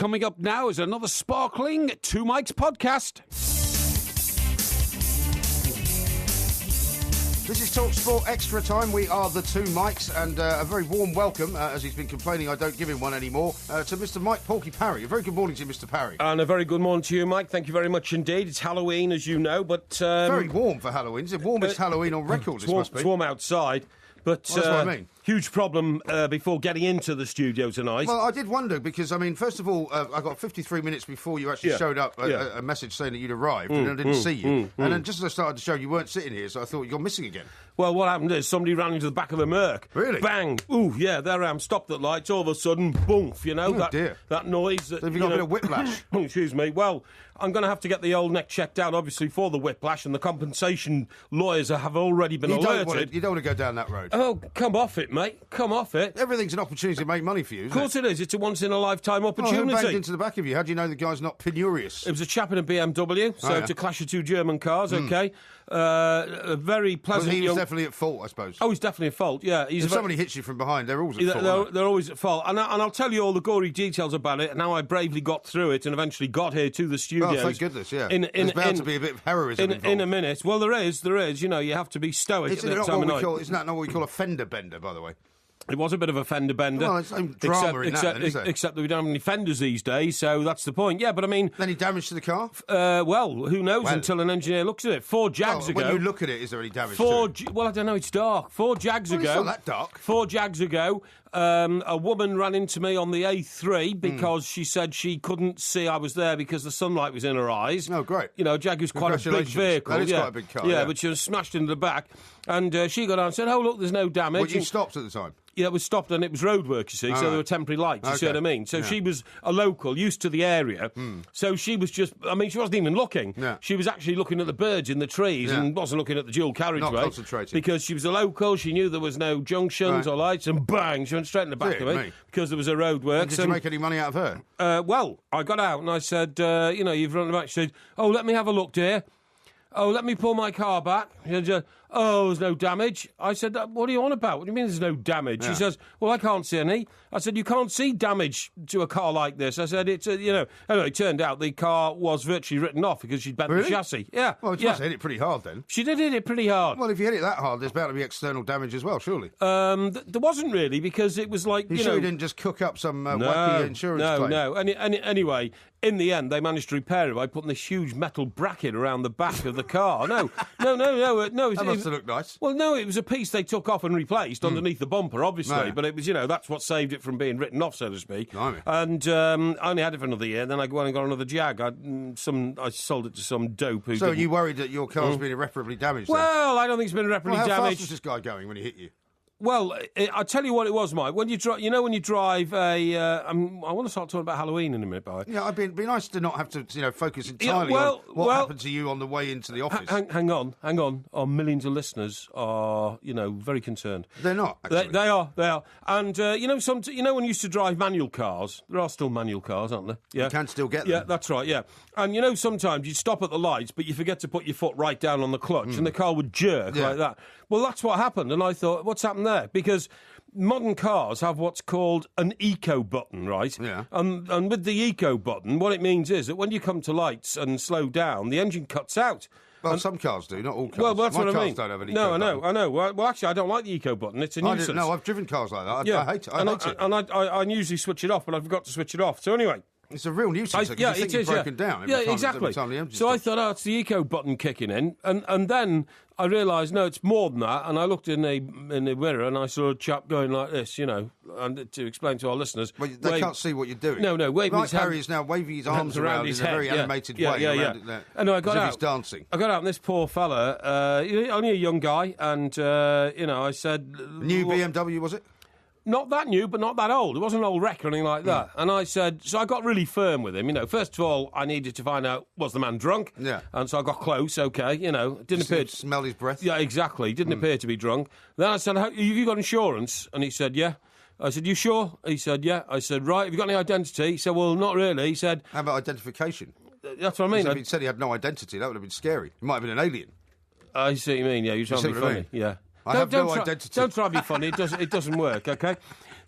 Coming up now is another sparkling Two Mics podcast. This is TalkSport Extra Time. We are the Two Mics, and a very warm welcome, as he's been complaining I don't give him one anymore, to Mr. Mike Porky Parry. A very good morning to you, Mr. Parry. And a very good morning to you, Mike. Thank you very much indeed. It's Halloween, as you know, but... very warm for Halloween. It's the warmest Halloween on record, this must be. It's warm outside, but... Well, that's what I mean. Huge problem before getting into the studio tonight. Well, I did wonder, because, I mean, first of all, I got 53 minutes before you actually showed up a message saying that you'd arrived, and I didn't see you. And then just as I started the show, you weren't sitting here, so I thought, you're missing again. Well, what happened is somebody ran into the back of a Merc. Really? Bang! Ooh, yeah, there I am, stopped at lights, all of a sudden, boomf, you know, that noise. So have you got a bit of whiplash? Excuse me. Well, I'm going to have to get the old neck checked out, obviously, for the whiplash, and the compensation lawyers have already been alerted. You don't want to go down that road. Oh, come off it, mate. Come off it. Everything's an opportunity to make money for you, isn't it? Of course it is. It's a once-in-a-lifetime opportunity. Who banged into the back of you? How do you know the guy's not penurious? It was a chap in a BMW, so to clash of two German cars, okay. A very pleasant... He was definitely at fault, I suppose. Oh, he's definitely at fault, yeah. If somebody hits you from behind, they're always at fault. They're always at fault. And I'll tell you all the gory details about it, and how I bravely got through it and eventually got here to the studios. Oh, thank goodness, yeah. There's bound to be a bit of heroism involved. In a minute. Well, there is. You know, you have to be stoic at that time of night. Isn't that not what we call a fender bender, by the way? It was a bit of a fender bender. Well, there's no drama except that we don't have any fenders these days, so that's the point. Yeah, but I mean... Any damage to the car? Well, who knows until an engineer looks at it. 4 Jags ago... When you look at it, is there any damage to it? Well, I don't know, it's dark. 4 Jags ago... It's not that dark. 4 Jags ago, a woman ran into me on the A3 because she said she couldn't see I was there because the sunlight was in her eyes. Oh, great. You know, Jaguar's quite a big vehicle. That is quite a big car, yeah, but she was smashed into the back. And she got out and said, oh, look, there's no damage. Well, you stopped at the time? Yeah, it was stopped and it was roadwork, you see, so there were temporary lights, you see what I mean? So she was a local, used to the area, so she was just, I mean, she wasn't even looking. Yeah. She was actually looking at the birds in the trees and wasn't looking at the dual carriageway. Not concentrating. Because she was a local, she knew there was no junctions or lights, and bang, she went straight in the back of it because there was a roadwork. Did you make any money out of her? Well, I got out and I said, you know, you've run the back. She said, oh, let me have a look, dear. Oh, let me pull my car back. She said, oh, there's no damage. I said, what are you on about? What do you mean there's no damage? She says, well, I can't see any. I said, you can't see damage to a car like this. I said, it's, you know... Anyway, it turned out the car was virtually written off because she'd bent the chassis. Yeah. Well, she must have hit it pretty hard then. She did hit it pretty hard. Well, if you hit it that hard, there's bound to be external damage as well, surely. There wasn't really, because it was like, you know... sure you didn't just cook up some wacky insurance claim? No. Anyway, in the end, they managed to repair it by putting this huge metal bracket around the back of the car. No. That must have looked nice. Well, no, it was a piece they took off and replaced underneath the bumper, obviously. No. But it was, you know, that's what saved it from being written off, so to speak. Blimey. And I only had it for another year. Then I went and got another Jag. I sold it to some dope who. So are you worried that your car's been irreparably damaged? Well, I don't think it's been irreparably damaged. How fast was this guy going when he hit you? Well, I'll tell you what it was, Mike. When you when you drive a... I want to start talking about Halloween in a minute, by the way. Yeah, it'd be nice to not have to, you know, focus entirely on what happened to you on the way into the office. Hang on. Our millions of listeners are, you know, very concerned. They're not, actually. They are. And, you know, when you used to drive manual cars, there are still manual cars, aren't there? Yeah. You can still get them. Yeah, that's right, yeah. And, you know, sometimes you stop at the lights, but you forget to put your foot right down on the clutch, and the car would jerk like that. Well, that's what happened, and I thought, what's happened there? Because modern cars have what's called an eco button, right? Yeah. And with the eco button, what it means is that when you come to lights and slow down, the engine cuts out. Well, some cars do, not all cars. Well, that's My what I mean. cars don't have an eco button. I know. Well, actually, I don't like the eco button. It's a nuisance. No, I've driven cars like that. I hate it. I hate it. And I usually switch it off, but I forgot to switch it off. So anyway... It's a real nuisance. It is. You've broken down every time, exactly. Every time the engine so stops. I thought, it's the eco button kicking in, and then I realised, no, it's more than that. And I looked in the mirror and I saw a chap going like this, you know, and to explain to our listeners, well, they can't see what you're doing. No, waving Mike his hand. Parry is now waving his arms around his in head, a very animated way. Yeah. And I got out. He's dancing. I got out, and this poor fella, only a young guy, and you know, I said, new BMW was it? Not that new, but not that old. It wasn't an old wreck or anything like that. And I said, so I got really firm with him. You know, first of all, I needed to find out, was the man drunk? Yeah. And so I got close, okay, you know. Didn't appear to smell his breath? Yeah, exactly. Didn't appear to be drunk. Then I said, have you got insurance? And he said, yeah. I said, you sure? He said, yeah. I said, right, have you got any identity? He said, well, not really. He said... How about identification? That's what I mean. If he said he had no identity, that would have been scary. He might have been an alien. I see what you mean, yeah. You're trying to be funny, yeah. I have no identity. Don't try to be funny. It doesn't work, okay?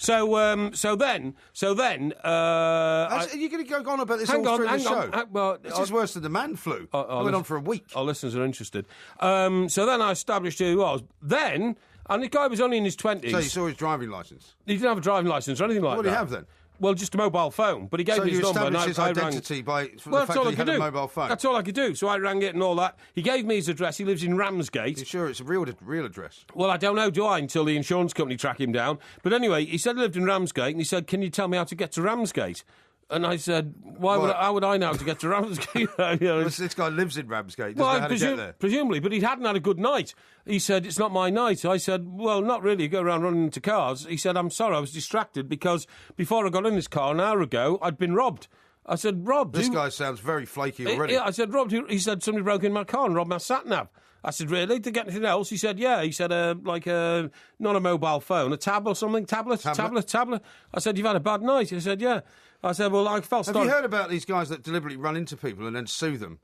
So then. You're going to go on about this all through the show? This is worse than the man flu. It went on for a week. Our listeners are interested. So then I established who he was. Then, and the guy was only in his 20s. So you saw his driving licence? He didn't have a driving licence or anything like that. What did he have then? Well, just a mobile phone, but he gave me his number. So you established his identity by the fact that he had a mobile phone? That's all I could do. So I rang it and all that. He gave me his address. He lives in Ramsgate. You sure it's a real address? Well, I don't know, do I, until the insurance company track him down. But anyway, he said he lived in Ramsgate, and he said, can you tell me how to get to Ramsgate? And I said, how would I know how to get to Ramsgate? This guy lives in Ramsgate. Doesn't know how to get there. Presumably, but he hadn't had a good night. He said, it's not my night. I said, well, not really. You go around running into cars. He said, I'm sorry, I was distracted because before I got in this car an hour ago, I'd been robbed. I said, robbed? This guy sounds very flaky already. I said, robbed? He said, somebody broke in my car and robbed my sat-nav. I said, really? Did you get anything else? He said, yeah. He said, not a mobile phone, a tab or something? Tablet. I said, you've had a bad night? He said, yeah. I said, well, I felt Have you heard about these guys that deliberately run into people and then sue them?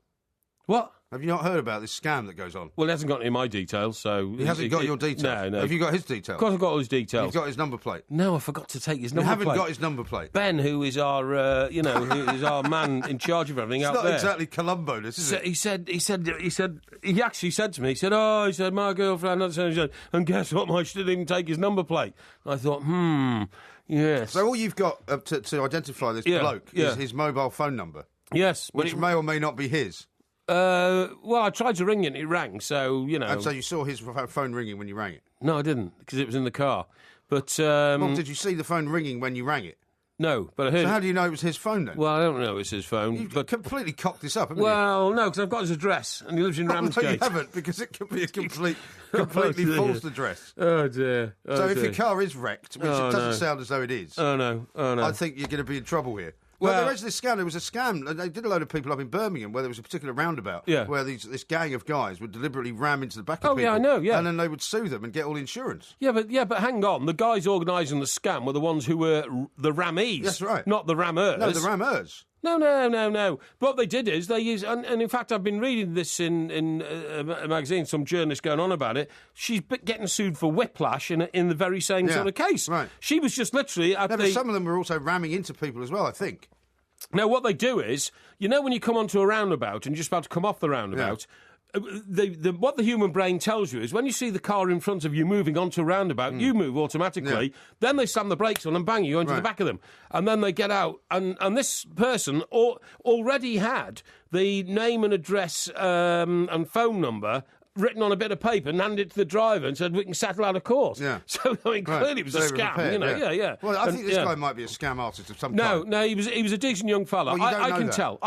What? Have you not heard about this scam that goes on? Well, he hasn't got any of my details, so... He hasn't got your details? No. Have you got his details? Of course I've got all his details. You've got his number plate? No, I forgot to take his number plate. You haven't got his number plate? Ben, who is our, who is our man in charge of everything out there... It's not exactly Columbo, this, is it? He actually said to me, my girlfriend, and guess what, I didn't even take his number plate. I thought, yes. So all you've got to identify this bloke is his mobile phone number? Yes. Which may or may not be his? Well, I tried to ring it and it rang, so, And so you saw his phone ringing when you rang it? No, I didn't, because it was in the car. But well, did you see the phone ringing when you rang it? No, but I heard... So how do you know it was his phone then? Well, I don't know it's his phone. You've completely cocked this up, haven't you? Well, no, because I've got his address, and he lives in Ramsgate. No, you haven't, because it could be a completely false address. Oh, dear. So if your car is wrecked, which it doesn't sound as though it is... Oh, no. I think you're going to be in trouble here. Well, there is this scam. There was a scam. They did a load of people up in Birmingham where there was a particular roundabout where this gang of guys would deliberately ram into the back of people. Yeah, I know, yeah. And then they would sue them and get all insurance. Yeah, but hang on. The guys organising the scam were the ones who were the rammees. That's right. Not the rammers. No, the rammers. No. What they did is they used, and in fact I've been reading this in a magazine, some journalist going on about it. She's getting sued for whiplash in the very same sort of case. Right. She was just literally at but some of them were also ramming into people as well, I think. Now, what they do is, when you come onto a roundabout and you're just about to come off the roundabout, what the human brain tells you is when you see the car in front of you moving onto a roundabout, you move automatically. Yeah. Then they slam the brakes on and bang you into the back of them. And then they get out. And this person already had the name and address and phone number written on a bit of paper and handed it to the driver and said, we can settle out of court. Yeah. So, clearly it was a scam, Yeah. Well, I think this guy might be a scam artist of some kind. No, he was a decent young fella. Well, I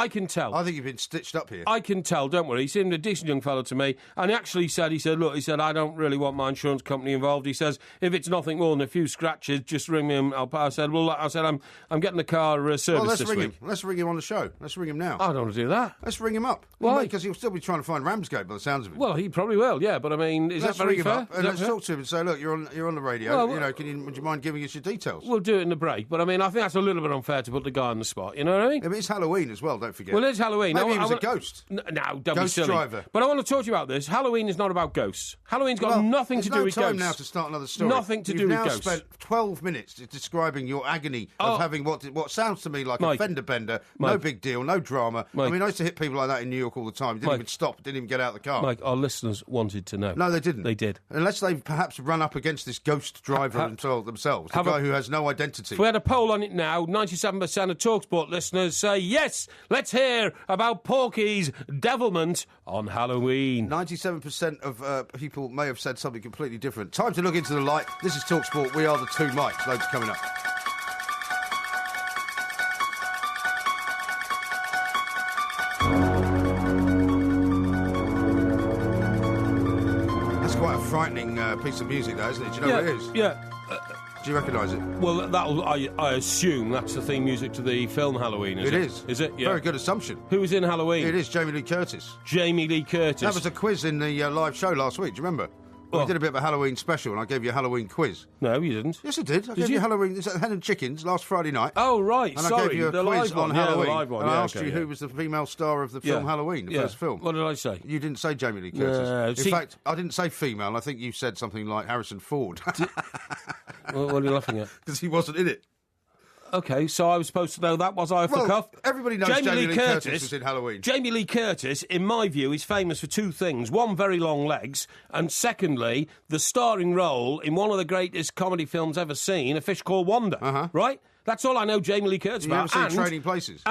can tell. I think you've been stitched up here. I can tell, don't worry. He seemed a decent young fella to me. And he actually said, I don't really want my insurance company involved. He says, if it's nothing more than a few scratches, just ring me and I said, I'm getting the car serviced this week. Let's ring him on the show. Let's ring him now. I don't want to do that. Let's ring him up. Why? Because he'll still be trying to find Ramsgate by the sounds of it. Well, he probably will, yeah. But, is let's that very ring fair? Him up and let's talk to him and say, look, you're on the radio. Well, would you mind giving us your details? We'll do it in the break. But, I think that's a little bit unfair to put the guy on the spot. You know what I mean? Yeah, but it's Halloween as well, don't forget. Well, it's Halloween. Maybe he was a ghost. No, don't be ghost silly. Driver. But I want to talk to you about this. Halloween is not about ghosts. Halloween's got nothing to do with ghosts. There's no time now to start another story. Nothing to do with ghosts. You've now spent 12 minutes describing your agony of having what sounds to me like a fender bender. No big deal, no drama. I used to hit people like that in New York all the time. Didn't even stop, didn't even get out of the car. Mike, our listeners wanted to know. No, they didn't. They did. Unless they've perhaps run up against this ghost driver themselves, the guy who has no identity. If we had a poll on it now, 97% of TalkSport listeners say, yes, let's hear about Porky's devilment on Halloween. 97% of people may have said something completely different. Time to look into the light. This is TalkSport. We are the two mics. Loads coming up. That's quite a frightening piece of music, though, isn't it? Do you know what it is? Yeah. Do you recognise it? Well, I assume that's the theme music to the film Halloween, is it? It is. Is it? Yeah. Very good assumption. Who was in Halloween? It is Jamie Lee Curtis. Jamie Lee Curtis. That was a quiz in the live show last week, do you remember? We did a bit of a Halloween special and I gave you a Halloween quiz. No, you didn't. Yes, I did. I gave you Halloween... It's at Hen and Chickens last Friday night. Oh, right. And I gave you a quiz on Halloween. The live one. And I asked you who was the female star of the film Halloween, the first film. What did I say? You didn't say Jamie Lee Curtis. In fact, I didn't say female. I think you said something like Harrison Ford. What are you laughing at? Because he wasn't in it. Okay, so I was supposed to know that, was I, off the cuff? Everybody knows Jamie Lee Curtis was in Halloween. Jamie Lee Curtis, in my view, is famous for two things. One, very long legs, and secondly, the starring role in one of the greatest comedy films ever seen, A Fish Called Wanda. Right? That's all I know Jamie Lee Curtis about. You ever seen Trading Places?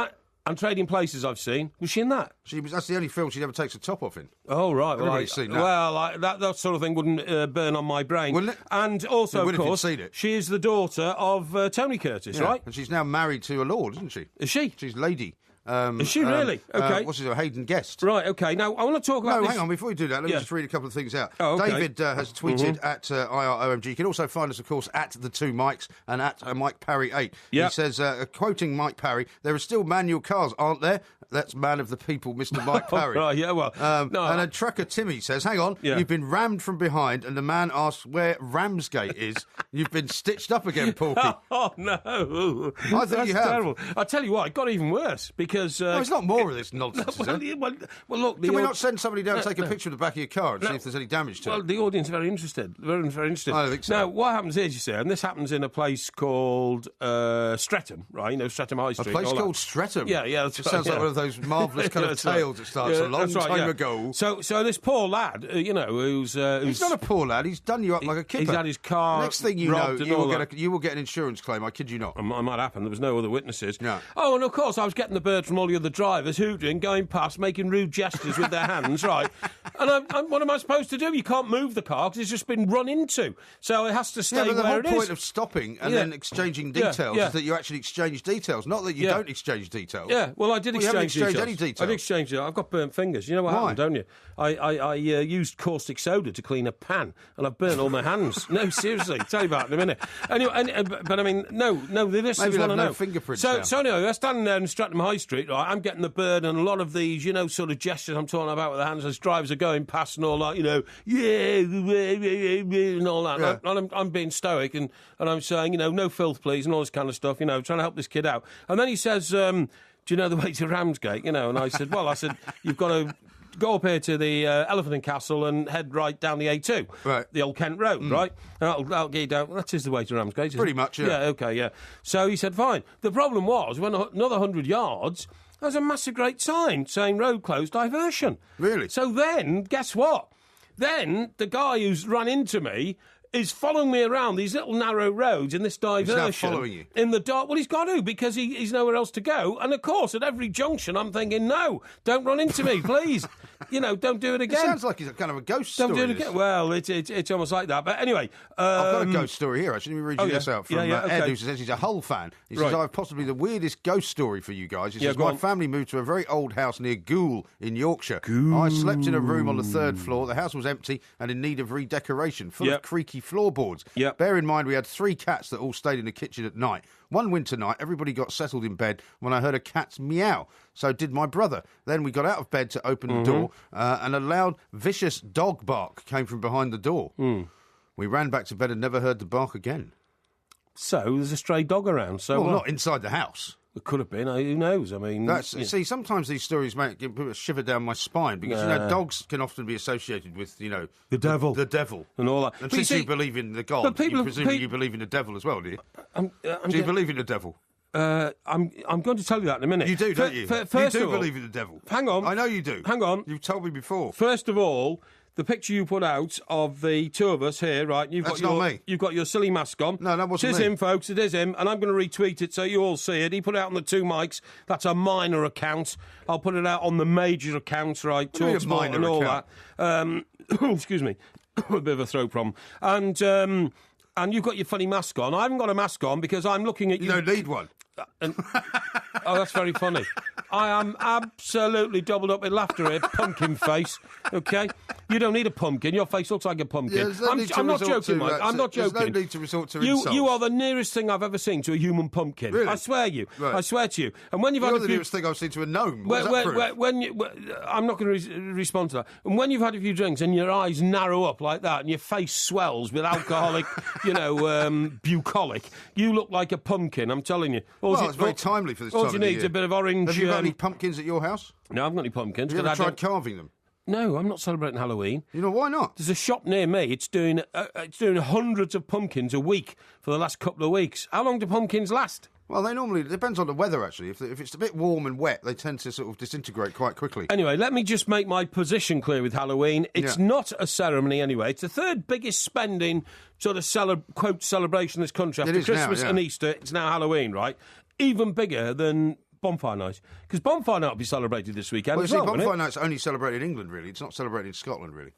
And Trading Places I've seen. Was she in that? That's the only film she never takes her top off in. Oh, right. Everybody's seen that. Well, that sort of thing wouldn't burn on my brain. Wouldn't it? And also, of course, seen it. she is the daughter of Tony Curtis, right? And she's now married to a lord, isn't she? Is she? She's Lady. Is she really? Okay. What's his name? Hayden Guest. Right, okay. Now, I want to talk about hang on. Before we do that, let me just read a couple of things out. Oh, okay. David has tweeted at IROMG. You can also find us, of course, at The Two Mikes and at Mike Parry 8. Yep. He says, quoting Mike Parry, there are still manual cars, aren't there? That's man of the people, Mr. Mike Parry. Right, yeah, well. No, and a trucker Timmy says, hang on, you've been rammed from behind, and the man asks where Ramsgate is. You've been stitched up again, Porky. Oh, no. I think you have. Terrible. I tell you what, it got even worse because... it's not more of this nonsense, is it? Well, look... Can we not send somebody down and take a picture of the back of your car and see if there's any damage to it? Well, the audience are very interested. Very, very interested. I don't think so. Now, what happens is, you see, and this happens in a place called Streatham, right? You know, Streatham High Street. A place called Streatham? Yeah, yeah. It sounds like one of those marvellous kind of tales that starts a long time ago. So this poor lad, you know, who's... He's not a poor lad. He's done you up like a kipper. He's had his car Next thing you know, you will get an insurance claim. I kid you not. It might happen. There was no other witnesses. No. Oh, and of course, I was getting the bird from all the other drivers, hooting, going past, making rude gestures with their hands, right? And what am I supposed to do? You can't move the car because it's just been run into. So it has to stay where it is. The whole point of stopping and then exchanging details is that you actually exchange details, not that you don't exchange details. Yeah, well, I did exchange details. Any details. I did exchange details. I've got burnt fingers. You know what happened, don't you? I used caustic soda to clean a pan, and I've burnt all my hands. No, seriously. Tell you about it in a minute. Anyway, but I mean, no, this Maybe is what I know. Fingerprints so anyway, I'm standing there in Streatham High Street, right? I'm getting the bird, and a lot of these, you know, sort of gestures I'm talking about with the hands as drivers are going past and all that, you know, and all that. Yeah. And I'm being stoic, and I'm saying, you know, no filth, please, and all this kind of stuff, you know, trying to help this kid out. And then he says, do you know the way to Ramsgate? You know, and I said, you've got to go up here to the Elephant and Castle and head right down the A2, right, the old Kent Road, right? And that'll get you down. Well, that is the way to Ramsgate. Pretty much, yeah. Yeah, okay, yeah. So he said, fine. The problem was, when another 100 yards, there was a massive great sign saying road closed, diversion. Really? So then, guess what? Then the guy who's run into me is following me around these little narrow roads in this diversion. He's now following you? In the dark. Well, he's got to, because he's nowhere else to go. And, of course, at every junction, I'm thinking, no, don't run into me, please. You know, don't do it again. It sounds like it's kind of a ghost story. Don't do it again. Well, it's almost like that. But anyway... I've got a ghost story here, actually. Let me read you this out from Ed, who says he's a Hull fan. He says, I have possibly the weirdest ghost story for you guys. He says, my family moved to a very old house near Goole in Yorkshire. I slept in a room on the 3rd floor. The house was empty and in need of redecoration, full of creaky floorboards. Yep. Bear in mind, we had 3 cats that all stayed in the kitchen at night. One winter night, everybody got settled in bed when I heard a cat's meow. So did my brother. Then we got out of bed to open the door, and a loud, vicious dog bark came from behind the door. We ran back to bed and never heard the bark again. So there's a stray dog around. So not inside the house. It could have been. Who knows? I mean... See, sometimes these stories give a shiver down my spine because, you know, dogs can often be associated with, you know... The devil. The devil. And all that. And since you believe in the God, you believe in the devil as well, do you? Do you believe in the devil? I'm going to tell you that in a minute. You do, don't you? You do believe in the devil. Hang on. I know you do. Hang on. You've told me before. First of all... The picture you put out of the two of us here, right? That's not me. You've got your silly mask on. No, that wasn't me. It is him, folks. It is him. And I'm going to retweet it so you all see it. He put it out on the 2 mics. That's a minor account. I'll put it out on the major accounts, right? TalkSport and all that. Excuse me. A bit of a throat problem. And you've got your funny mask on. I haven't got a mask on because I'm looking at you. You don't need one. Oh, that's very funny. I am absolutely doubled up with laughter here, pumpkin face. Okay, you don't need a pumpkin. Your face looks like a pumpkin. I'm not joking, Mike. I'm not joking. There's no need to resort to insults. You are the nearest thing I've ever seen to a human pumpkin. Really? I swear you. Right. I swear to you. And when you've You're had the nearest thing I've seen to a gnome. I'm not going to respond to that. And when you've had a few drinks and your eyes narrow up like that and your face swells with alcoholic, bucolic, you look like a pumpkin. I'm telling you. It's very timely for this time of the year. All you need is a bit of orange... Have you got any pumpkins at your house? No, I haven't got any pumpkins. Have you ever tried carving them? No, I'm not celebrating Halloween. You know, why not? There's a shop near me. It's doing hundreds of pumpkins a week for the last couple of weeks. How long do pumpkins last? Well, they normally, it depends on the weather, actually. If it's a bit warm and wet, they tend to sort of disintegrate quite quickly. Anyway, let me just make my position clear with Halloween. It's not a ceremony anyway. It's the third biggest spending sort of quote celebration in this country after Christmas and Easter. It's now Halloween, right? Even bigger than Bonfire Night. Because Bonfire Night will be celebrated this weekend Well, as well, Bonfire Night's only celebrated in England, really. It's not celebrated in Scotland, really.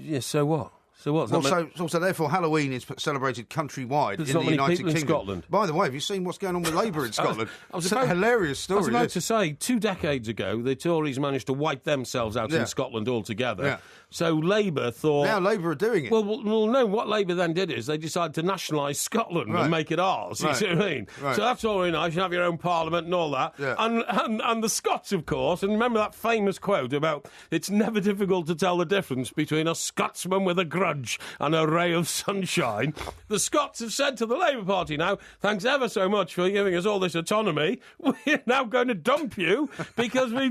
Yeah, so what? So what? So therefore, Halloween is celebrated countrywide in the United Kingdom. In Scotland. By the way, have you seen what's going on with Labour in Scotland? It's a hilarious story. I was about to say, 2 decades ago, the Tories managed to wipe themselves out in Scotland altogether. Yeah. So Labour thought... Now Labour are doing it. Well, no, what Labour then did is they decided to nationalise Scotland and make it ours, you see what I mean? Right. So that's all very nice, you have your own parliament and all that. Yeah. And the Scots, of course, and remember that famous quote about it's never difficult to tell the difference between a Scotsman with a grudge and a ray of sunshine. The Scots have said to the Labour Party now, thanks ever so much for giving us all this autonomy. We're now going to dump you because we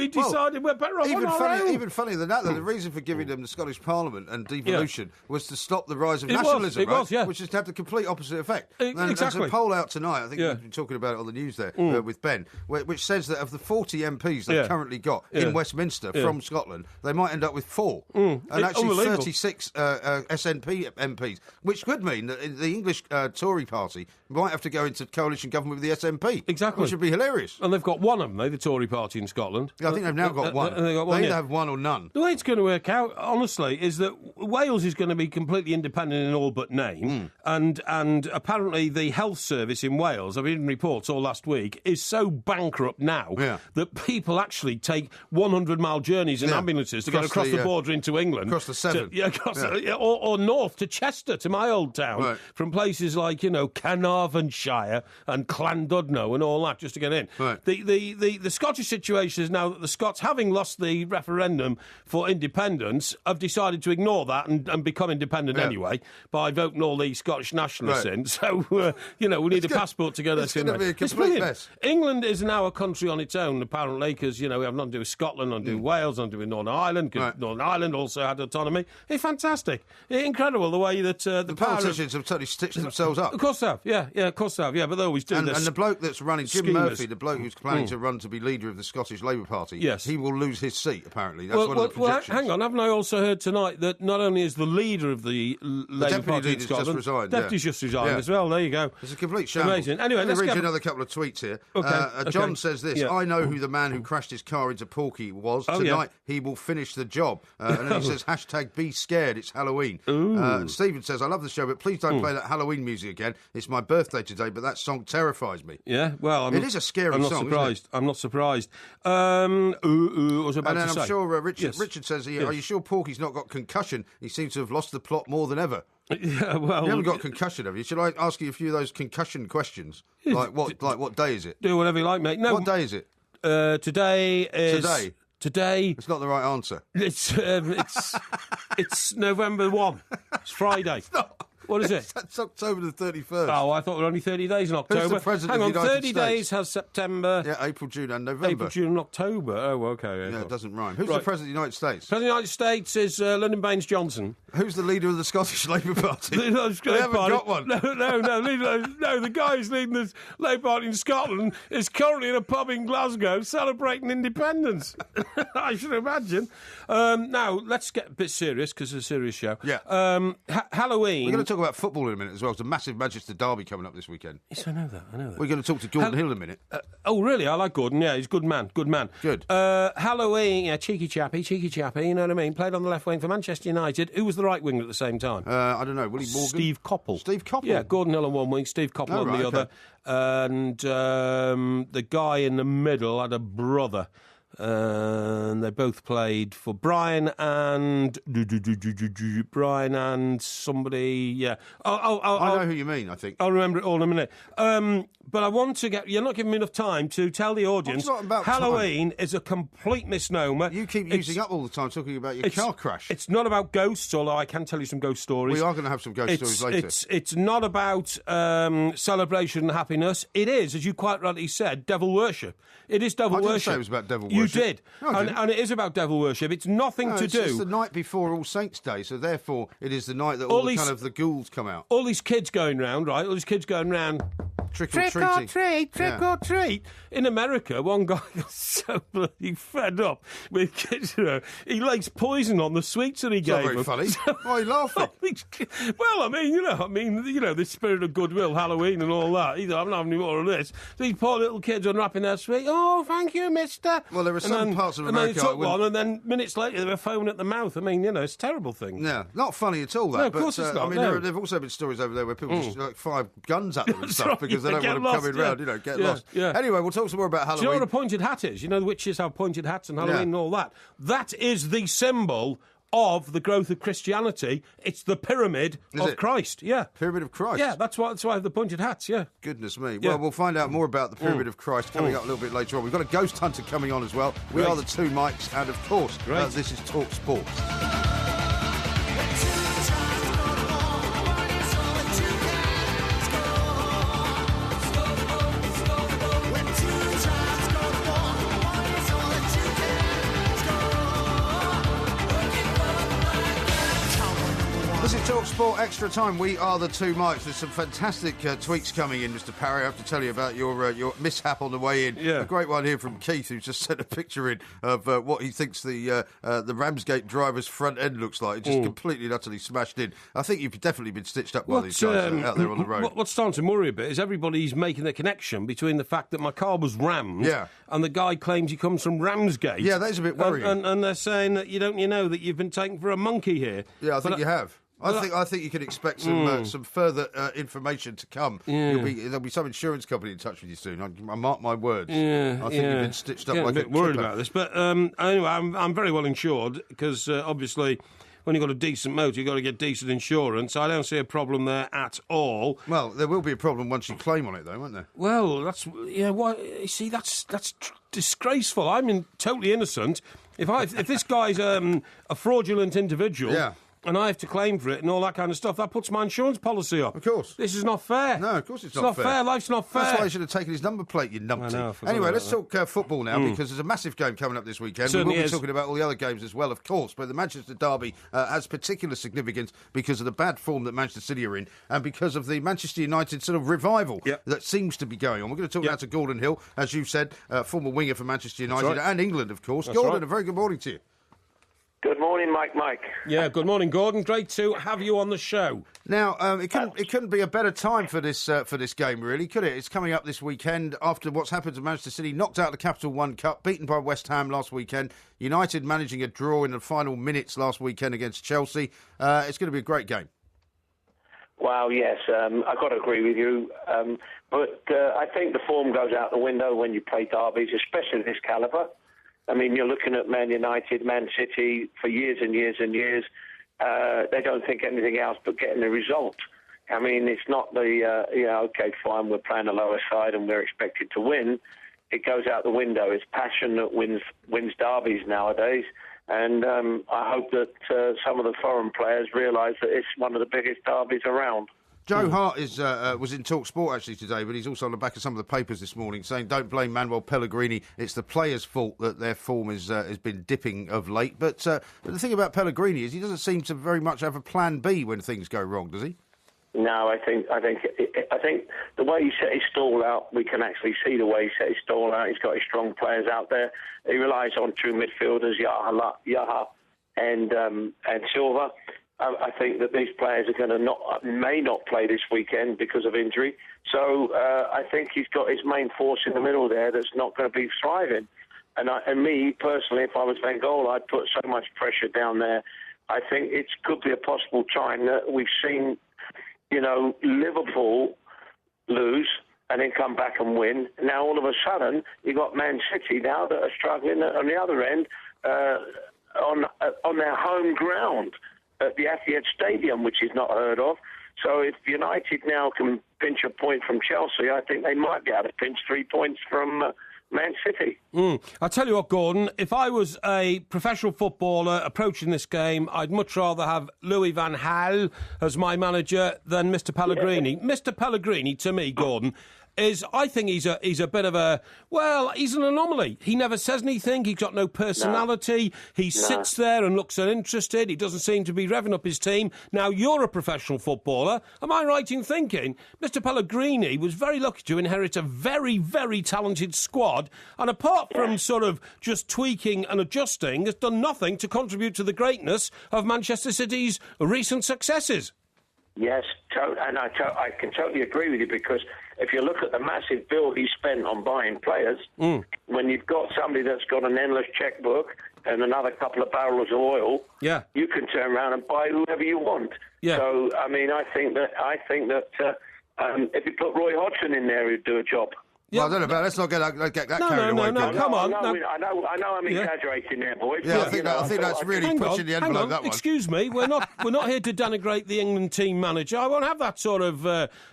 decided we're better off on our own. Even funnier than that, though, the reason for giving them the Scottish Parliament and devolution was to stop the rise of nationalism, which is to have the complete opposite effect. Exactly. There's a poll out tonight, I think we've been talking about it on the news there with Ben, which says that of the 40 MPs they've currently got in Westminster from Scotland, they might end up with 4. And actually 36 SNP MPs, which could mean that the English Tory party might have to go into coalition government with the SNP. Exactly. Which would be hilarious. And they've got one, haven't they, the Tory party in Scotland? Yeah, I think they've now got one. They either have one or none. The way it's going to work out, honestly, is that Wales is going to be completely independent in all but name. And apparently the health service in Wales, I've read reports all last week, is so bankrupt now that people actually take 100-mile journeys in ambulances to get across the border into England. Across the Severn. Or north to Chester, to my old town, from places like, Carnarvonshire and Llandudno and all that, just to get in. Right. The Scottish situation is now that the Scots, having lost the referendum for independence, have decided to ignore that and become independent anyway by voting all the Scottish nationalists in. So, we need a passport to get us in. It's going to be a complete mess. England is now a country on its own, apparently, because, we have nothing to do with Scotland, nothing to do with Wales, nothing to do with Northern Ireland, because Northern Ireland also had autonomy. It's fantastic. Incredible the way that the politicians have totally stitched themselves up. Of course they have, of course they have, but they always do this. And the bloke that's running, Jim Murphy, the bloke who's planning to run to be leader of the Scottish Labour Party, he will lose his seat, apparently. That's one of the projections. Well, hang on, haven't I also heard tonight that not only is the leader of the Labour Party in Scotland, deputy's just resigned as well. There you go. It's a complete shambles. Amazing. Anyway, let's read you another couple of tweets here. Okay. John says this, I know who the man who crashed his car into Porky was. Tonight he will finish the job. And then he says, #be scared, it's Halloween. And Stephen says, I love the show, but please don't play that Halloween music again. It's my birthday today, but that song terrifies me. Yeah, well, it is a scary song, surprised. I'm not surprised. I was about to say. I'm sure Richard says, are you sure Porky's not got concussion? He seems to have lost the plot more than ever. Yeah, well, you haven't got concussion, have you? Should I ask you a few of those concussion questions? Like what day is it? Do whatever you like, mate. No, what day is it? Today is today. It's not the right answer. It's November 1. It's Friday. It's not. What is it? That's October the 31st. Oh, I thought there were only 30 days in October. Who's the president Hang on, of the United 30 States? days has September. Yeah, April, June and November. April, June and October. Oh, okay. Yeah, it doesn't rhyme. Who's the president of the United States? President of the United States is Lyndon Baines Johnson. Who's the leader of the Scottish Labour Party? They haven't got one. No, the guy who's leading the Labour Party in Scotland is currently in a pub in Glasgow celebrating independence. I should imagine. Now, let's get a bit serious, because it's a serious show. Yeah. Halloween. We're going to talk about football in a minute as well. There's a massive Manchester derby coming up this weekend. Yes, I know that. We're going to talk to Gordon Hill in a minute. Oh, really? I like Gordon. Yeah, he's a good man. Good. Halloween, cheeky chappy, you know what I mean? Played on the left wing for Manchester United. Who was the right winger at the same time? I don't know. Willie Morgan? Steve Coppell. Steve Coppell? Yeah, Gordon Hill on one wing, Steve Coppell on the other. And the guy in the middle had a brother. And they both played for Brian and somebody. Yeah. I know who you mean. I think I'll remember it all in a minute. But I want to get. You're not giving me enough time to tell the audience. Halloween is a complete misnomer. You keep using up all the time talking about your car crash. It's not about ghosts, although I can tell you some ghost stories. We are going to have some ghost stories later. It's not about celebration and happiness. It is, as you quite rightly said, devil worship. It is devil worship. I didn't say it was about devil worship. worship. You did. No, I didn't. And it is about devil worship. It's nothing No, to it's do. just the night before All Saints' Day, so therefore it is the night that All all the these- kind of the ghouls come out. All these kids going round, right? All these kids going round. Trick or Trick or treating. treat, trick Yeah. or treat. In America, one guy got so bloody fed up with kids, he lays poison on the sweets that he It's not gave very them. funny. Why are you laughing? Well, I mean, the spirit of goodwill, Halloween and all that. I'm not having any more of this. These poor little kids unwrapping their sweet. Oh, thank you, mister. Well, there are some parts of America And then I he took wouldn't- one, and then minutes later they were foaming at the mouth. I mean, it's a terrible thing. Yeah, not funny at all. That, No, of but, course it's not, I mean, no. there have also been stories over there where people just like fire guns at them and That's stuff right, because they yeah, don't get want them lost, coming yeah. round. Get Yeah, lost. yeah. Anyway, we'll talk some more about Do Halloween. you know what a pointed hat is? You know, the witches have pointed hats and Halloween Yeah. and all that. That is the symbol of the growth of Christianity. It's the pyramid of it? Christ. Yeah. Pyramid of Christ. Yeah, that's why I have the pointed hats, yeah. Goodness me. Yeah. Well, we'll find out more about the Pyramid of Christ coming up a little bit later on. We've got a ghost hunter coming on as well. We Great. are the Two Mics, and of course, Great. this is Talk Sports. This is Talk Sport Extra Time. We are the Two Mics. There's some fantastic tweets coming in, Mr. Parry. I have to tell you about your mishap on the way in. Yeah. A great one here from Keith, who's just sent a picture in of what he thinks the Ramsgate driver's front end looks like. It's just completely and utterly smashed in. I think you've definitely been stitched up by these guys out there on the road. What's starting to worry a bit is everybody's making the connection between the fact that my car was rammed Yeah. and the guy claims he comes from Ramsgate. Yeah, that is a bit worrying. And they're saying that you know that you've been taken for a monkey here. Yeah, I think But you have. I think you can expect some further information to come. There'll be some insurance company in touch with you soon. I mark my words. I think you've been stitched up Yeah, like a bit worried kipper. about this, but anyway, I'm very well insured because obviously, when you've got a decent motor, you've got to get decent insurance. I don't see a problem there at all. Well, there will be a problem once you claim on it, though, won't there? Well, that's Why? You see, that's disgraceful. I'm totally innocent. If this guy's a fraudulent individual. Yeah. And I have to claim for it and all that kind of stuff. That puts my insurance policy up. Of course. This is not fair. No, of course it's It's not fair. Life's not fair. That's why you should have taken his number plate, you numpty. I know, I forgot Anyway, about let's that. talk football now, because there's a massive game coming up this weekend. Certainly we will be is. talking about all the other games as well, of course, but the Manchester derby has particular significance because of the bad form that Manchester City are in and because of the Manchester United sort of revival Yep. that seems to be going on. We're going to talk Yep. now to Gordon Hill, as you've said, former winger for Manchester United right. and England, of course. That's Gordon, right. a very good morning to you. Good morning, Mike. Yeah, good morning, Gordon. Great to have you on the show. Now, it couldn't be a better time for this game, really, could it? It's coming up this weekend after what's happened to Manchester City, knocked out the Capital One Cup, beaten by West Ham last weekend. United managing a draw in the final minutes last weekend against Chelsea. It's going to be a great game. Well, yes, I've got to agree with you. But I think the form goes out the window when you play derbies, especially this calibre. I mean, you're looking at Man United, Man City for years and years and years. They don't think anything else but getting the result. I mean, it's not the, okay, fine, we're playing a lower side and we're expected to win. It goes out the window. It's passion that wins derbies nowadays. And I hope that some of the foreign players realise that it's one of the biggest derbies around. Joe Hart was in Talk Sport actually today, but he's also on the back of some of the papers this morning saying don't blame Manuel Pellegrini. It's the players' fault that their form has been dipping of late. But the thing about Pellegrini is he doesn't seem to very much have a plan B when things go wrong, does he? No, I think the way he set his stall out, we can actually see the way he set his stall out. He's got his strong players out there. He relies on true midfielders, Yaha and Silva. I think that these players are going to may not play this weekend because of injury. So I think he's got his main force in the middle there that's not going to be thriving. And me personally, if I was Van Gaal, I'd put so much pressure down there. I think it could be a possible time that we've seen, Liverpool lose and then come back and win. Now all of a sudden you've got Man City now that are struggling on the other end on their home ground at the Etihad Stadium, which is not heard of. So if United now can pinch a point from Chelsea, I think they might be able to pinch 3 points from Man City. I'll tell you what, Gordon, if I was a professional footballer approaching this game, I'd much rather have Louis van Gaal as my manager than Mr. Pellegrini. Mr. Pellegrini, to me, Gordon, is I think he's a bit of a, well, he's an anomaly. He never says anything. He's got no personality. He sits there and looks uninterested. He doesn't seem to be revving up his team. Now, you're a professional footballer. Am I right in thinking Mr. Pellegrini was very lucky to inherit a very, very talented squad, and apart from sort of just tweaking and adjusting, has done nothing to contribute to the greatness of Manchester City's recent successes? Yes, and I can totally agree with you, because if you look at the massive bill he spent on buying players, when you've got somebody that's got an endless checkbook and another couple of barrels of oil, you can turn around and buy whoever you want. Yeah. So, I mean, I think that if you put Roy Hodgson in there, he'd do a job. Well, I don't know about. Let's not get that carried away. No, come on. I know I'm exaggerating there, boys. Yeah, I think that's really pushing the envelope. That one. Excuse me, we're not here to denigrate the England team manager. I won't have that sort of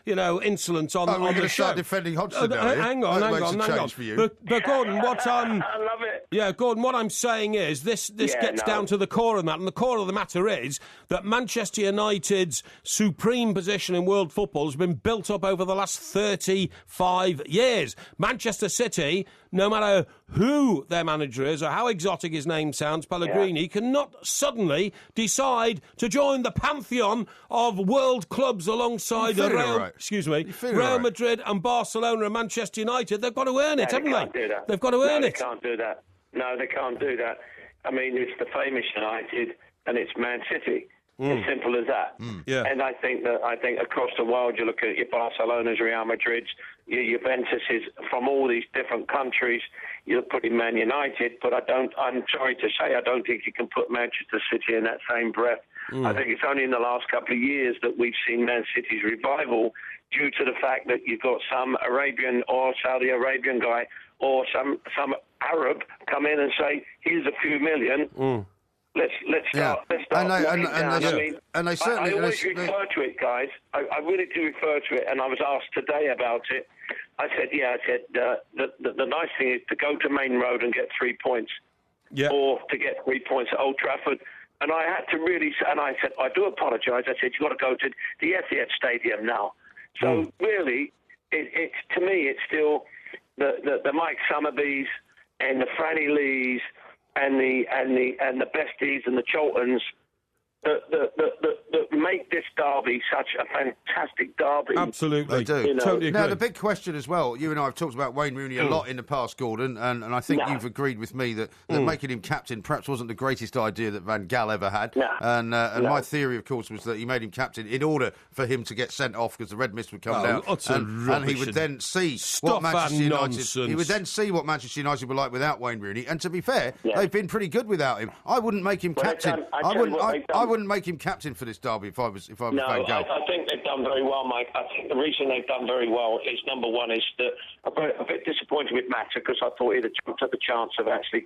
insolence on the show. We're going to start defending Hodgson now. Hang on. For you. But Gordon, what I'm I love it. Yeah, Gordon, what I'm saying is this gets down to the core of that, and the core of the matter is that Manchester United's supreme position in world football has been built up over the last 35 years. Manchester City, no matter who their manager is or how exotic his name sounds, Pellegrini, cannot suddenly decide to join the pantheon of world clubs alongside Real Madrid and Barcelona and Manchester United. They've got to earn it, haven't they? They've got to earn it. They can't do that. No, they can't do that. I mean, it's the famous United and it's Man City. As simple as that. Yeah. And I think across the world, you look at your Barcelonas, Real Madrids, your Juventuses from all these different countries. You put in Man United, but I'm sorry to say, I don't think you can put Manchester City in that same breath. I think it's only in the last couple of years that we've seen Man City's revival, due to the fact that you've got some Arabian or Saudi Arabian guy or some Arab come in and say, here's a few million. Let's start. I always refer to it, guys. I really do refer to it, and I was asked today about it. I said, the nice thing is to go to Main Road and get 3 points, or to get 3 points at Old Trafford. And I had to really, and I said, I do apologise. I said, you've got to go to the Etihad Stadium now. So really, it's to me, it's still the Mike Summerbys and the Franny Lees and the Besties and the Choltons that make this derby such a fantastic derby. Absolutely. They do. Totally agree. Now, the big question as well, you and I have talked about Wayne Rooney a lot in the past, Gordon, and I think you've agreed with me that making him captain perhaps wasn't the greatest idea that Van Gaal ever had. And my theory, of course, was that he made him captain in order for him to get sent off because the red mist would come down. And he would then see what Manchester United... He would then see what Manchester United were like without Wayne Rooney. And to be fair, they've been pretty good without him. I wouldn't make him captain. I wouldn't make him captain for this derby if I was Van Gaal. I think they've done very well, Mike. I think the reason they've done very well is, number one, is that I'm a bit disappointed with Mata because I thought he'd have took the chance of actually,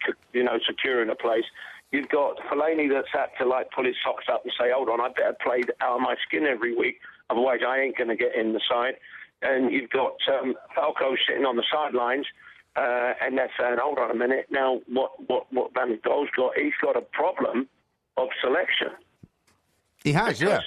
securing a place. You've got Fellaini that's had to pull his socks up and say, hold on, I better play out of my skin every week, otherwise I ain't going to get in the side. And you've got Falco sitting on the sidelines, and they're saying, hold on a minute, now what Van Gaal's got, he's got a problem of selection. He has, yeah.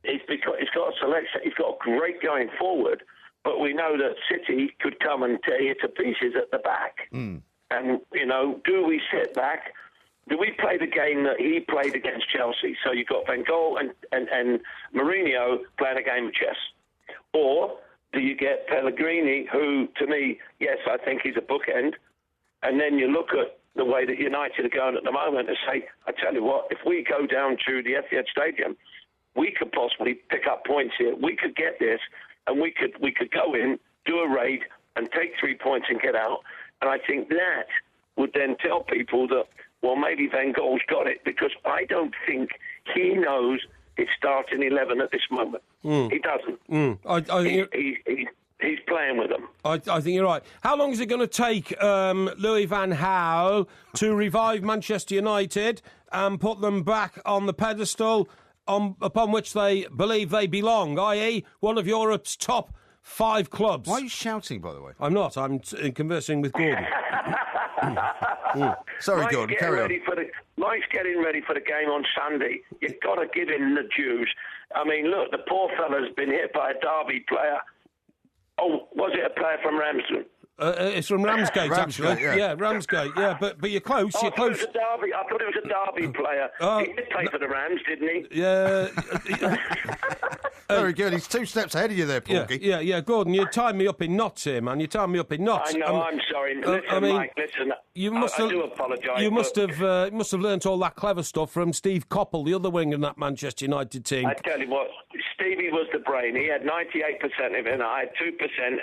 He's got a selection. He's got a great going forward, but we know that City could come and tear you to pieces at the back. And, do we sit back? Do we play the game that he played against Chelsea? So you've got Van Gaal and Mourinho playing a game of chess. Or do you get Pellegrini, who, to me, yes, I think he's a bookend, and then you look at the way that United are going at the moment and say, I tell you what, if we go down to the Etihad Stadium, we could possibly pick up points here. We could get this, and we could go in, do a raid, and take 3 points and get out. And I think that would then tell people that, well, maybe Van Gaal's got it, because I don't think he knows his starting 11 at this moment. He doesn't. He's playing with them. I think you're right. How long is it going to take Louis van Gaal to revive Manchester United and put them back on the pedestal upon which they believe they belong, i.e. one of Europe's top 5 clubs? Why are you shouting, by the way? I'm not. I'm conversing with Gordon. Sorry, Gordon, carry on. Mike's getting ready for the game on Sunday. You've got to give him the dues. I mean, look, the poor fella's been hit by a Derby player. Oh, was it a player from Ramsden? It's from Ramsgate, actually. Ramsgate, yeah. Ramsgate. Yeah, but you're close. Oh, You're close. I thought it was a Derby player. Oh, He did play for the Rams, didn't he? Yeah. Very good. He's 2 steps ahead of you there, Porky. Yeah, Gordon, you tied me up in knots here, man. You tied me up in knots. I know. I'm sorry. Listen, Mike. Listen. I do apologise. You must have learnt all that clever stuff from Steve Coppell, the other winger in that Manchester United team. I tell you what, Stevie was the brain. He had 98% of it, and I had 2%,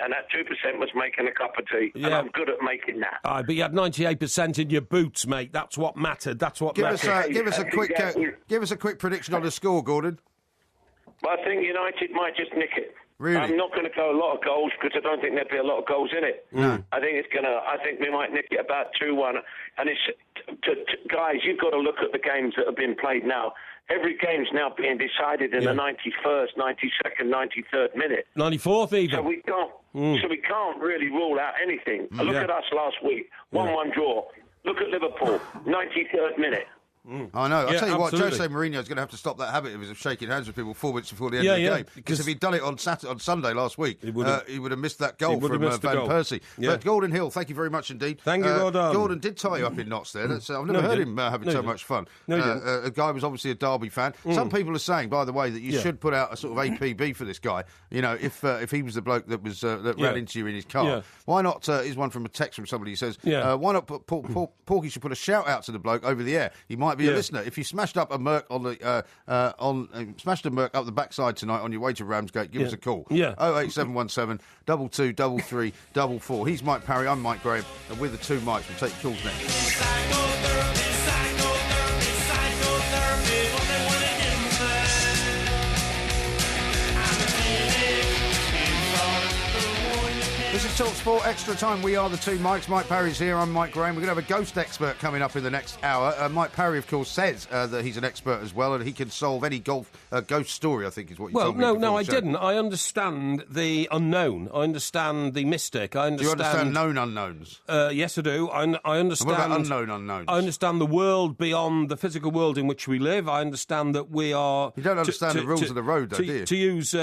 and that 2% was making a cup of tea. And I'm good at making that. Aye, but you had 98% in your boots, mate. That's what mattered. That's what mattered. Give us a quick prediction on the score, Gordon. But I think United might just nick it. Really? I'm not going to go a lot of goals because I don't think there'll be a lot of goals in it. No. I think we might nick it about 2-1. And guys, you've got to look at the games that have been played now. Every game's now being decided in the 91st, 92nd, 93rd minute. 94th even. So we can't really rule out anything. Look at us last week, 1-1 draw. Look at Liverpool, 93rd minute. I know. I'll tell you what, absolutely. Jose Mourinho's going to have to stop that habit of his of shaking hands with people 4 minutes before the end of the game. Because if he'd done it on Sunday last week, he would have missed that goal from Van Persie. Yeah. But Gordon Hill, thank you very much indeed. Thank you, Gordon. Gordon did tie you up in knots there. I've never heard him having so much fun. A guy was obviously a Derby fan. Some people are saying, by the way, that you should put out a sort of APB for this guy. You know, if he was the bloke that was that ran into you in his car, why not? Here's one from a text from somebody who says, why not put Porky should put a shout out to the bloke over the air. He might be a listener. If you smashed up a Merc on the smashed a Merc up the backside tonight on your way to Ramsgate, give us a call. 08717 2233 44. He's Mike Parry, I'm Mike Graham, and we're the two Mikes. We'll take calls next. This is TalkSport Extra Time. We are the two Mikes. Mike Parry's here. I'm Mike Graham. We're going to have a ghost expert coming up in the next hour. Mike Parry, of course, says that he's an expert as well, and he can solve any ghost story, I think is what you told me. No, I didn't. I understand the unknown. I understand the mystic. I understand... Do you understand known unknowns? Yes, I do. I understand... And what about unknown unknowns? I understand the world beyond the physical world in which we live. I understand that we are... You don't understand the rules of the road, though, do you? To use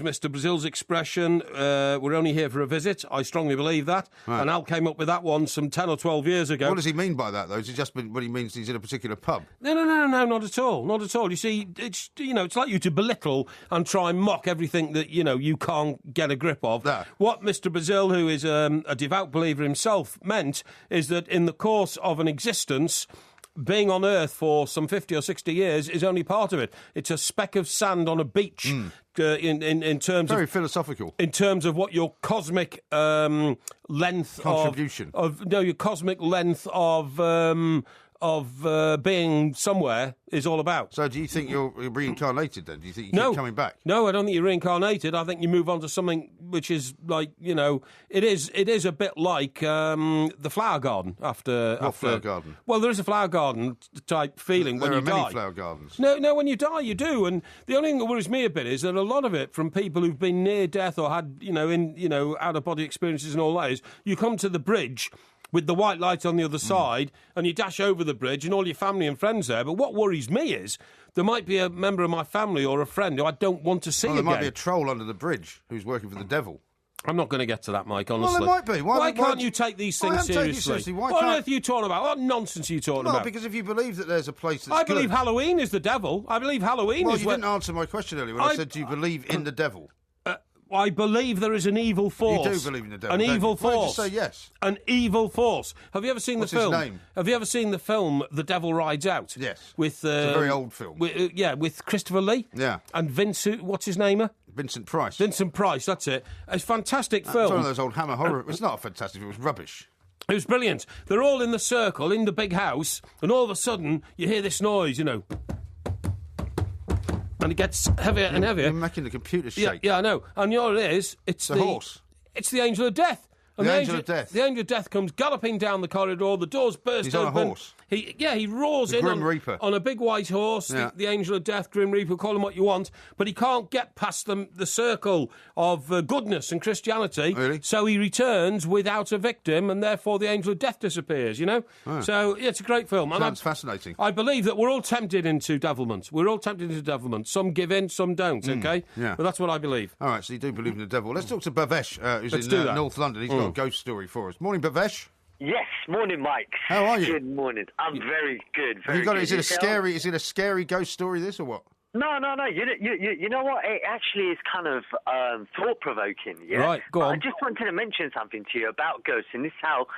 Mr. Brazil's expression, we're only here for a visit. I strongly believe that. Right. And Al came up with that one some 10 or 12 years ago. What does he mean by that, though? Is it just what he means he's in a particular pub? No, not at all. Not at all. You see, it's like you to belittle and try and mock everything that, you can't get a grip of. That. What Mr. Brazil, who is a devout believer himself, meant is that in the course of an existence... being on Earth for some 50 or 60 years is only part of it. It's a speck of sand on a beach in terms Very of... philosophical. In terms of what your cosmic length Contribution. your cosmic length of being somewhere is all about. So do you think you're reincarnated then? Do you think you keep coming back? No, I don't think you're reincarnated. I think you move on to something which is like, it is a bit like the flower garden after... What flower garden? Well, there is a flower garden type feeling when you die. There are many flower gardens. No, when you die, you do. And the only thing that worries me a bit is that a lot of it from people who've been near death or had, out-of-body experiences and all that is, you come to the bridge with the white light on the other side, and you dash over the bridge and all your family and friends there. But what worries me is there might be a member of my family or a friend who I don't want to see again. There might be a troll under the bridge who's working for the devil. I'm not going to get to that, Mike, honestly. Well, there might be. Why can't you take these things seriously? What on earth are you talking about? What nonsense are you talking about? Well, because if you believe that there's a place that's I believe Halloween is the devil. I believe Halloween is... Well, you didn't answer my question earlier when I said, do you believe in the devil? I believe there is an evil force. You do believe in the devil, An evil force. Why did you say yes? An evil force. Have you ever seen the film? What's his name? Have you ever seen the film The Devil Rides Out? Yes. With, it's a very old film. With Christopher Lee. Yeah. And Vincent, what's his name? Vincent Price. Vincent Price, that's it. A fantastic film. It's one of those old Hammer horror... It's not a fantastic film, it was rubbish. It was brilliant. They're all in the circle, in the big house, and all of a sudden, you hear this noise, and it gets heavier and heavier. You're making the computer shake. Yeah, I know. And you know what it is? It's the horse. It's the angel of death. And The Angel of Death. The Angel of Death comes galloping down the corridor, the doors burst He's open. on a horse. He roars in Grim Reaper. on a big white horse, Yeah. the Angel of Death, Grim Reaper, call him what you want, but he can't get past the circle of goodness and Christianity, Really? so he returns without a victim, and therefore the Angel of Death disappears, you know? So, yeah, it's a great film. And Sounds fascinating. I believe that we're all tempted into devilment. We're all tempted into devilment. Some give in, some don't, okay? yeah. But that's what I believe. All right, so you do believe in the devil. Let's talk to Bhavesh, who's Let's in do that. North London. He's got a ghost story for us. Morning, Bhavesh. Yes, morning, Mike. How are you? Good morning. I'm very good. Have Very you got good. it? Is it a Yourself? scary? Is it a scary ghost story? This or what? No. You know what? It actually is kind of thought-provoking. Yeah. Right, go But on. I just wanted to mention something to you about ghosts, and this is how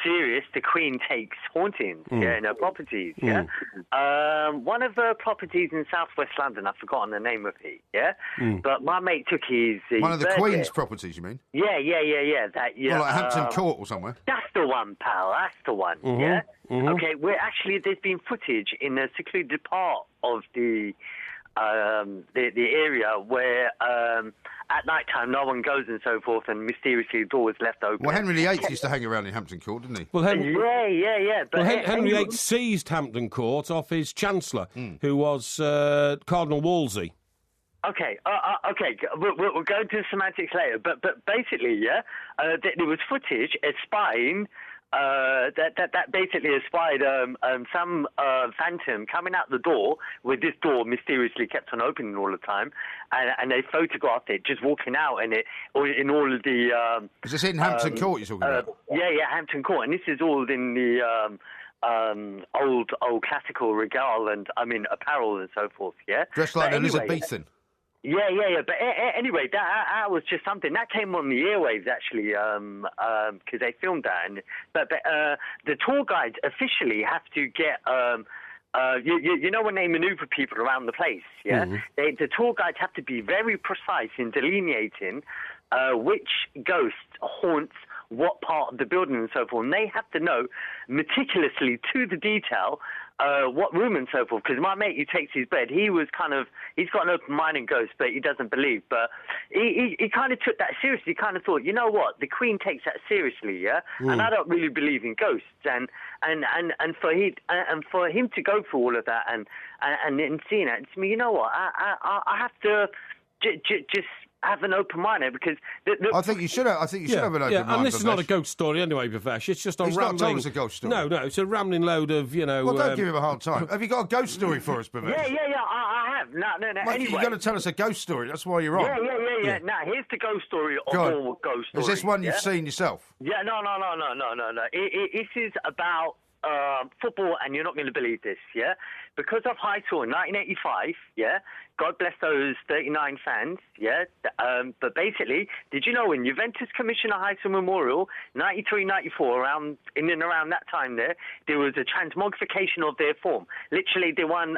serious the Queen takes hauntings. Yeah, in her properties. Yeah. One of her properties in southwest London, I've forgotten the name of it. Yeah. But my mate took his. One of the birthday. Queen's properties, you mean? Yeah. That. Yeah. Well, like Hampton Court or somewhere. That's the one, pal. That's the one. Yeah. Okay. Where actually there's been footage in a secluded part of the area where at night time no one goes and so forth, and mysteriously the door was left open. Well, Henry VIII used to hang around in Hampton Court, didn't he? Well, Yeah. But Henry VIII seized Hampton Court off his Chancellor, who was Cardinal Wolsey. Okay, we'll go into the semantics later. But basically, yeah, there was footage espying. That basically espied some phantom coming out the door, with this door mysteriously kept on opening all the time, and they photographed it just walking out in all of the. Is this in Hampton Court you're talking about? Yeah, Hampton Court, and this is all in the old classical regale and apparel and so forth. Yeah, Dressed like But an anyway, Elizabethan. Yeah. But anyway, that was just something that came on the airwaves actually, because they filmed that. But the tour guides officially have to get. You know when they manoeuvre people around the place, yeah? The tour guides have to be very precise in delineating which ghost haunts what part of the building and so forth. And they have to know meticulously to the detail what room and so forth. Because my mate who takes his bed, he's got an open mind and ghosts, but he doesn't believe. But he kind of took that seriously. He kind of thought, you know what, the Queen takes that seriously, yeah? And I don't really believe in ghosts. And for him to go through all of that and then seeing it, to me, you know what, I have to just have an open mind there, because I think you should have. I think you should have an open mind. And this is not a Bhavesh. ghost story anyway, Bhavesh. It's just a He's rambling. not told us a ghost story. No, it's a rambling load of Well, don't give him a hard time. Have you got a ghost story for us, Bhavesh? Yeah, I have. No. Mate, Anyway. you've got to tell us a ghost story. That's why you're on. Yeah. Now, here's the ghost story of Go on. all ghost stories. Is this one you've yeah? seen yourself? Yeah, no. This is about football, and you're not going to believe this, yeah? Because of High Tour in 1985, yeah? God bless those 39 fans, yeah? But basically, did you know when Juventus commissioned a High Tour Memorial, 93-94, around that time there was a transmogrification of their form. Literally, they won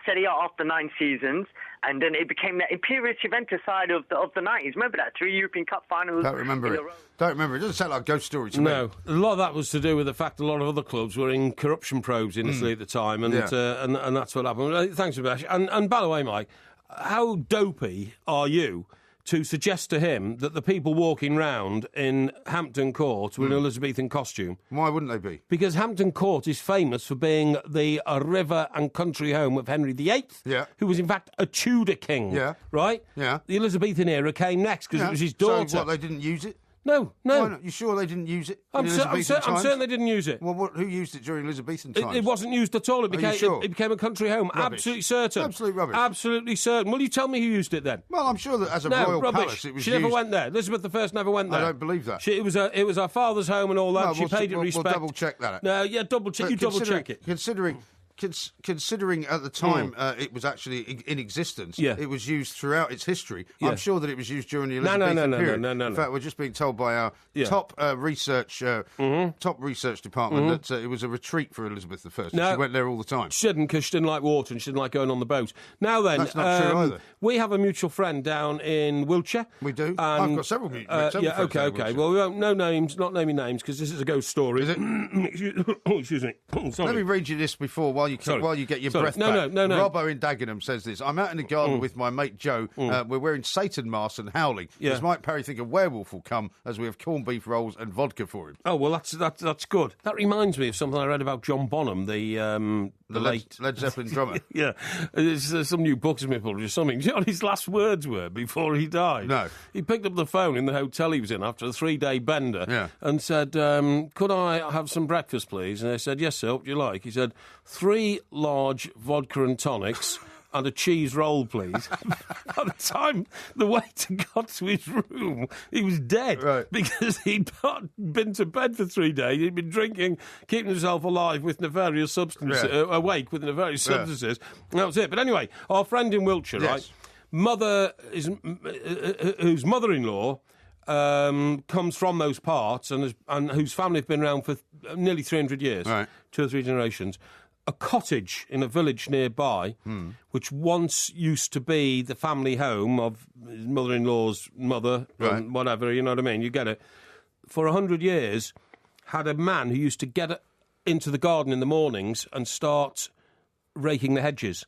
Serie A after 9 seasons, and then it became the Imperious Juventus side of the 90s. Remember that? 3 European Cup finals. Don't remember in it. a row. Don't remember it. It doesn't sound like a ghost story to me. No, a lot of that was to do with the fact a lot of other clubs were in corruption probes in Italy at the time, and Yeah. and that's what happened. Thanks, Bhavesh. And by the way, Mike, how dopey are you to suggest to him that the people walking round in Hampton Court were in Elizabethan costume? Why wouldn't they be? Because Hampton Court is famous for being the river and country home of Henry VIII, Yeah. who was in fact a Tudor king. Yeah. Right? Yeah. The Elizabethan era came next because Yeah. it was his daughter. So what, they didn't use it? No. Why not? You sure they didn't use it in I'm Elizabethan times? certain they didn't use it. Well, who used it during Elizabethan times? It wasn't used at all. It you became sure? it became a country home. Rubbish. Absolutely certain. Absolute rubbish. Absolutely certain. Will you tell me who used it then? Well, I'm sure that as a No, royal rubbish. palace it was She used... never went there. Elizabeth I never went there. I don't believe that. It was her father's home and all that. No, She paid it we'll respect. double check that. No, yeah, double check. But You double check it. Considering at the time it was actually in existence, Yeah. it was used throughout its history. Yeah. I'm sure that it was used during the No, Elizabethan period. no. In fact, we're just being told by our Yeah. top research department that it was a retreat for Elizabeth I. No. She went there all the time. She didn't, because she didn't like water and she didn't like going on the boat. Now then, That's not true either. we have a mutual friend down in Wiltshire. We do. And, I've got several friends yeah, down in okay. Wiltshire. Well, we won't no names, not naming names, because this is a ghost story. Is it? Excuse me. Sorry. Let me read you this before, while you get your breath No. back. Robbo in Dagenham says this. I'm out in the garden with my mate Joe. We're wearing Satan masks and howling. Yeah. Does Mike Parry think a werewolf will come as we have corned beef rolls and vodka for him? Oh, well, that's good. That reminds me of something I read about John Bonham, the late Led Zeppelin drummer. Yeah, there's some new books been published or something. Do you know what his last words were before he died? No. He picked up the phone in the hotel he was in after a 3-day bender and said, could I have some breakfast, please? And they said, yes, sir, what do you like? He said, 3 large vodka and tonics and a cheese roll, please. By the time the waiter got to his room, he was dead. Right. Because he'd not been to bed for 3 days. He'd been drinking, keeping himself alive with nefarious substances, awake with nefarious substances. And that was it. But anyway, our friend in Wiltshire, right? Whose mother-in-law comes from those parts and whose family have been around for nearly 300 years, right. 2 or 3 generations. A cottage in a village nearby, which once used to be the family home of his mother-in-law's mother, right. whatever, you know what I mean? You get it. For 100 years, had a man who used to get into the garden in the mornings and start raking the hedges.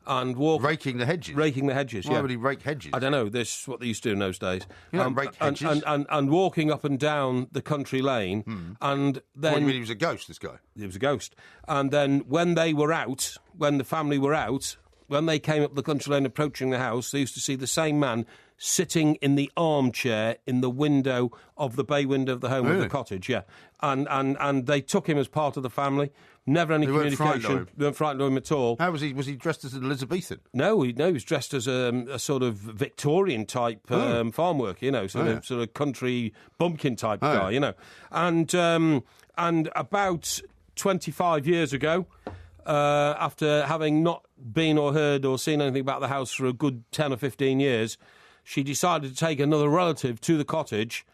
And walk Raking the hedges? Raking the hedges, Why yeah. would he rake hedges? I don't know. This is what they used to do in those days. You don't rake hedges? And walking up and down the country lane, and then... What do you mean he was a ghost, this guy? He was a ghost. And then when they were out, when the family were out, when they came up the country lane approaching the house, they used to see the same man sitting in the armchair in the window of the bay window of the home of the cottage, yeah. And they took him as part of the family. Never any communication. They weren't frightened of him at all. How was he? Was he dressed as an Elizabethan? No, he was dressed as a sort of Victorian type farm worker, you know, sort of country bumpkin type guy, you know. And about 25 years ago, after having not been or heard or seen anything about the house for a good 10 or 15 years, she decided to take another relative to the cottage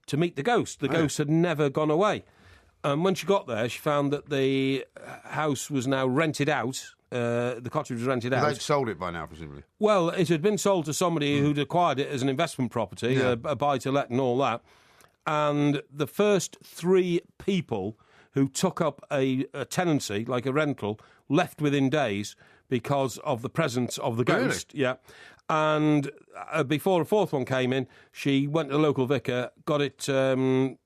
to meet the ghost. The ghost had never gone away. And when she got there, she found that the house was now rented out. The cottage was rented out. They'd sold it by now, presumably. Well, it had been sold to somebody who'd acquired it as an investment property, a buy-to-let and all that. And the first 3 people who took up a tenancy, like a rental, left within days because of the presence of the ghost. Really? Yeah. And before a 4th one came in, she went to the local vicar, got it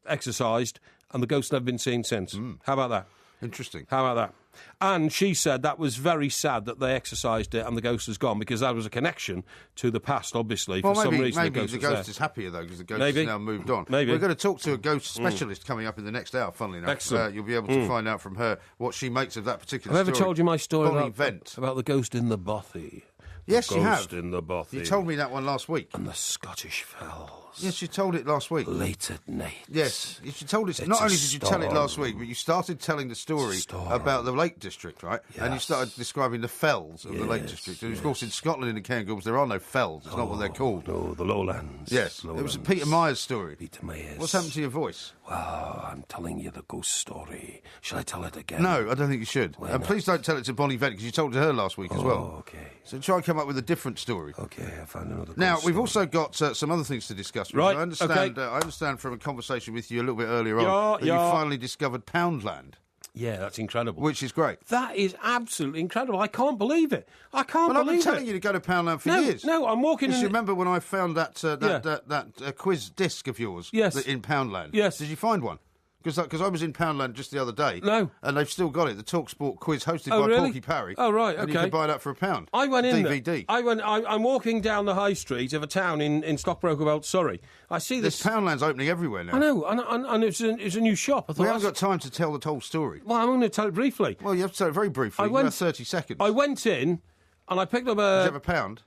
exorcised, and the ghost's never been seen since. How about that? Interesting. How about that? And she said that was very sad that they exorcised it and the ghost has gone, because that was a connection to the past, obviously. Well, for some reason, maybe the ghost is happier, though, because the ghost Maybe. has now moved on. Maybe. We're going to talk to a ghost specialist coming up in the next hour, funnily enough. Excellent. You'll be able to find out from her what she makes of that particular Have I story. ever told you my story event. about the ghost in the bothy? Yes, you have. Ghost in the bothy. You told me that one last week. And the Scottish fells. Yes, you told it last week. Late at night. Yes, you told it. It's Not a only did you tell it storm. last week, but you started telling the story about the Lake District, right? And you Yes. started describing the fells of the Lake District. And of course, in Scotland and in Cairngorms, there are no fells. It's not what they're called. No, the lowlands. Yes, it was a Peter Myers story. Peter Myers. What's happened to your voice? Well, I'm telling you the ghost story. Shall I tell it again? No, I don't think you should. And please don't tell it to Bonnie Vent, because you told it to her last week as well. Okay. So try and come up with a different story. Okay, I found another Now, ghost we've story. also got some other things to discuss. Right, I understand from a conversation with you a little bit earlier on that you finally discovered Poundland, Yeah, that's incredible. which is great. That is absolutely incredible. I can't believe it. I can't Well, I've been believe telling it. you to go to Poundland for No, years. no, I'm walking Because in... you remember when I found that Yeah. quiz disc of yours Yes. in Poundland? Yes. Did you find one? Because I was in Poundland just the other day. No. And they've still got it, the TalkSport quiz hosted Oh, by really? Porky Parry. Oh, right, And you okay. can buy that for £1. I went in DVD. there. I'm walking down the high street of a town in Stockbroker Belt, Surrey. I see There's this... Poundlands opening everywhere now. I know, and it's a new shop. I thought, We haven't got time to tell the whole story. Well, I'm going to tell it briefly. Well, you have to tell it very briefly. I You went- have 30 seconds. I went in, and I picked up Did you have £1?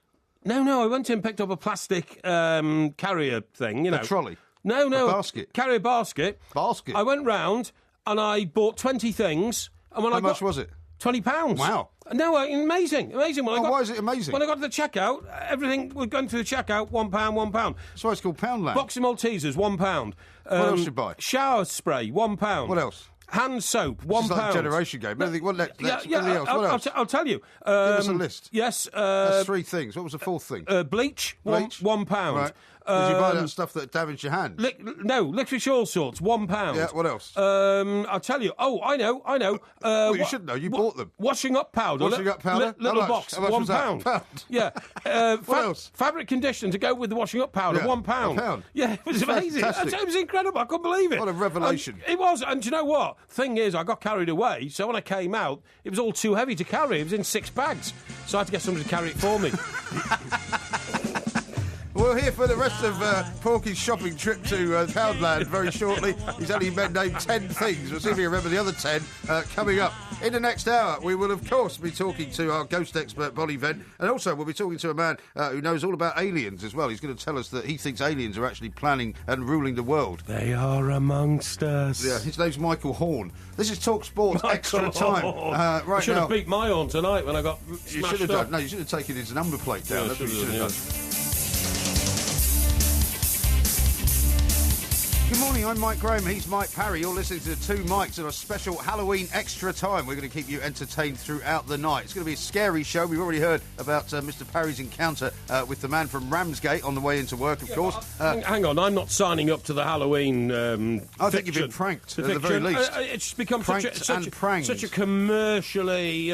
No, I went in and picked up a plastic carrier thing, you know. A trolley? No. A basket? Carrier basket. Basket? I went round, and I bought 20 things. And when How I much got was it? £20. Wow. No, amazing. When Why is it amazing? When I got to the checkout, everything was going through the checkout, £1. That's why it's called Poundland. Box of Maltesers, £1. What else did you buy? Shower spray, £1. What else? Hand soap, £1. It's like a generation game. Anything else? What else? I'll tell you. Give us a list. Yes. That's 3 things. What was the 4th thing? Bleach, Bleach? £1. Right. Did you buy that stuff that damaged your hand? No, licorice all sorts, £1. Yeah, what else? I'll tell you. Oh, I know. Well, you should know. You bought them. Washing up powder. Washing up powder? Little How much? box, How much was that? £1. Yeah. What else? Fabric conditioner to go with the washing up powder, Yeah, £1. £1. Yeah, it was amazing. Fantastic. It was incredible. I couldn't believe it. What a revelation. It was. And do you know what? Thing is, I got carried away. So when I came out, it was all too heavy to carry. It was in 6 bags. So I had to get somebody to carry it for me. We'll hear for the rest of Porky's shopping trip to Poundland very shortly. He's only named 10 things. We'll see if you remember the other 10 coming up. In the next hour, we will, of course, be talking to our ghost expert, Bonnie Vent. And also, we'll be talking to a man who knows all about aliens as well. He's going to tell us that he thinks aliens are actually planning and ruling the world. They are amongst us. Yeah, his name's Michael Horn. This is Talk Sport Extra Time. I Right should now, have beat my horn tonight when I got you smashed should have up. done. No, you should have taken his number plate down. Yeah, That's what you should have done. Good morning, I'm Mike Graham, he's Mike Parry. You're listening to the Two Mics on a special Halloween Extra Time. We're going to keep you entertained throughout the night. It's going to be a scary show. We've already heard about Mr. Parry's encounter with the man from Ramsgate on the way into work, of course. Hang on, I'm not signing up to the Halloween I think you've been pranked, at the very least. It's become Pranked such and pranged. a commercially,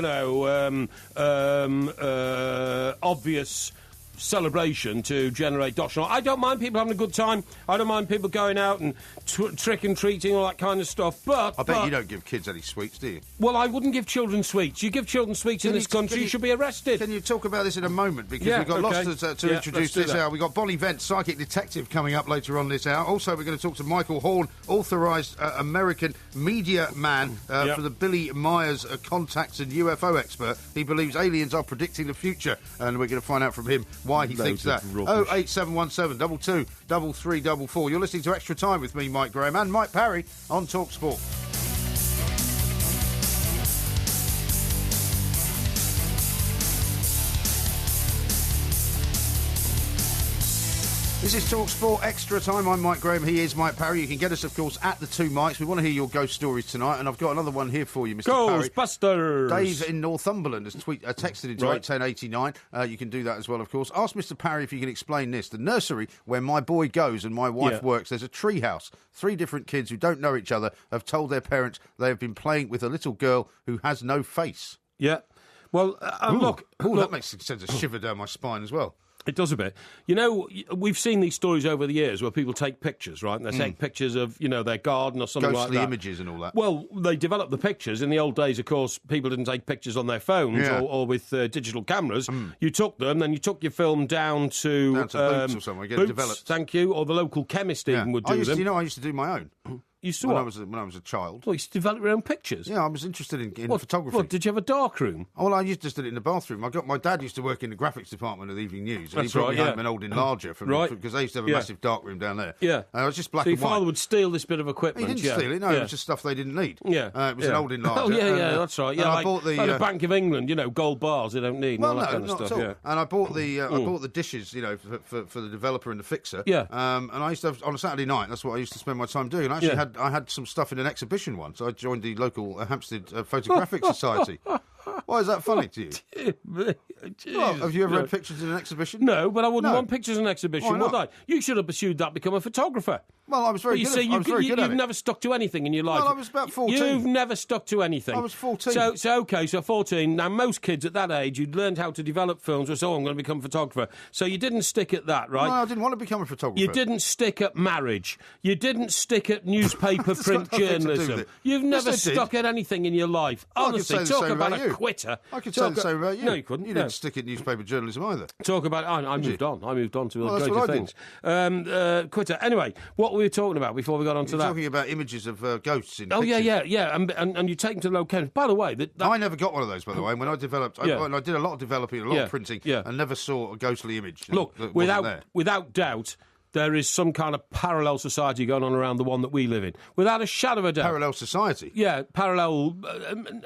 obvious celebration to generate dosh. I don't mind people having a good time. I don't mind people going out and trick and treating, all that kind of stuff. But I bet you don't give kids any sweets, do you? Well, I wouldn't give children sweets. You give children sweets in this country, you should be arrested. Can you talk about this in a moment? Because Yeah, we've got okay. lots to Yeah, introduce let's do this that. hour. We've got Bonnie Vent, psychic detective, coming up later on this hour. Also, we're going to talk to Michael Horn, authorised American media man Yep. for the Billy Myers contacts and UFO expert. He believes aliens are predicting the future, and we're going to find out from him why he thinks that. of rubbish. 08717 22 3344. You're listening to Extra Time with me, Mike Graham, and Mike Parry on Talk Sport. This is Talk Sport Extra Time. I'm Mike Graham. He is Mike Parry. You can get us, of course, at the Two Mics. We want to hear your ghost stories tonight, and I've got another one here for you, Mr. Parry. Ghostbusters! Dave in Northumberland has texted into Right. 81089. You can do that as well, of course. Ask Mr. Parry if you can explain this. The nursery where my boy goes and my wife Yeah. works, there's a tree house. 3 different kids who don't know each other have told their parents they have been playing with a little girl who has no face. Yeah. Well, look, That makes sends a shiver down my spine as well. It does a bit. You know, we've seen these stories over the years where people take pictures, right? And they take pictures of, their garden or something Ghostly like that. images and all that. Well, they developed the pictures. In the old days, of course, people didn't take pictures on their phones Yeah. or with digital cameras. You took them, then you took your film down to Boots or somewhere, get it Boots, developed. thank you, or the local chemist even would do them. I used to do my own You saw when what? I was a child. Well, you used to develop your own pictures. Yeah, I was interested in photography. What, did you have a dark room? Well, I just did it in the bathroom. My dad used to work in the graphics department of the Evening News, and That's he brought right, me yeah. home an old enlarger Right. because they used to have a Yeah. massive dark room down there. Yeah. And I was just black So your and white. father would steal this bit of He equipment. didn't yeah. steal it. No, yeah. it was just stuff they didn't need. Yeah, it was an yeah. old enlarger. Oh yeah, and, yeah, that's right. Yeah, and like, I bought the like Bank of England, gold bars they don't need. well, and all that no, kind not of at stuff. all. Yeah. And I bought the dishes, for the developer and the fixer. Yeah. And I used to have on a Saturday night. That's what I used to spend my time doing. And I actually Yeah. had some stuff in an exhibition once. I joined the local Hampstead Photographic Society. Why is that funny to you? Well, have you ever had pictures in an exhibition? No, but I wouldn't No. want pictures in an exhibition, Why not? would I? You should have pursued that, become a photographer. Well, I was very You good. see, I was very good at you've it. never stuck to anything in your life. Well, I was about 14. You've never stuck to anything. I was 14. So 14. Now, most kids at that age, you'd learned how to develop films. Or so I'm going to become a photographer. So you didn't stick at that, right? No, I didn't want to become a photographer. You didn't stick at marriage. You didn't stick at newspaper That's print got nothing to do with journalism. it. You've Yes, never I did. stuck at anything in your life. Well, I could Honestly, say the talk same about about a you. quitter. I could say the same about you. No, you couldn't. You no. didn't stick at newspaper journalism either. Talk about I moved on. I moved on to Well, that's greater what I things. Quitter. Anyway, what were we talking about before we got onto You're that? talking about images of ghosts in Oh pictures. yeah. And you take them to the location. By the way, I never got one of those, by the way. When I developed, Yeah. I did a lot of developing, a lot Yeah, of printing, yeah. and never saw a ghostly image. look that wasn't there. without doubt. There is some kind of parallel society going on around the one that we live in, without a shadow of a doubt. Parallel society. Yeah, parallel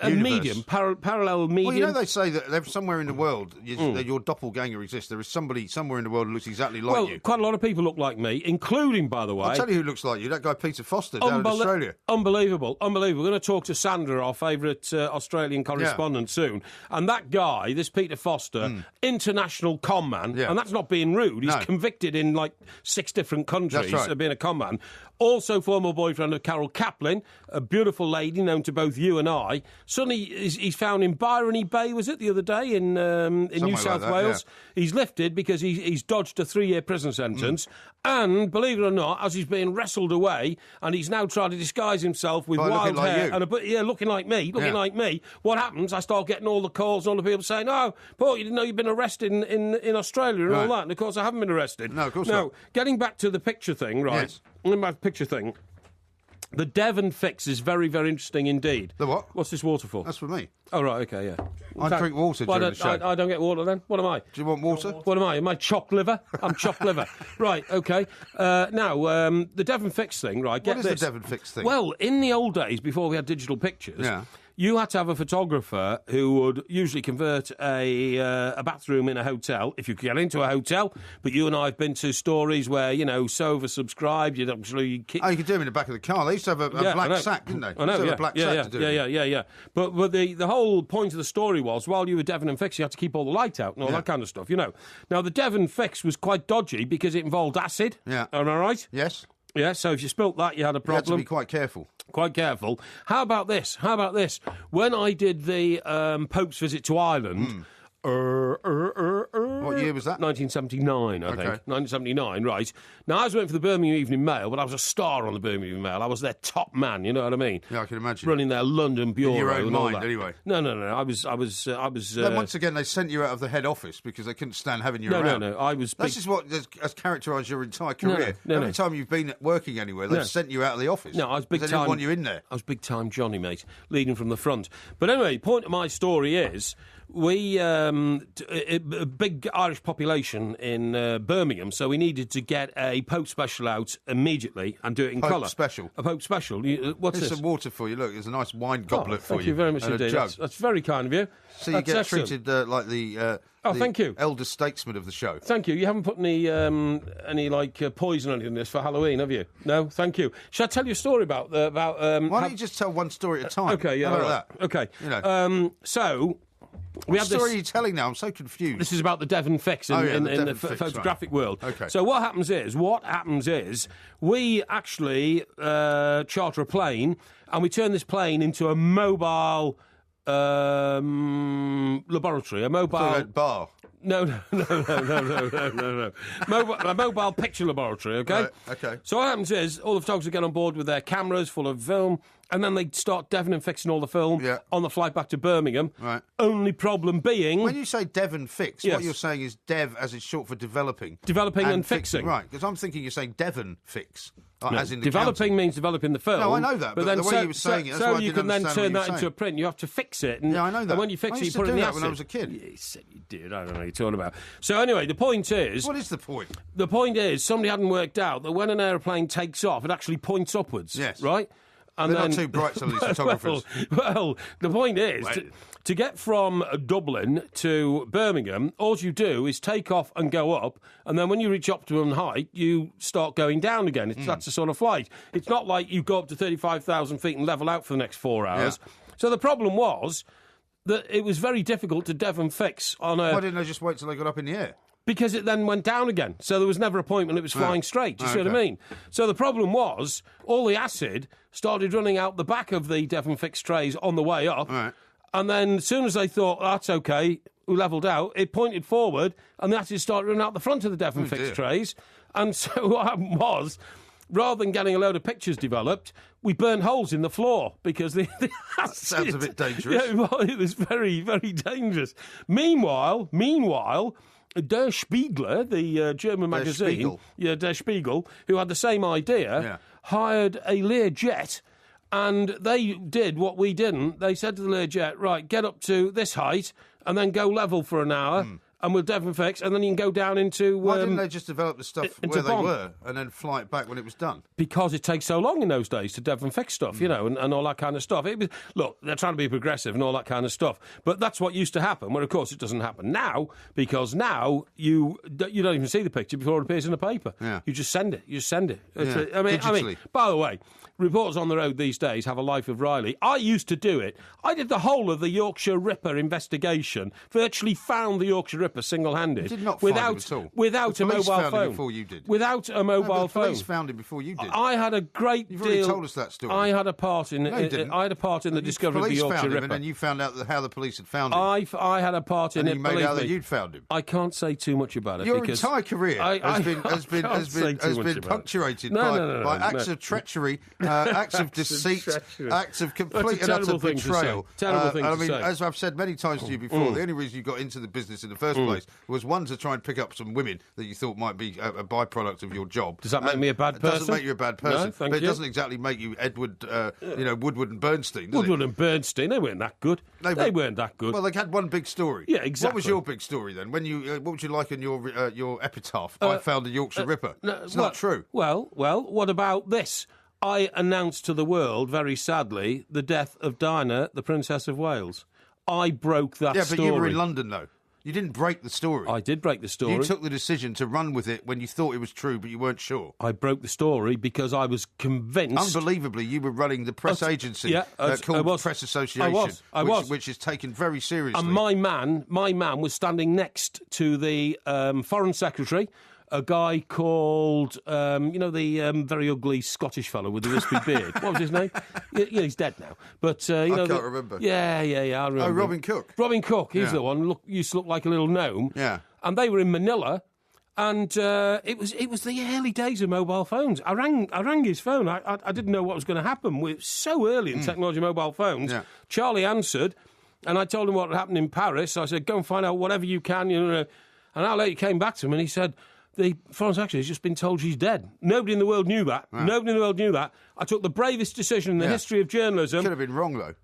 a Universe. medium, parallel medium. Well, they say that there's somewhere in the world that your doppelganger exists. There is somebody somewhere in the world who looks exactly like you. Quite a lot of people look like me, including, by the way, I'll tell you who looks like you. That guy Peter Foster down in Australia. Unbelievable. We're going to talk to Sandra, our favourite Australian correspondent, soon. And that guy, this Peter Foster, international con man, Yeah. and that's not being rude. He's No. convicted in like 6 different countries, That's right. being a con man. Also former boyfriend of Carol Kaplan, a beautiful lady known to both you and I. Suddenly he's found in Bryony Bay, was it, the other day, in New South that, Wales. yeah. He's lifted because he's dodged a 3-year prison sentence. And, believe it or not, as he's being wrestled away, and he's now trying to disguise himself with By wild looking like hair. you. And looking like me. What happens? I start getting all the calls and all the people saying, "Oh, Paul, you didn't know you've been arrested in Australia and all Right. that." And, of course, I haven't been arrested. No, of course now, not. getting back to the picture thing, right? Yes. My picture thing. The Devon fix is very, very interesting indeed. The what? What's this water for? That's for me. Oh, right, okay, yeah. I drink water Well, during the show. I don't get water then. What am I? Do you want water? What am I? Am I chopped liver? I'm chopped liver. Right, okay. Now, the Devon Fix thing, right, get What is this. the Devon Fix thing? Well, in the old days, before we had digital pictures, Yeah. you had to have a photographer who would usually convert a bathroom in a hotel, if you could get into a hotel. But you and I have been to stories where, so oversubscribed, you'd actually... Oh, you could do them in the back of the car. They used to have a Yeah, I know. black sack, didn't they? I know, They used to have yeah, a black yeah, sack yeah, to do it. yeah. But the whole point of the story was, while you were Devon and Fix, you had to keep all the light out and all that kind of stuff, Now, the Devon Fix was quite dodgy because it involved acid. Yeah. Am I right? Yes. Yeah, so if you spilt that, you had a You had to problem. be quite careful. Quite careful. How about this? When I did the Pope's visit to Ireland... What year was that? 1979, I think. Okay. 1979, right. Now, I was working for the Birmingham Evening Mail, but I was a star on the Birmingham Evening Mail. I was their top man, you know what I mean? Yeah, I can imagine. Running their London bureau. your own and all mind, that. anyway. No. I was. Then once again, they sent you out of the head office because they couldn't stand having you No. around. I was. That's big- just what has characterised your entire career. No. Every time you've been working anywhere, they've No. sent you out of the office. No, I was big They time. didn't want you in there. I was big time Johnny, mate, leading from the front. But anyway, the point of my story is we a big Irish population in Birmingham, so we needed to get a Pope special out immediately and do it in Pope colour. special? A Pope special. What's Here's this? some water for you. Look, there's a nice wine goblet for Thank you very much and indeed. a jug. That's very kind of you. So you That's get excellent. treated like the thank you. elder statesman of the show. Thank you. You haven't put any poison or anything in this for Halloween, have you? No, thank you. Shall I tell you a story about Why don't you just tell one story at a time? Okay, yeah, How all about right. that? Okay. You know. So we What have story this. are you telling now? I'm so confused. This is about the Devon Fix in, Oh, yeah, in the the Devon Fix, photographic right. world. Okay. So what happens is we actually charter a plane and we turn this plane into a mobile laboratory, a mobile... Bar. No. A mobile picture laboratory, okay? Right, okay. So what happens is all the photographers get on board with their cameras full of film, and then they start Devon and fixing all the film Yeah. on the flight back to Birmingham. Right. Only problem being When you say Devon Fix, Yes. what you're saying is Dev as is short for developing. Developing and fixing. Right, because I'm thinking you're saying Devon Fix, as in the developing county. means developing the film. No, I know that, but then the way you were saying it, that's why I you didn't can then understand what turn you were that into saying. a print. You have to fix it. And, Yeah, I know that. And when you fix I it, you used to put it in do the that when I acid. was a kid. Yeah, you said you did. I don't know what you're talking about. So anyway, the point is... What is the point? The point is, somebody hadn't worked out that when an aeroplane takes off, it actually points upwards. Yes. Right? And They're not too bright, some of these photographers. Well, the point is, to get from Dublin to Birmingham, all you do is take off and go up, and then when you reach optimum height, you start going down again. That's the sort of flight. It's not like you go up to 35,000 feet and level out for the next 4 hours. Yeah. So the problem was that it was very difficult to Devon fix on a... Why didn't they just wait till they got up in the air? Because it then went down again. So there was never a point when it was flying straight. Do you see what I Okay. mean? So the problem was all the acid started running out the back of the Devon Fix trays on the way up. Right. And then as soon as they thought, that's okay, we levelled out, it pointed forward and the acid started running out the front of the Devon Fix dear. trays. And so what happened was, rather than getting a load of pictures developed, we burnt holes in the floor because the acid... sounds a bit dangerous. Yeah, well, it was very, very dangerous. Meanwhile, Der Spiegel, the German magazine, Spiegel. Der Spiegel, who had the same idea, Yeah. hired a Learjet, and they did what we didn't. They said to the Learjet, right, get up to this height, and then go level for an hour, and we'll Devon Fix, and then you can go down into... Why didn't they just develop the stuff into where they Bonn. were and then fly it back when it was done? Because it takes so long in those days to Devon Fix stuff, you know, and all that kind of stuff. It was, look, they're trying to be progressive and all that kind of stuff. But that's what used to happen, where, of course, it doesn't happen now, because now you don't even see the picture before it appears in the paper. Yeah. You just send it. It's Yeah, I mean, digitally. by the way, reporters on the road these days have a life of Riley. I used to do it. I did the whole of the Yorkshire Ripper investigation, virtually found the Yorkshire Ripper single-handed. You did not find him at all. Without The a police mobile found him phone. before you did. Without a mobile No, the phone. police found him before you did. I had a great You've deal. already told us that story. I had a part in. No, you didn't. I had a part in the discovery of the police Yorkshire found him, Ripper. and then you found out how the police had found him. I had a part in and it. you made believe out that me. you'd found him. I can't say too much about it. Your because entire career has been can't say too much about it. punctuated No, by no, acts no. of treachery, acts of deceit, treachery. acts of That's a complete and utter terrible thing to say. betrayal. Terrible thing and to I mean, say. as I've said many times to you before, the only reason you got into the business in the first place was one, to try and pick up some women that you thought might be a byproduct of your job. Does that make me a bad It person? doesn't make you a bad person, No, thank but it you. doesn't exactly make you Edward, Woodward and Bernstein, does Woodward it? and Bernstein, they weren't that good. They weren't that good. Well, they had one big story. Yeah, What was exactly. your big story then? When you, what would you like in your epitaph? I found a Yorkshire Ripper. No, It's not true. Well, what about this? I announced to the world, very sadly, the death of Diana, the Princess of Wales. I broke that Yeah, but story. you were in London, though. You didn't break the story. I did break the story. You took the decision to run with it when you thought it was true, but you weren't sure. I broke the story because I was convinced. Unbelievably, you were running the press agency yeah, I called was. Press Association, I was. which is taken very seriously. And my man was standing next to the Foreign Secretary, a guy called, the very ugly Scottish fellow with the wispy beard. What was his name? Yeah, he's dead now. But I can't remember. Yeah, I remember. Oh, Robin Cook. Robin Cook, he's Yeah. the one. Used to look like a little gnome. Yeah. And they were in Manila. And it was the early days of mobile phones. I rang his phone. I didn't know what was going to happen. We're so early in technology, mobile phones. Yeah. Charlie answered, and I told him what had happened in Paris. I said, "Go and find out whatever you can." And an hour later, he came back to him and he said, "The Foreign Secretary has just been told she's dead." Nobody in the world knew that. Nobody in the world knew that. I took the bravest decision in the history of journalism. Could have been wrong, though.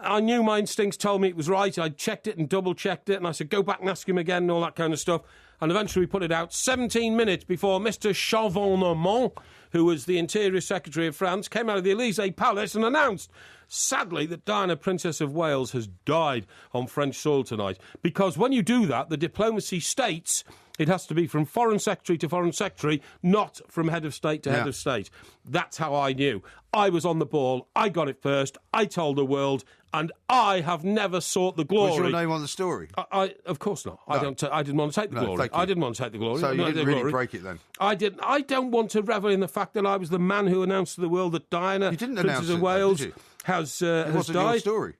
I knew my instincts told me it was right. I checked it and double-checked it, and I said, go back and ask him again and all that kind of stuff. And eventually we put it out 17 minutes before Mr. Chauvenement, who was the Interior Secretary of France, came out of the Élysée Palace and announced, sadly, that Diana, Princess of Wales, has died on French soil tonight. Because when you do that, the diplomacy states it has to be from Foreign Secretary to Foreign Secretary, not from Head of State to Head of State. That's how I knew. I was on the ball. I got it first. I told the world. And I have never sought the glory. Was your name on the story? I of course not. No. I didn't want to take the glory. thank you. I didn't want to take the glory. So you No, didn't the really glory. break it then? I didn't. I don't want to revel in the fact that I was the man who announced to the world that Diana, You didn't Princess announce of it, though, Wales, did you? has It wasn't your died. story.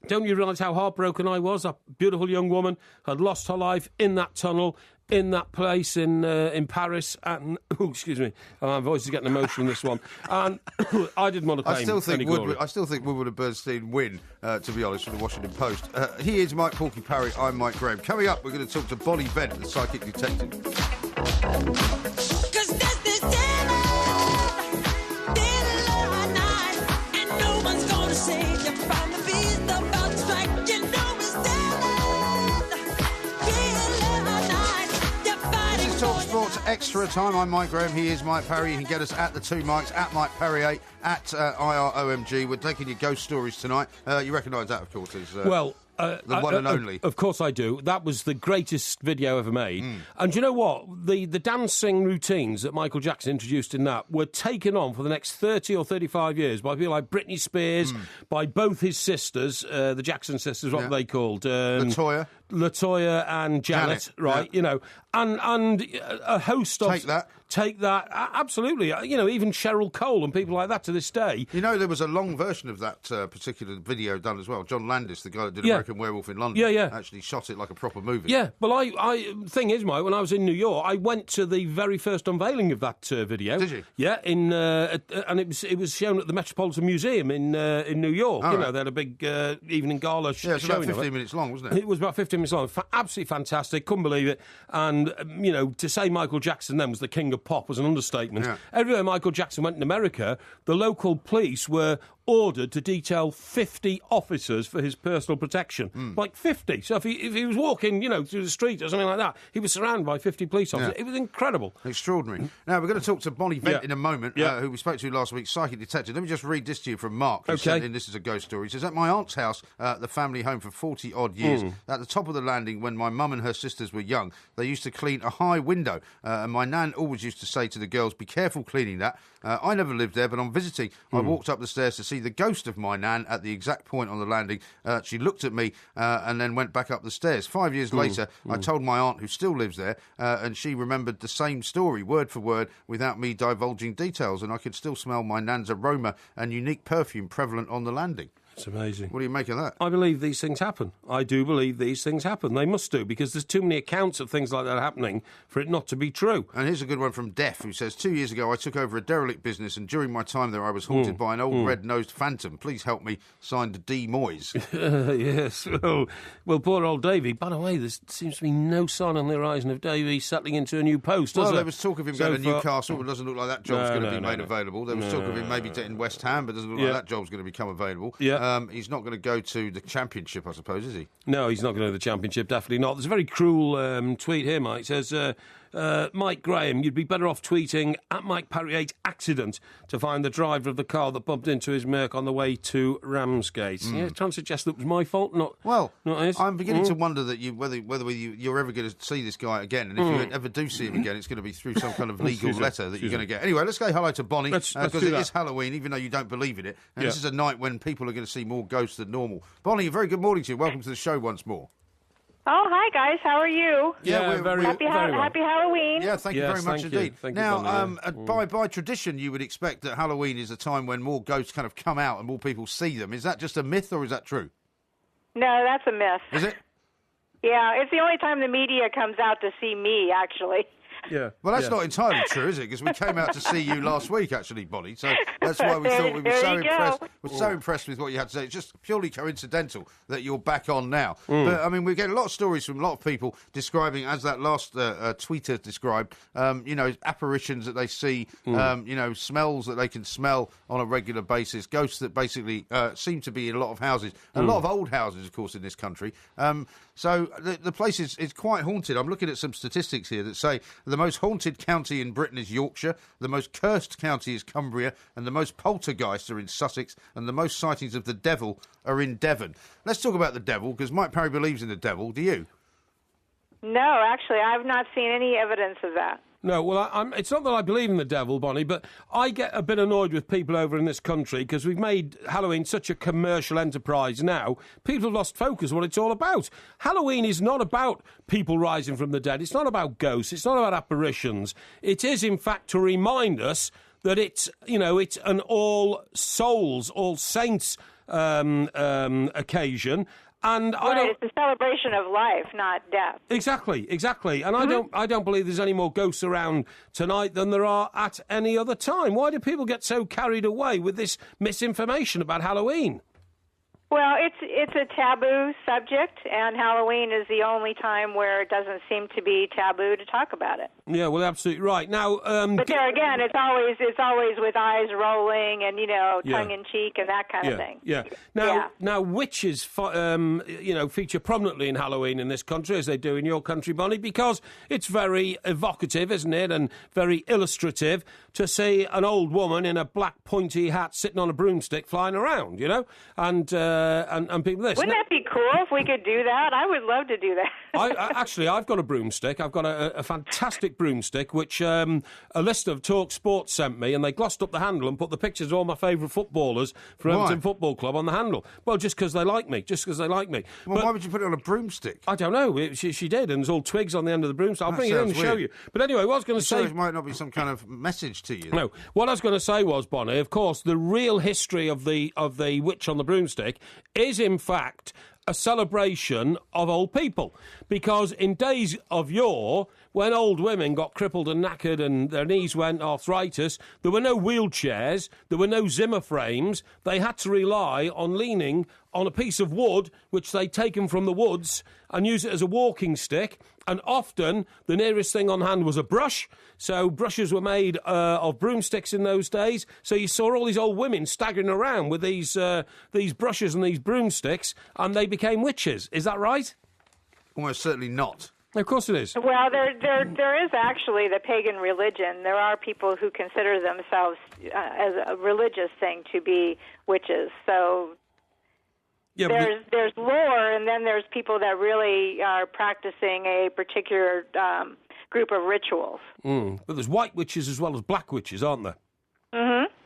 Don't you realise how heartbroken I was? A beautiful young woman had lost her life in that tunnel, in that place in Paris. And excuse me, my voice is getting emotional in this one. And I didn't want to claim any glory. I still think Woodward and Bernstein win, to be honest, from the Washington Post. He is Mike Porky Parry. I'm Mike Graham. Coming up, we're going to talk to Bonnie Bent, the psychic detective. 'Cause there's this dead at night, and no one's gonna save you from the beast about to strike. You know it's dead at night. You're fighting This is Talk Sports Extra Time. I'm Mike Graham. He is Mike Parry. You can get us at the two mics, at Mike Parry 8, at IROMG. We're taking your ghost stories tonight. You recognise that, of course, as the one and only. Of course I do. That was the greatest video ever made. And do you know what? The dancing routines that Michael Jackson introduced in that were taken on for the next 30 or 35 years by people like Britney Spears, by both his sisters, the Jackson sisters, what were they called? Latoya and Janet, right? yeah. You know, and a host of... Take that. Absolutely. You know, even Cheryl Cole and people like that to this day. You know, there was a long version of that particular video done as well. John Landis, the guy that did Yeah. American Werewolf in London, Yeah. actually shot it like a proper movie. Yeah, well, I thing is, Mike, when I was in New York, I went to the very first unveiling of that video. Did you? Yeah, and it was shown at the Metropolitan Museum in New York. All right. They had a big evening gala Yeah, it's about showing of 15 it. minutes long, wasn't it? It was about 15 minutes long. Absolutely fantastic. Couldn't believe it. And, to say Michael Jackson then was the king of pop was an understatement. Yeah. Everywhere Michael Jackson went in America, the local police were ordered to detail 50 officers for his personal protection. Like 50. So if he was walking, through the street or something like that, he was surrounded by 50 police officers. Yeah. It was incredible. Extraordinary. Now, we're going to talk to Bonnie Bent Yeah. in a moment, Yeah. who we spoke to last week, psychic detective. Let me just read this to you from Mark, who Okay. sent in this is a ghost story. He says, at my aunt's house, the family home for 40-odd years, at the top of the landing, when my mum and her sisters were young, they used to clean a high window, and my nan always used to say to the girls, be careful cleaning that. I never lived there, but on visiting, I walked up the stairs to see see the ghost of my nan at the exact point on the landing. She looked at me and then went back up the stairs. 5 years later, I told my aunt, who still lives there, and she remembered the same story, word for word, without me divulging details, and I could still smell my nan's aroma and unique perfume prevalent on the landing. It's amazing. What do you make of that? I believe these things happen. I do believe these things happen. They must do, because there's too many accounts of things like that happening for it not to be true. And here's a good one from Def, who says, 2 years ago I took over a derelict business, and during my time there I was haunted by an old red-nosed phantom. Please help me. Signed D. Moyes. Yes. Well, poor old Davey. By the way, there seems to be no sign on the horizon of Davey settling into a new post, does Well, there? there was talk of him going to Newcastle, but it doesn't look like that job's No, going to no, be no, made no. available. There was talk of him maybe getting West Ham, but it doesn't look like that job's going to become available. Yeah. He's not going to go to the Championship, I suppose, is he? No, he's not going to the Championship, definitely not. There's a very cruel tweet here, Mike. It says, Mike Graham, you'd be better off tweeting at Mike Parry 8 accident to find the driver of the car that bumped into his Merc on the way to Ramsgate. Yeah, trying to suggest that it was my fault, not his. I'm beginning to wonder that whether you're ever going to see this guy again, and if you ever do see him again, it's going to be through some kind of legal letter that you're going to get. Anyway, let's go hello to Bonnie, Let's because do it that. is Halloween, even though you don't believe in it. And Yeah. this is a night when people are going to see more ghosts than normal. Bonnie, a very good morning to you. Welcome to the show once more. Oh, hi guys. How are you? Yeah, very Happy well. Happy Halloween. Yeah, thank you Yes, very much thank you. indeed. Thank you, Now, Bonnie, by tradition, you would expect that Halloween is a time when more ghosts kind of come out and more people see them. Is that just a myth, or is that true? No, that's a myth. Is it? Yeah, it's the only time the media comes out to see me, actually. Yeah. Well, that's yeah. not entirely true, is it? Because we came out to see you last week, actually, Bonnie. So that's why we thought we were There so you go. impressed. We're so impressed with what you had to say. It's just purely coincidental that you're back on now. But I mean, we get a lot of stories from a lot of people describing, as that last tweeter described, apparitions that they see, smells that they can smell on a regular basis, ghosts that basically seem to be in a lot of houses, a lot of old houses, of course, in this country. So the place is quite haunted. I'm looking at some statistics here that say the most haunted county in Britain is Yorkshire, the most cursed county is Cumbria, and the most poltergeists are in Sussex, and the most sightings of the devil are in Devon. Let's talk about the devil, because Mike Parry believes in the devil. Do you? No, actually, I've not seen any evidence of that. No, well, it's not that I believe in the devil, Bonnie, but I get a bit annoyed with people over in this country because we've made Halloween such a commercial enterprise now. People have lost focus on what it's all about. Halloween is not about people rising from the dead. It's not about ghosts. It's not about apparitions. It is, in fact, to remind us that it's an all souls, all saints occasion. And I don't. It's a celebration of life, not death. Exactly. And I don't believe there's any more ghosts around tonight than there are at any other time. Why do people get so carried away with this misinformation about Halloween? Well, it's a taboo subject, and Halloween is the only time where it doesn't seem to be taboo to talk about it. Yeah, well, absolutely right. Now, But there again, it's always with eyes rolling and tongue in cheek and that kind of thing. Yeah. Now, witches, feature prominently in Halloween in this country, as they do in your country, Bonnie, because it's very evocative, isn't it, and very illustrative to see an old woman in a black pointy hat sitting on a broomstick flying around, and people this. Wouldn't that be cool if we could do that? I would love to do that. I've got a broomstick. I've got a fantastic broomstick, which a listener of Talk Sports sent me, and they glossed up the handle and put the pictures of all my favourite footballers from Everton Football Club on the handle. Well, just because they like me. Well, why would you put it on a broomstick? I don't know. She did, and there's all twigs on the end of the broomstick. I'll bring it in and show you. But anyway, what I was going to say... it might not be some kind of message to you. No. What I was going to say was, Bonnie, of course, the real history of the witch on the broomstick is, in fact, a celebration of old people. Because in days of yore, when old women got crippled and knackered and their knees went arthritis, there were no wheelchairs, there were no Zimmer frames. They had to rely on leaning on a piece of wood, which they'd taken from the woods, and use it as a walking stick. And often, the nearest thing on hand was a brush. So brushes were made of broomsticks in those days. So you saw all these old women staggering around with these brushes and these broomsticks, and they became witches. Is that right? Almost certainly not. Of course it is. Well, there is actually the pagan religion. There are people who consider themselves as a religious thing to be witches. So Yeah, there's lore, and then there's people that really are practicing a particular group of rituals. but there's white witches as well as black witches, aren't there? Mm-hmm.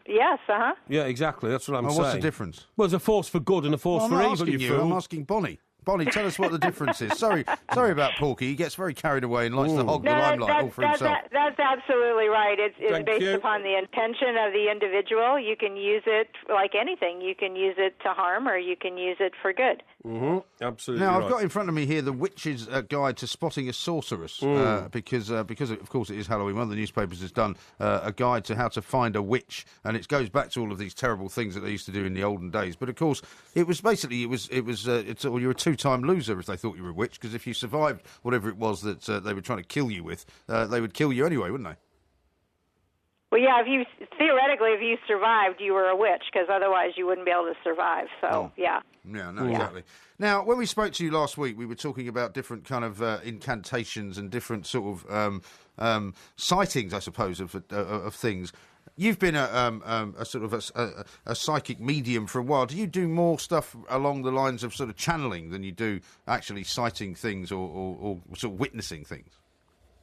Yes, uh-huh. Yeah, exactly. That's what I'm Well, saying. what's the difference? Well, there's a force for good and a force Well, for I'm not evil, asking you you. fool. I'm asking Bonnie. Bonnie, tell us what the difference is. Sorry about Porky. He gets very carried away and likes to hog the limelight all for himself. That's absolutely right. It's Thank based you. upon the intention of the individual. You can use it like anything. You can use it to harm or you can use it for good. Absolutely Now, right. I've got in front of me here the Witch's Guide to Spotting a Sorceress, because of course, it is Halloween. One of the newspapers has done a guide to how to find a witch, and it goes back to all of these terrible things that they used to do in the olden days. But, of course, you were a two-time loser if they thought you were a witch, because if you survived whatever it was that they were trying to kill you with, they would kill you anyway, wouldn't they? Well, yeah, if you survived, you were a witch, because otherwise you wouldn't be able to survive. So, yeah. Yeah, no, exactly. Now, when we spoke to you last week, we were talking about different kind of incantations and different sort of sightings, I suppose, of things. You've been a sort of a psychic medium for a while. Do you do more stuff along the lines of sort of channeling than you do actually sighting things or sort of witnessing things?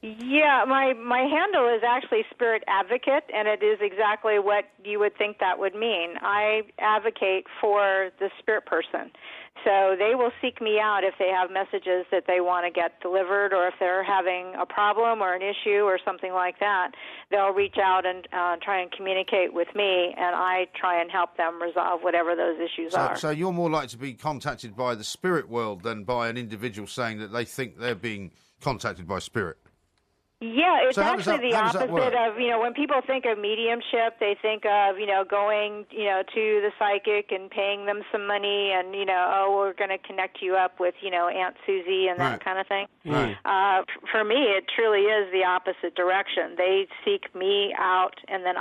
Yeah, my handle is actually Spirit Advocate, and it is exactly what you would think that would mean. I advocate for the spirit person. So they will seek me out if they have messages that they want to get delivered, or if they're having a problem or an issue or something like that. They'll reach out and try and communicate with me, and I try and help them resolve whatever those issues are. So you're more likely to be contacted by the spirit world than by an individual saying that they think they're being contacted by spirit? Yeah, it's So how does actually that- the how does that opposite work? of, when people think of mediumship, they think of, going, to the psychic and paying them some money and, we're going to connect you up with, Aunt Susie and that Right. kind of thing. Right. For me, it truly is the opposite direction. They seek me out, and then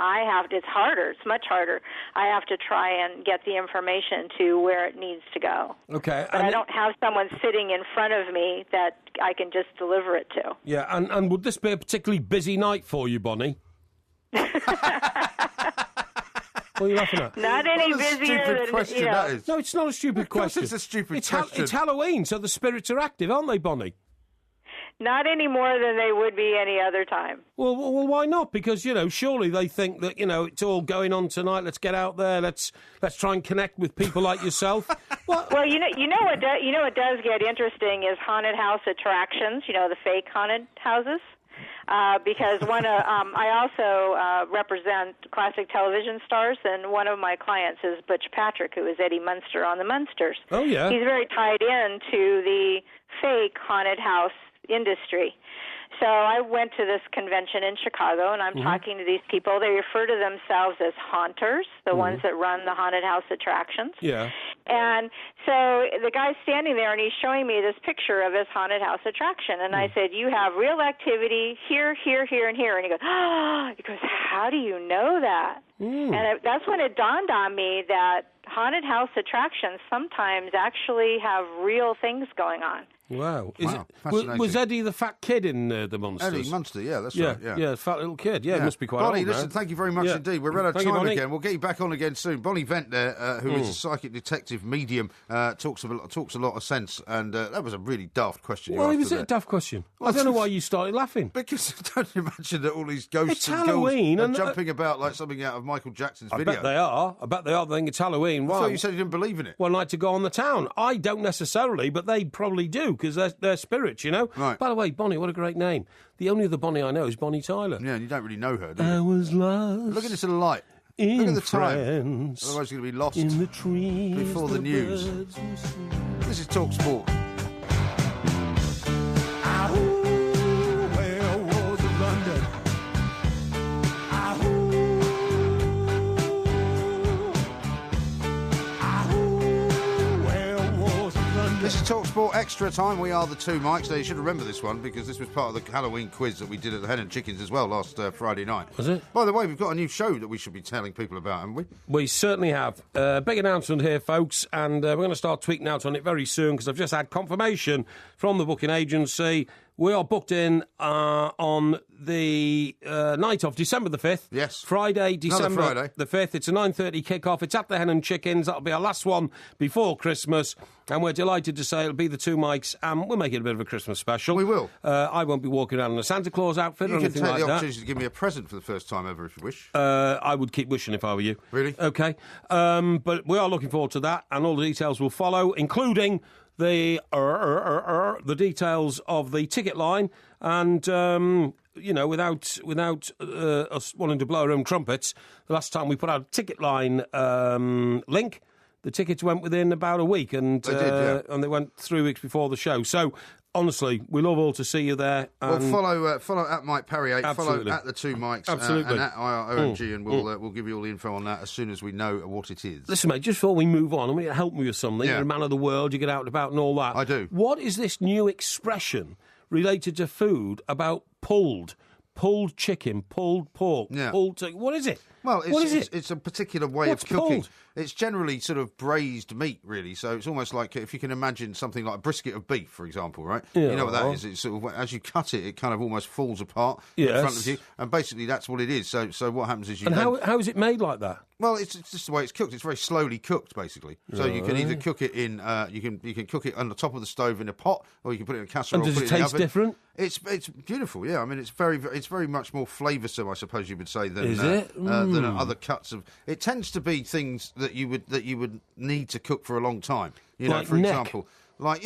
it's harder. It's much harder. I have to try and get the information to where it needs to go. Okay. But I don't have someone sitting in front of me that I can just deliver it to. Yeah, and would this be a particularly busy night for you, Bonnie? What are you laughing at? Not any What a busier stupid than, question that is. No, it's not a stupid question. it's a stupid it's question. It's Halloween, so the spirits are active, aren't they, Bonnie? Not any more than they would be any other time. Well, why not? Because, surely they think that, it's all going on tonight. Let's get out there. Let's try and connect with people like yourself. What? Well, what does get interesting is haunted house attractions, the fake haunted houses. Because I also represent classic television stars, and one of my clients is Butch Patrick, who is Eddie Munster on the Munsters. Oh, yeah. He's very tied into the fake haunted house industry. So I went to this convention in Chicago, and I'm talking to these people. They refer to themselves as haunters, the ones that run the haunted house attractions. Yeah. And so the guy's standing there, and he's showing me this picture of his haunted house attraction. And I said, you have real activity here, here, here, and here. And he goes, how do you know that? And that's when it dawned on me that haunted house attractions sometimes actually have real things going on. Wow. Fascinating. Was Eddie the fat kid in the Monsters? Eddie Munster, yeah, that's Yeah, right. Yeah. fat little kid. Yeah, it must be quite Bonnie, old listen, now. thank you very much Yeah. indeed. We're out of Thank you, time Bonnie. again. We'll get you back on again soon. Bonnie Vent there, who is a psychic detective medium, talks a lot of sense, and that was a really daft question. you Why asked was her it a there. daft question? I don't know why you started laughing. Because don't you imagine that all these ghosts It's and Halloween, ghouls are and, jumping about like something out of Michael Jackson's I video? bet they are. They think it's Halloween. I thought Why? you said you didn't believe in it. Well, like to go on the town. I don't necessarily, but they probably do because they're spirits, Right. By the way, Bonnie, what a great name. The only other Bonnie I know is Bonnie Tyler. Yeah, and you don't really know her, do you? I was lost. Look at this little light. In Look at the time. France, Otherwise, you're going to be lost in the trees before the news. birds will sing. This is Talk Sport. Where was London? Where was London? This is Talk Sport Extra Time. We are the two mics. Now, you should remember this one because this was part of the Halloween quiz that we did at the Hen and Chickens as well last Friday night. Was it? By the way, we've got a new show that we should be telling people about, haven't we? We certainly have. Big announcement here, folks, and we're going to start tweeting out on it very soon because I've just had confirmation from the booking agency. We are booked in on the night of December the 5th. Yes. Friday, December Friday. the 5th. It's a 9:30 kick-off. It's at the Hen and Chickens. That'll be our last one before Christmas. And we're delighted to say it'll be the two mics, and we'll make it a bit of a Christmas special. We will. I won't be walking around in a Santa Claus outfit You or can anything take like the that. opportunity to give me a present for the first time ever if you wish. I would keep wishing if I were you. Really? Okay. But we are looking forward to that, and all the details will follow, including the details of the ticket line, and without us wanting to blow our own trumpets, the last time we put out a ticket line link, the tickets went within about a week, and They did, yeah. and they went 3 weeks before the show. So honestly, we love all to see you there. Well, follow at Mike Parry 8, Absolutely. follow at the two mics, Absolutely. and at IROMG, and we'll give you all the info on that as soon as we know what it is. Listen, mate, just before we move on, I'm going to help me with something. Yeah. You're a man of the world, you get out and about and all that. I do. What is this new expression related to food about pulled chicken, pulled pork, Yeah. pulled... What is it? Well, what is it? It's a particular way What's of cooking. pulled? It's generally sort of braised meat, really. So it's almost like if you can imagine something like a brisket of beef, for example, right? Yeah. You know what that is? It's sort of as you cut it, it kind of almost falls apart in Yes. front of you, and basically that's what it is. So what happens is you And then, how is it made like that? well, it's just the way it's cooked. It's very slowly cooked, basically. So you can either cook it in, you can cook it on the top of the stove in a pot, or you can put it in a casserole. And does put it in the taste oven. different? It's beautiful, yeah. I mean, it's very much more flavoursome, I suppose you would say, than Is it? than other cuts of. It tends to be things that you would need to cook for a long time. You know, Like for neck? example, like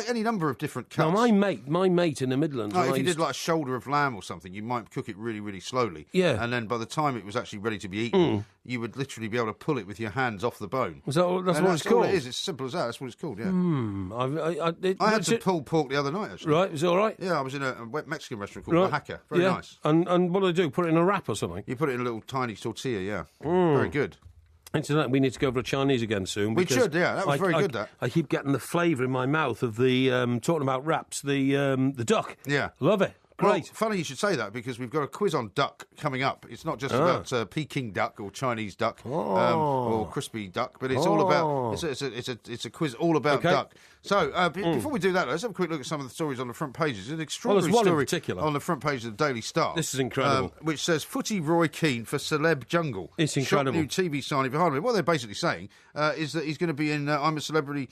any number of different Now, cuts. my mate in the Midlands... Like when if I you used did like a shoulder of lamb or something, you might cook it really, really slowly. Yeah. And then by the time it was actually ready to be eaten, you would literally be able to pull it with your hands off the bone. That's And what it's all called? it is. It's simple as that. That's what it's called, yeah. I had Was to it- pull pork the other night, actually. Right, is it all right? Yeah, I was in a Mexican restaurant called Right. Oaxaca. Very Yeah. nice. And what do they do? Put it in a wrap or something? You put it in a little tiny tortilla, yeah. Very good. Incidentally, we need to go for a Chinese again soon. We because should, yeah. That was very good, that. I keep getting the flavour in my mouth of the, talking about wraps, the duck. Yeah. Love it. Great. Well, funny you should say that because we've got a quiz on duck coming up. It's not just about Peking duck or Chinese duck or crispy duck, but it's all about. It's a quiz all about Okay. duck. So before we do that, let's have a quick look at some of the stories on the front pages. There's an extraordinary one in story particular. on the front page of the Daily Star. This is incredible. Which says Footy Roy Keane for Celeb Jungle. It's incredible. Shock new TV signing behind me. What they're basically saying is that he's going to be in I'm a Celebrity.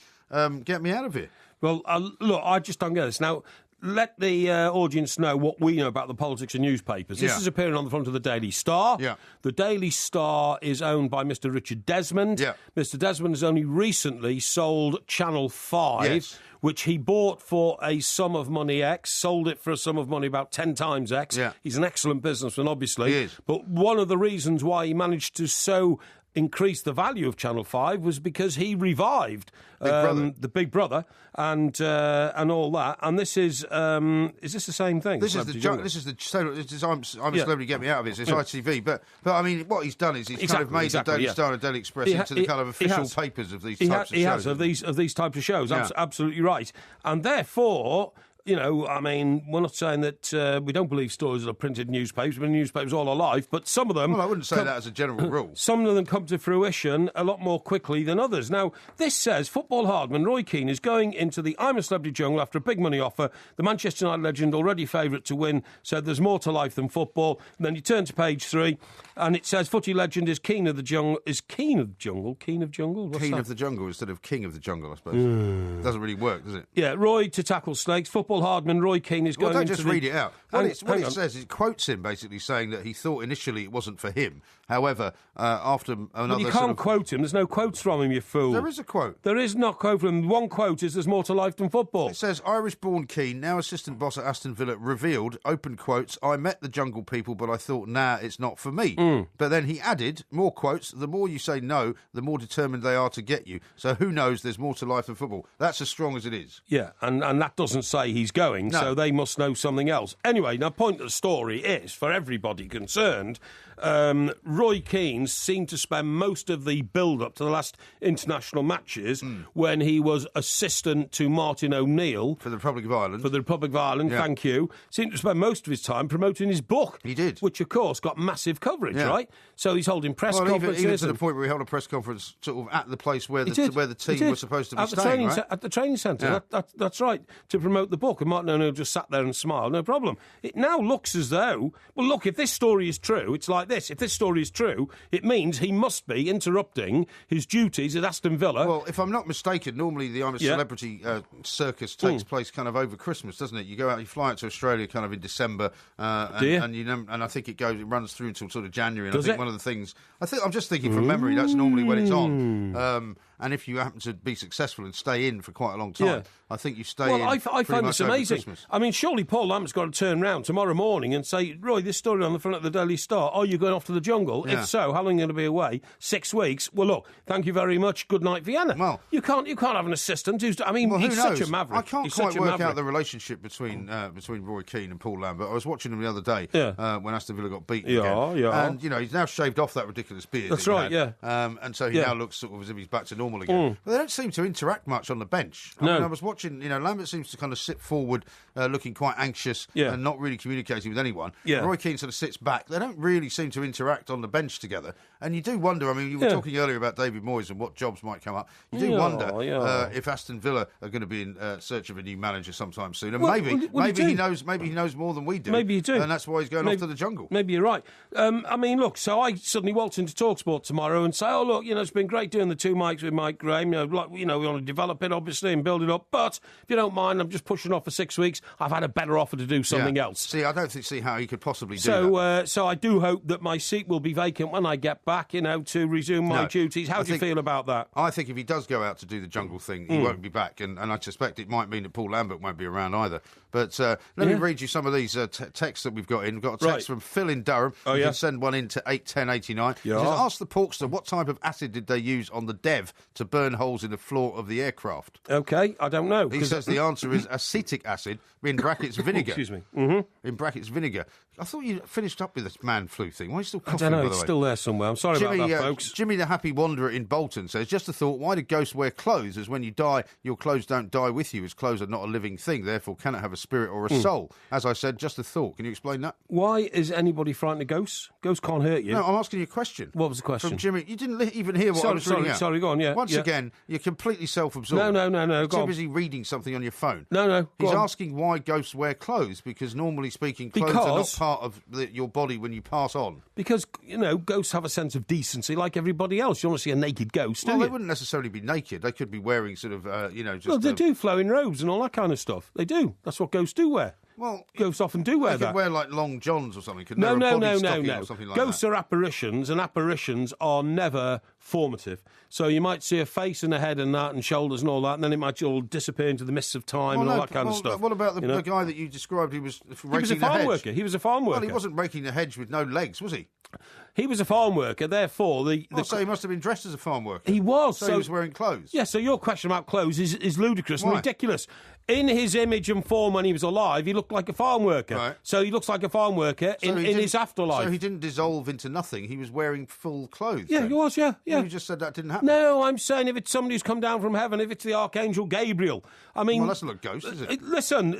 Get me out of here. Well, look, I just don't get this. Now, let the audience know what we know about the politics of newspapers. This Yeah. is appearing on the front of the Daily Star. Yeah. The Daily Star is owned by Mr. Richard Desmond. Yeah. Mr. Desmond has only recently sold Channel 5, Yes. which he bought for a sum of money X, sold it for a sum of money about 10 times X. Yeah. He's an excellent businessman, obviously. He is. But one of the reasons why he managed to so increase the value of Channel 5 was because he revived Brother. the Big Brother and all that. And this is this the same thing? This is the I'm a Celebrity, get me out of it. It's ITV, but I mean, what he's done is he's kind of made the Daily Star and Daily Express into the kind of official papers of these types of shows. He has of these types of shows. Yeah. Absolutely right. And therefore, you know, I mean, we're not saying that we don't believe stories are printed in newspapers. We've been in newspapers all our life, but some of them... Well, I wouldn't say that as a general rule. Some of them come to fruition a lot more quickly than others. Now, this says football hardman Roy Keane is going into the I'm a Celebrity jungle after a big money offer. The Manchester United legend, already favourite to win, said there's more to life than football. And then you turn to page 3, and it says footy legend is Keen of the Jungle. Is Keen of the Jungle? Keen of Jungle? What's King that? of the Jungle instead of King of the Jungle, I suppose. Doesn't really work, does it? Yeah, Roy to tackle snakes. Football hardman Roy Keane is Well, going don't into just the... read it out. What it Hang on. says, it quotes him basically saying that he thought initially it wasn't for him. However, after another Well, you sort can't of... quote him. There's no quotes from him, you fool. There is a quote. There is not quote from him. One quote is there's more to life than football. It says, Irish-born Keane, now assistant boss at Aston Villa, revealed, open quotes, I met the Jungle people, but I thought, nah, it's not for me. But then he added, more quotes, the more you say no, the more determined they are to get you. So who knows, there's more to life than football. That's as strong as it is. Yeah, and that doesn't say he's going, No. so they must know something else. Anyway, now, point of the story is, for everybody concerned, Roy Keane seemed to spend most of the build-up to the last international matches when he was assistant to Martin O'Neill For the Republic of Ireland. for the Republic of Ireland, Yeah. thank you, seemed to spend most of his time promoting his book. He did. Which, of course, got massive coverage, Yeah. right? So he's holding press Well, even conferences. to the and- point where he held a press conference sort of at the place where He did. the He team did. was supposed to be at the staying, training right? at the training centre. Yeah. That's right, to promote the book. book, and Martin O'Neill just sat there and smiled, no problem. It now looks as though, well, look, if this story is true, it's like this. If this story is true, it means he must be interrupting his duties at Aston Villa. Well, if I'm not mistaken, normally the I'm a Celebrity circus takes place kind of over Christmas, doesn't it? You go out, you fly out to Australia kind of in December, and I think it runs through until sort of January. And I think one of the things, I'm just thinking from memory, that's normally when it's on. And if you happen to be successful and stay in for quite a long time, I think you stay in. I pretty find much this over amazing. Christmas. I mean, surely Paul Lamb's got to turn round tomorrow morning and say, Roy, this story on the front of the Daily Star, are you going off to the jungle? Yeah. If so, how long are you going to be away? 6 weeks. Well, look, thank you very much. Good night, Vienna. Well, you can't have an assistant who's. I mean, Well, he's who knows? such a maverick. I can't He's quite such a work maverick. out the relationship between Roy Keane and Paul Lambert. I was watching him the other day when Aston Villa got beaten again. And, he's now shaved off that ridiculous beard. That's that he right, had. And so he now looks sort of as if he's back to normal again. But they don't seem to interact much on the bench. I mean, I was watching, Lambert seems to kind of sit forward, looking quite anxious and not really communicating with anyone. Roy Keane sort of sits back. They don't really seem to interact on the bench together. And you do wonder, I mean, you were talking earlier about David Moyes and what jobs might come up. You do wonder if Aston Villa are going to be in search of a new manager sometime soon. And maybe he knows more than we do. Maybe you do. And that's why he's going off to the jungle. Maybe you're right. I mean, look, so I suddenly waltz into TalkSport tomorrow and say, oh, look, it's been great doing the 2 mics with Mike Graham. We want to develop it, obviously, and build it up. But if you don't mind, I'm just pushing off for 6 weeks. I've had a better offer to do something else. See, I don't see how he could possibly do that. So I do hope that my seat will be vacant when I get back, to resume my duties. How do you feel about that? I think if he does go out to do the jungle thing, he won't be back. And I suspect it might mean that Paul Lambert won't be around either. But let me read you some of these texts that we've got in. We've got a text from Phil in Durham. You can send one in to 81089. He says, ask the Porkster what type of acid did they use on the Dev to burn holes in the floor of the aircraft? OK, I don't know. He says the answer is acetic acid, in brackets vinegar. Excuse me. In brackets vinegar. I thought you finished up with this man flu thing. Why are you still coughing, I don't know, by the it's way? still there somewhere. I'm sorry about that, folks. Jimmy the Happy Wanderer in Bolton says, just a thought, why do ghosts wear clothes? As when you die, your clothes don't die with you, as clothes are not a living thing, therefore cannot have a spirit or a soul. As I said, just a thought. Can you explain that? Why is anybody frightened of ghosts? Ghosts can't hurt you. No, I'm asking you a question. What was the question? From Jimmy. You didn't even hear what I was reading out. Sorry, go on, Once again, you're completely self-absorbed. No, You're go too on. busy reading something on your phone. No, He's go on. asking why ghosts wear clothes, because normally speaking, clothes are not part of your body when you pass on. Because, ghosts have a sense of decency like everybody else. You want to see a naked ghost, do Well, you? they wouldn't necessarily be naked. They could be wearing sort of, just... Well, they do, flowing robes and all that kind of stuff. They do. That's what ghosts do wear. Well, ghosts often do wear they that. could wear like long johns or something. No. Or something like Ghosts that. are apparitions, and apparitions are never formative. So you might see a face and a head and that, and shoulders and all that, and then it might all disappear into the mists of time and all that kind of stuff. What about the guy that you described? He was raking He was a the farm hedge. worker. He was a farm worker. Well, he wasn't raking the hedge with no legs, was he? He was a farm worker. Therefore, So he must have been dressed as a farm worker. He was. So he was wearing clothes. Yeah. So your question about clothes is ludicrous and Why? ridiculous. In his image and form when he was alive, he looked like a farm worker. Right. So he looks like a farm worker in his afterlife. So he didn't dissolve into nothing. He was wearing full clothes. Yeah, then. he was. Yeah. You just said that didn't happen. No, I'm saying if it's somebody who's come down from heaven, if it's the Archangel Gabriel, I mean, Well, that's not a ghost, is it? Listen,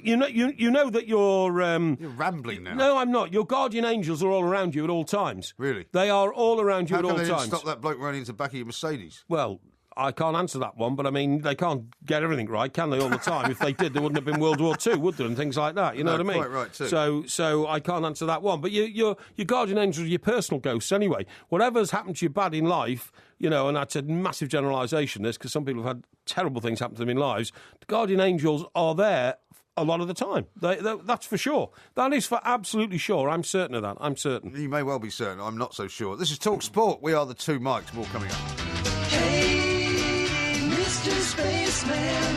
you know that you're. You're rambling now. No, I'm not. Your guardian angels are all around you at all times. Really? They are all around you How at come all they didn't times. stop that bloke running into the back of your Mercedes? Well, I can't answer that one, but I mean, they can't get everything right, can they, all the time? If they did, there wouldn't have been World War II, would there, and things like that, you know what I mean? Quite right, too. So I can't answer that one. But your guardian angels are your personal ghosts anyway. Whatever's happened to you bad in life, and that's a massive generalisation, this, because some people have had terrible things happen to them in lives, the guardian angels are there a lot of the time. That's for sure. That is for absolutely sure. I'm certain of that. I'm certain. You may well be certain. I'm not so sure. This is Talk Sport. We are the Two Mics. More coming up. Hey, Mr. Spaceman,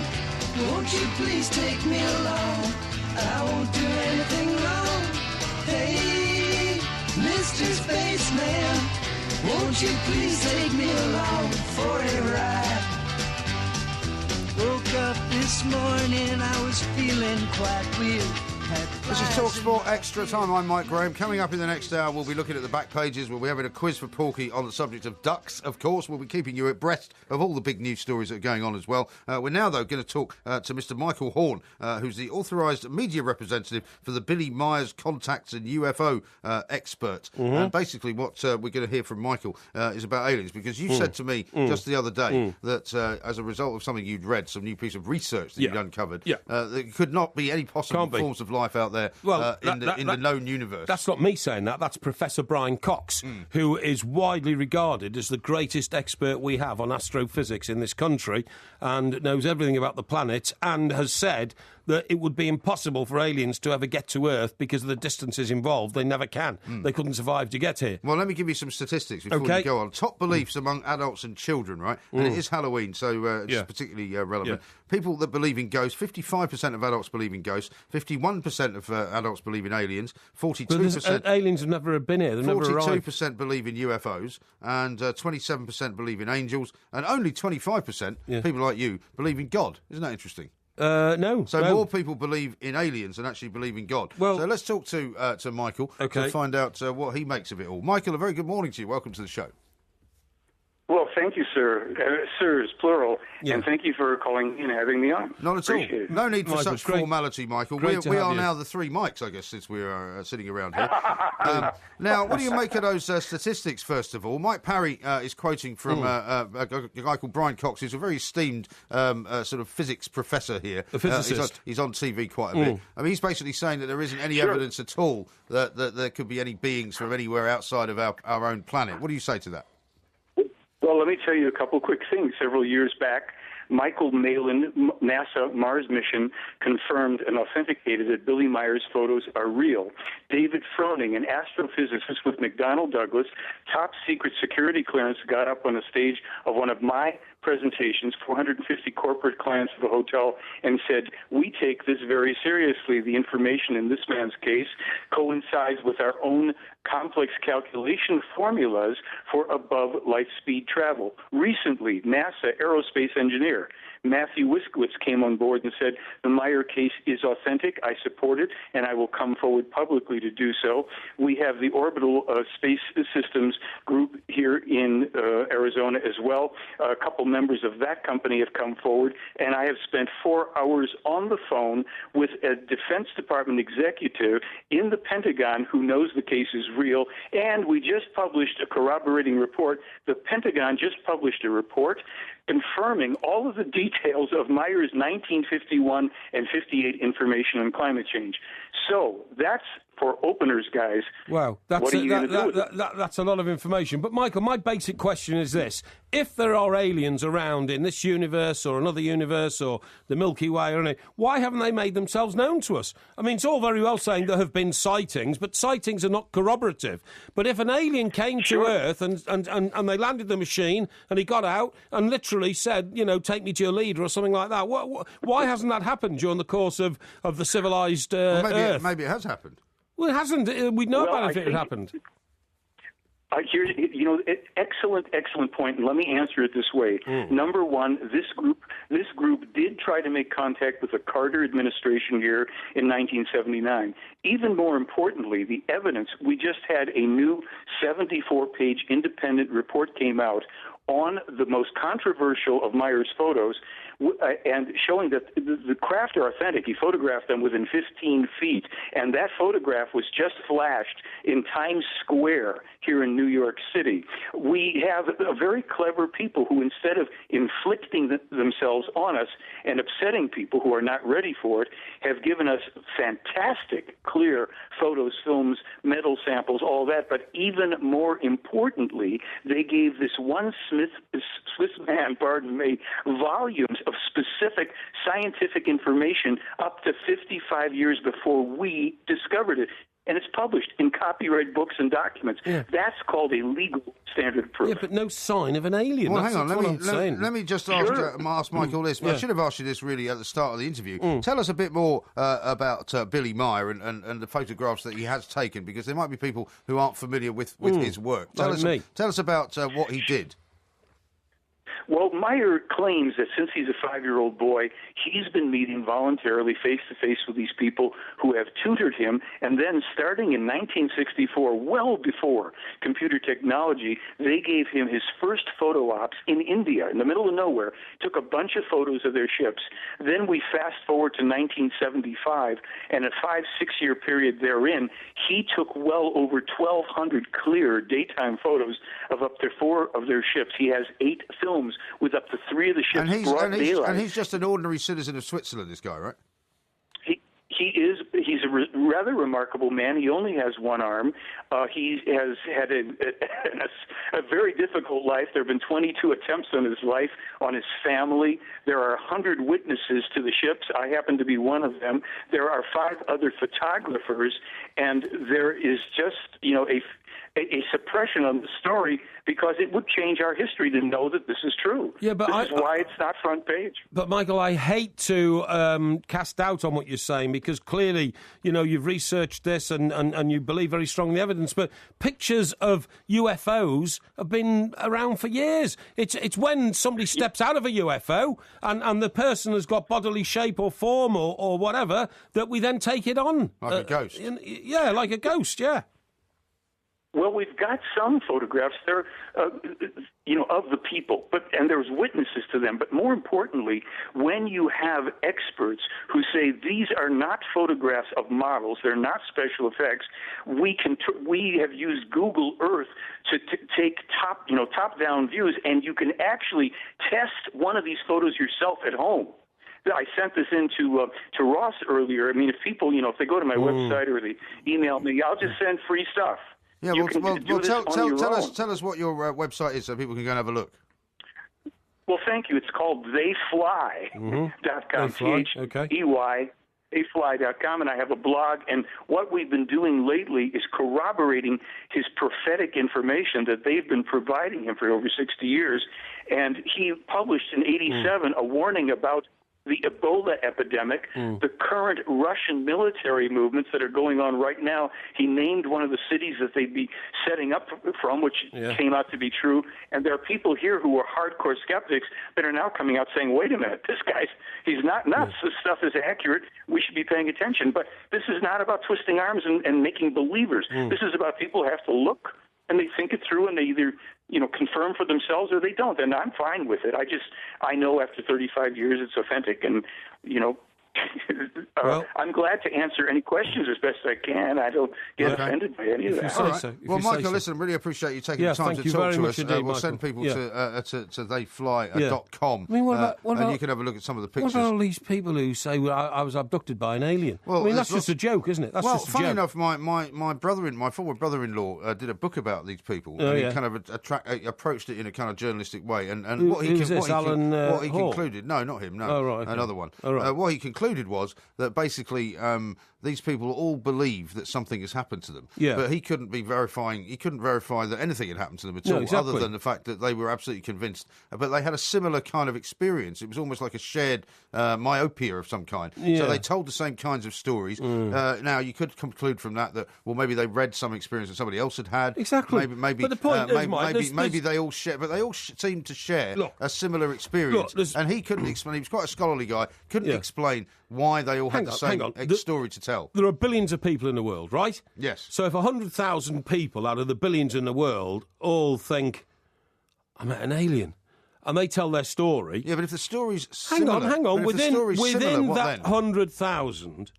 won't you please take me along? I won't do anything wrong. Hey, Mr. Spaceman, won't you please take me along for a ride? Woke up this morning, I was feeling quite weird. This is TalkSport Extra Time. I'm Mike Graham. Coming up in the next hour, we'll be looking at the back pages. We'll be having a quiz for Porky on the subject of ducks, of course. We'll be keeping you abreast of all the big news stories that are going on as well. We're now, though, going to talk to Mr. Michael Horn, who's the authorised media representative for the Billy Myers Contacts and UFO expert. And basically what we're going to hear from Michael is about aliens, because you said to me just the other day that as a result of something you'd read, some new piece of research that you'd uncovered, there could not be any possible forms of life out there in the known universe. That's not me saying that. That's Professor Brian Cox, who is widely regarded as the greatest expert we have on astrophysics in this country and knows everything about the planet, and has said that it would be impossible for aliens to ever get to Earth because of the distances involved. They never can. They couldn't survive to get here. Well, let me give you some statistics before we go on. Top beliefs among adults and children, right? And it is Halloween, so it's particularly relevant. People that believe in ghosts, 55% of adults believe in ghosts, 51% of adults believe in aliens, 42%... aliens have never been here. They've never arrived. 42% believe in UFOs, and 27% believe in angels, and only 25%, people like you, believe in God. Isn't that interesting? No. So more people believe in aliens than actually believe in God. Well, so let's talk to Michael to find out what he makes of it all. Michael, a very good morning to you. Welcome to the show. Well, thank you, sir. Sir is plural, and thank you for calling and having me on. Not at all. It. No need for such formality, Michael. We are now the three mics, I guess, since we are sitting around here. Now, what do you make of those statistics, first of all? Mike Parry is quoting from a guy called Brian Cox, who's a very esteemed sort of physics professor here. A physicist. He's on TV quite a bit. I mean, he's basically saying that there isn't any evidence at all that there could be any beings from anywhere outside of our own planet. What do you say to that? Well, let me tell you a couple quick things. Several years back, Michael Malin, NASA Mars mission, confirmed and authenticated that Billy Myers photos are real. David Froning, an astrophysicist with McDonnell Douglas, top secret security clearance, got up on the stage of one of my presentations, 450 corporate clients of a hotel, and said, "We take this very seriously. The information in this man's case coincides with our own complex calculation formulas for above light speed travel." Recently, NASA aerospace engineer Matthew Wiskowitz came on board and said, "The Meyer case is authentic. I support it, and I will come forward publicly to do so." We have the Orbital Space Systems Group here in Arizona as well. A couple members of that company have come forward, and I have spent 4 hours on the phone with a Defense Department executive in the Pentagon who knows the case is real, and we just published a corroborating report. The Pentagon just published a report confirming all of the details of Myers' 1951 and 58 information on climate change. So that's for openers, guys. Wow, that's a lot of information. But, Michael, my basic question is this. If there are aliens around in this universe or another universe or the Milky Way or anything, why haven't they made themselves known to us? I mean, it's all very well saying there have been sightings, but sightings are not corroborative. But if an alien came to Earth and they landed the machine and he got out and literally said, you know, take me to your leader or something like that, why hasn't that happened during the course of the civilised Earth? Maybe it has happened. Well, it hasn't. We'd know about it if it had happened. Here's, excellent point, and let me answer it this way. Number one, this group did try to make contact with the Carter administration here in 1979. Even more importantly, the evidence, we just had a new 74-page independent report came out on the most controversial of Myers' photos, and showing that the craft are authentic. He photographed them within 15 feet, and that photograph was just flashed in Times Square here in New York City. We have very clever people who, instead of inflicting themselves on us and upsetting people who are not ready for it, have given us fantastic, clear photos, films, metal samples, all that. But even more importantly, they gave this one Swiss man, volumes of specific scientific information up to 55 years before we discovered it. And it's published in copyright books and documents. Yeah. That's called a legal standard of proof. Yeah, but no sign of an alien. Well, hang on. Let me just ask Michael this. I should have asked you this really at the start of the interview. Tell us a bit more about Billy Meyer and the photographs that he has taken, because there might be people who aren't familiar with his work. Tell us about what he did. Well, Meyer claims that since he's a 5-year-old boy, he's been meeting voluntarily face-to-face with these people who have tutored him, and then starting in 1964, well before computer technology, they gave him his first photo ops in India, in the middle of nowhere, took a bunch of photos of their ships. Then we fast forward to 1975, and a 5-6 year period therein, he took well over 1,200 clear daytime photos of up to 4 of their ships. He has 8 films with up to 3 of the ships broad daylight. And he's just an ordinary citizen of Switzerland, this guy, right? He's a rather remarkable man. He only has one arm. He has had a very difficult life. There have been 22 attempts on his life, on his family. There are 100 witnesses to the ships. I happen to be one of them. There are 5 other photographers, and there is just, a suppression on the story because it would change our history to know that this is true. Yeah, but this is why it's not front page. But, Michael, I hate to cast doubt on what you're saying because clearly, you've researched this and you believe very strongly in the evidence, but pictures of UFOs have been around for years. It's when somebody steps out of a UFO and the person has got bodily shape or form or whatever that we then take it on. Like a ghost. Yeah, like a ghost, yeah. Well, we've got some photographs there, of the people, and there's witnesses to them. But more importantly, when you have experts who say these are not photographs of models, they're not special effects, we have used Google Earth to take top-down views, and you can actually test one of these photos yourself at home. I sent this in to Ross earlier. I mean, if people, if they go to my website or they email me, I'll just send free stuff. Yeah, tell us what your website is so people can go and have a look. Well, thank you. It's called theyfly.com, They, theyfly.com, and I have a blog, and what we've been doing lately is corroborating his prophetic information that they've been providing him for over 60 years, and he published in 87 a warning about the Ebola epidemic, the current Russian military movements that are going on right now. He named one of the cities that they'd be setting up from, which came out to be true. And there are people here who are hardcore skeptics that are now coming out saying, wait a minute, he's not nuts. This stuff is accurate. We should be paying attention. But this is not about twisting arms and making believers. This is about people who have to look and they think it through and they either confirm for themselves or they don't, and I'm fine with it. I know after 35 years it's authentic, and I'm glad to answer any questions as best I can. I don't get offended by any of that. Well, Michael, listen, really appreciate you taking the time to talk to us. We'll send people to theyfly.com, I mean, what about, and you can have a look at some of the pictures. What about all these people who say, well, I was abducted by an alien? Well, I mean, that's just a joke, isn't it? That's just a funny joke. enough, my former brother-in-law did a book about these people, and he kind of approached it in a kind of journalistic way. And what he concluded, no, not him, no, another one. What he concluded was that basically these people all believe that something has happened to them. Yeah. But he couldn't verify that anything had happened to them at all, other than the fact that they were absolutely convinced. But they had a similar kind of experience. It was almost like a shared myopia of some kind. Yeah. So they told the same kinds of stories. Now, you could conclude from that, well, maybe they read some experience that somebody else had. Exactly. Maybe, but the point is, Mike, maybe they all share, but they all seem to share a similar experience. And he couldn't explain. He was quite a scholarly guy. Couldn't explain why they all had the same story to tell. There are billions of people in the world, right? Yes. So if 100,000 people out of the billions in the world all think, I met an alien, and they tell their story... Yeah, but if the story's similar... Hang on. Within that 100,000,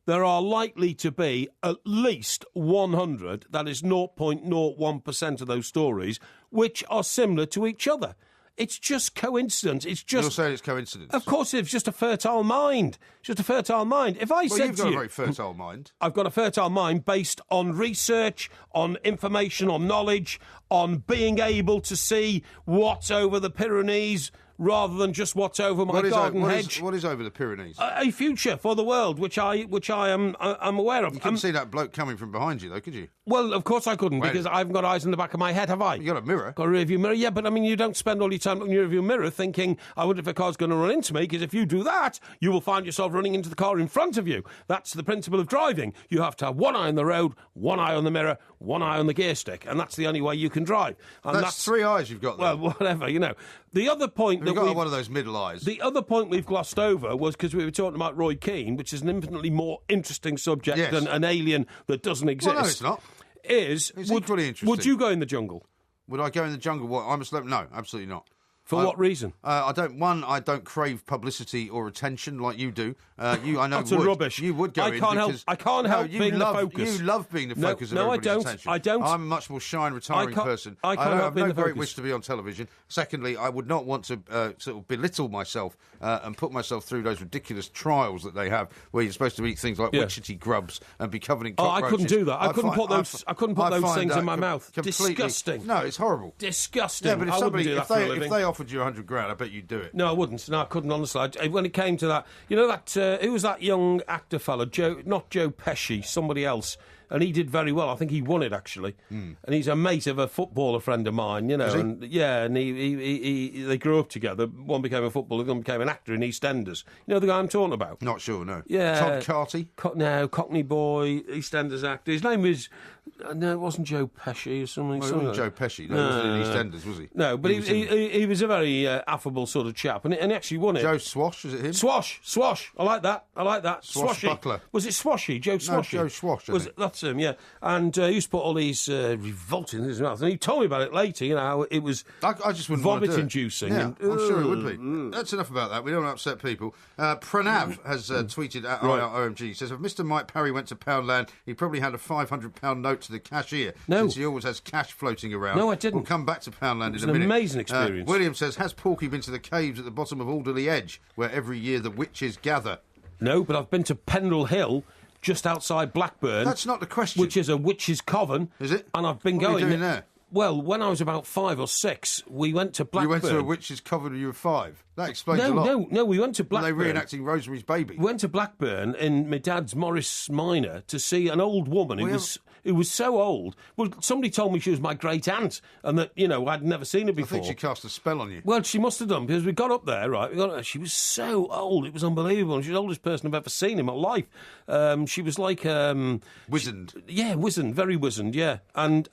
there are likely to be at least 100, that is 0.01% of those stories, which are similar to each other. It's just coincidence. You're saying it's coincidence? Of course, it's just a fertile mind. Just a fertile mind. If I said to you... you've got a very fertile mind. I've got a fertile mind based on research, on information, on knowledge, on being able to see what's over the Pyrenees, rather than just what's over my garden hedge. What is over the Pyrenees? A future for the world, which I am aware of. You couldn't see that bloke coming from behind you, though, could you? Well, of course I couldn't, Well, because I haven't got eyes in the back of my head, have I? You got a mirror. Got a rearview mirror, yeah, but I mean, you don't spend all your time looking in your rearview mirror thinking, I wonder if a car's going to run into me, because if you do that, you will find yourself running into the car in front of you. That's the principle of driving. You have to have one eye on the road, one eye on the mirror, one eye on the gear stick, and that's the only way you can drive. And That's 3 eyes you've got there. Well, whatever, you know. The other point You've got one of those middle eyes. The other point we've glossed over was because we were talking about Roy Keane, which is an infinitely more interesting subject Yes. than an alien that doesn't exist. Well, no, it's not. It's equally interesting. Would you go in the jungle? Would I go in the jungle? What? I'm a celebrity? No, absolutely not. For what reason? I don't crave publicity or attention like you do. I know Utter would. rubbish. You would go I in can't help- because- I can't help you being the love, focus. You love being the No, focus of no, I everybody's don't. attention. I don't. I'm a much more shy and retiring person. I can't don't help have being no the great focus. wish to be on television. Secondly, I would not want to sort of belittle myself and put myself through those ridiculous trials that they have, where you're supposed to eat things like Yeah. witchetty grubs and be covered in Oh, I cockroaches. couldn't do that. I couldn't put those find things that in my mouth. completely- Disgusting. No, it's horrible. Disgusting. Yeah, but if I wouldn't somebody, do that if for a they, living. if they offered you $100,000, I bet you'd do it. No, I wouldn't. No, I couldn't, honestly. When it came to that, you know that, who was that young actor fella? Not Joe Pesci, somebody else. And he did very well. I think he won it, actually. And he's a mate of a footballer friend of mine, you know. Is he? And yeah, and they grew up together. One became a footballer, the other became an actor in EastEnders. You know the guy I'm talking about? Not sure, no. Yeah. Todd Carty? No, Cockney boy, EastEnders actor. His name was... No, it wasn't Joe Pesci or something. Well, it something wasn't like Joe Pesci. No, he wasn't in EastEnders, was he? No, but He was in- he was a very affable sort of chap, and he actually won it. Joe Swash, was it him? Swash. I like that. Swashbuckler. Was it Swashy? Joe Swashy? Joe Swash, I think. That's him, yeah. And he used to put all these revolting in his mouth, and he told me about it later, you know, how it was I just wouldn't want to do it. vomit-inducing. Yeah, and- I'm sure it would be. That's enough about that. We don't want to upset people. Pranav has tweeted at Right. IROMG. He says, if Mr. Mike Parry went to Poundland, he probably had a £500 note to the cashier, No. since he always has cash floating around. No, I didn't. We'll come back to Poundland in was a an minute. amazing experience. William says, has Porky been to the caves at the bottom of Alderley Edge, where every year the witches gather? No, but I've been to Pendle Hill, just outside Blackburn. That's not the question. Which is a witch's coven. Is it? And I've been What are you going doing there? Well, when I was about 5 or 6, we went to Blackburn. You went to a witch's coven when you were 5. That explains a lot. No, we went to Were Blackburn. they reenacting Rosemary's Baby? We went to Blackburn in my dad's Morris Minor to see an old woman who was so old. Well, somebody told me she was my great aunt, and that, you know, I'd never seen her I before. think she cast a spell on you. Well, she must have done, because we got up there, right? She was so old, it was unbelievable. She's the oldest person I've ever seen in my life. She was like Wizened. yeah, wizened, very wizened, yeah. And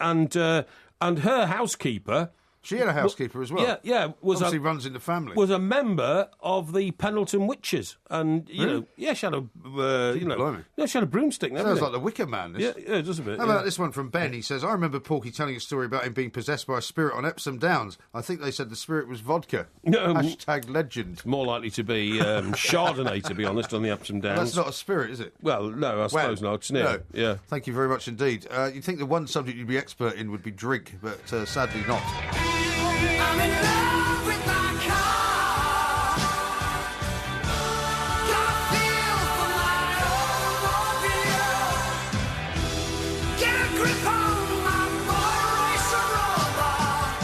her housekeeper. She had a housekeeper as well. Yeah, Obviously runs in the family. Was a member of the Pendleton Witches, and you know, yeah, she had a, blimey. yeah, she had a broomstick. and Sounds everything. like the Wicker Man. This. Yeah, it does a bit. How yeah. about this one from Ben? He says, I remember Porky telling a story about him being possessed by a spirit on Epsom Downs. I think they said the spirit was vodka. Hashtag legend. More likely to be Chardonnay, to be honest, on the Epsom Downs. That's not a spirit, is it? Well, no, I suppose not. It's near. No. Yeah. Thank you very much indeed. You'd think the one subject you'd be expert in would be drink, but sadly not. I'm in love with my car. Got a feel for my automobile. Get a grip on my boy racer robot.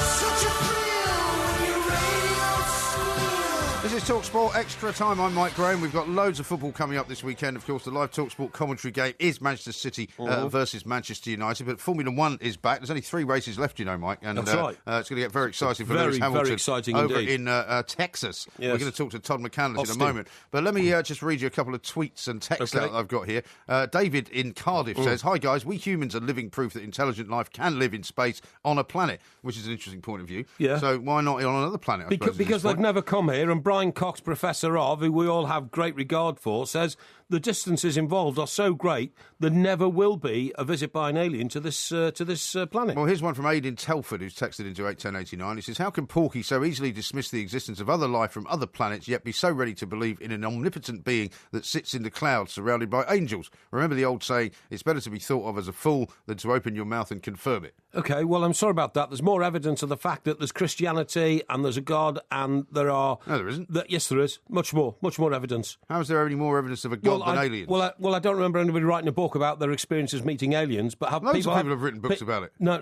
Such a thrill when your radio squeals. This is TalkSport Extra Time. I'm Mike Graham. We've got loads of football coming up this weekend. Of course, the live TalkSport commentary game is Manchester City versus Manchester United. But Formula One is back. There's only 3 races left, you know, Mike. And That's right. It's going to get very exciting for Very, Lewis Hamilton very exciting over indeed. in Texas. Yes. We're going to talk to Todd McCandless in a Austin. moment. But let me just read you a couple of tweets and texts Okay. that I've got here. David in Cardiff says, hi, guys. We humans are living proof that intelligent life can live in space on a planet, which is an interesting point of view. Yeah. So why not on another planet, I suppose, at this Because they've point? never come here, and Brian Cox, Professor of, who we all have great regard for, says the distances involved are so great there never will be a visit by an alien to this planet. Well, here's one from Aidan Telford, who's texted into 81089. He says, how can Porky so easily dismiss the existence of other life from other planets, yet be so ready to believe in an omnipotent being that sits in the clouds surrounded by angels? Remember the old saying, it's better to be thought of as a fool than to open your mouth and confirm it. OK, well, I'm sorry about that. There's more evidence of the fact that there's Christianity and there's a God, and there are... No, there isn't. Yes, there is. Much more evidence. How is there any more evidence of a God than aliens. Well, I don't remember anybody writing a book about their experiences meeting aliens, but have Loads people of people have written books about it. No.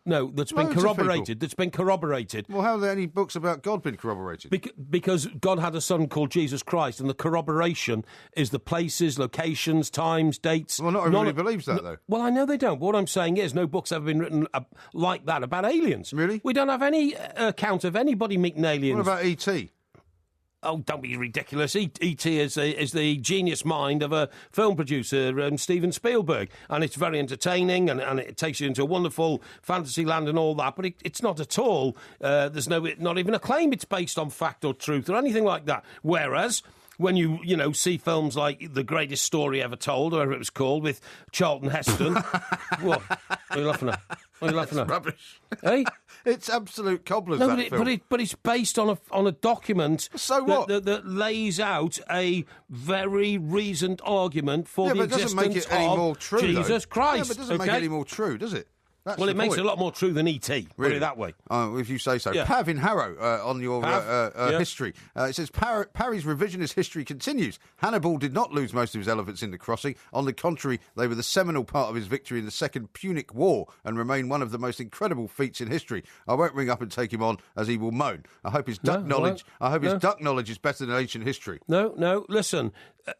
That's been Loads of corroborated. That's been corroborated. Well, how have there any books about God been corroborated? Because God had a son called Jesus Christ, and the corroboration is the places, locations, times, dates. Well, not everybody believes that, though. Well, I know they don't. But what I'm saying is, no book's ever been written like that about aliens. Really? We don't have any account of anybody meeting aliens. What about E.T.? Oh, don't be ridiculous. E.T. is the genius mind of a film producer, Steven Spielberg. And it's very entertaining and it takes you into a wonderful fantasy land and all that. But it's not at all. There's not even a claim it's based on fact or truth or anything like that. Whereas when you see films like The Greatest Story Ever Told, or whatever it was called, with Charlton Heston. What? What are you laughing at? What are you laughing at? Rubbish. Hey? It's absolute cobblers, No, that film. but it's based on a document. So what? That lays out a very reasoned argument for the but it doesn't existence make it any of more true, Jesus though. Christ. Yeah, but it doesn't make it okay? any more true, does it? That's Well, the it makes point. it a lot more true than E.T. Put it that way. If you say so. Yeah. Pav in Harrow, on your Yeah. history, it says, Parry's revisionist history continues. Hannibal did not lose most of his elephants in the crossing. On the contrary, they were the seminal part of his victory in the Second Punic War and remain one of the most incredible feats in history. I won't ring up and take him on, as he will moan. I hope his duck knowledge is better than ancient history. No, listen.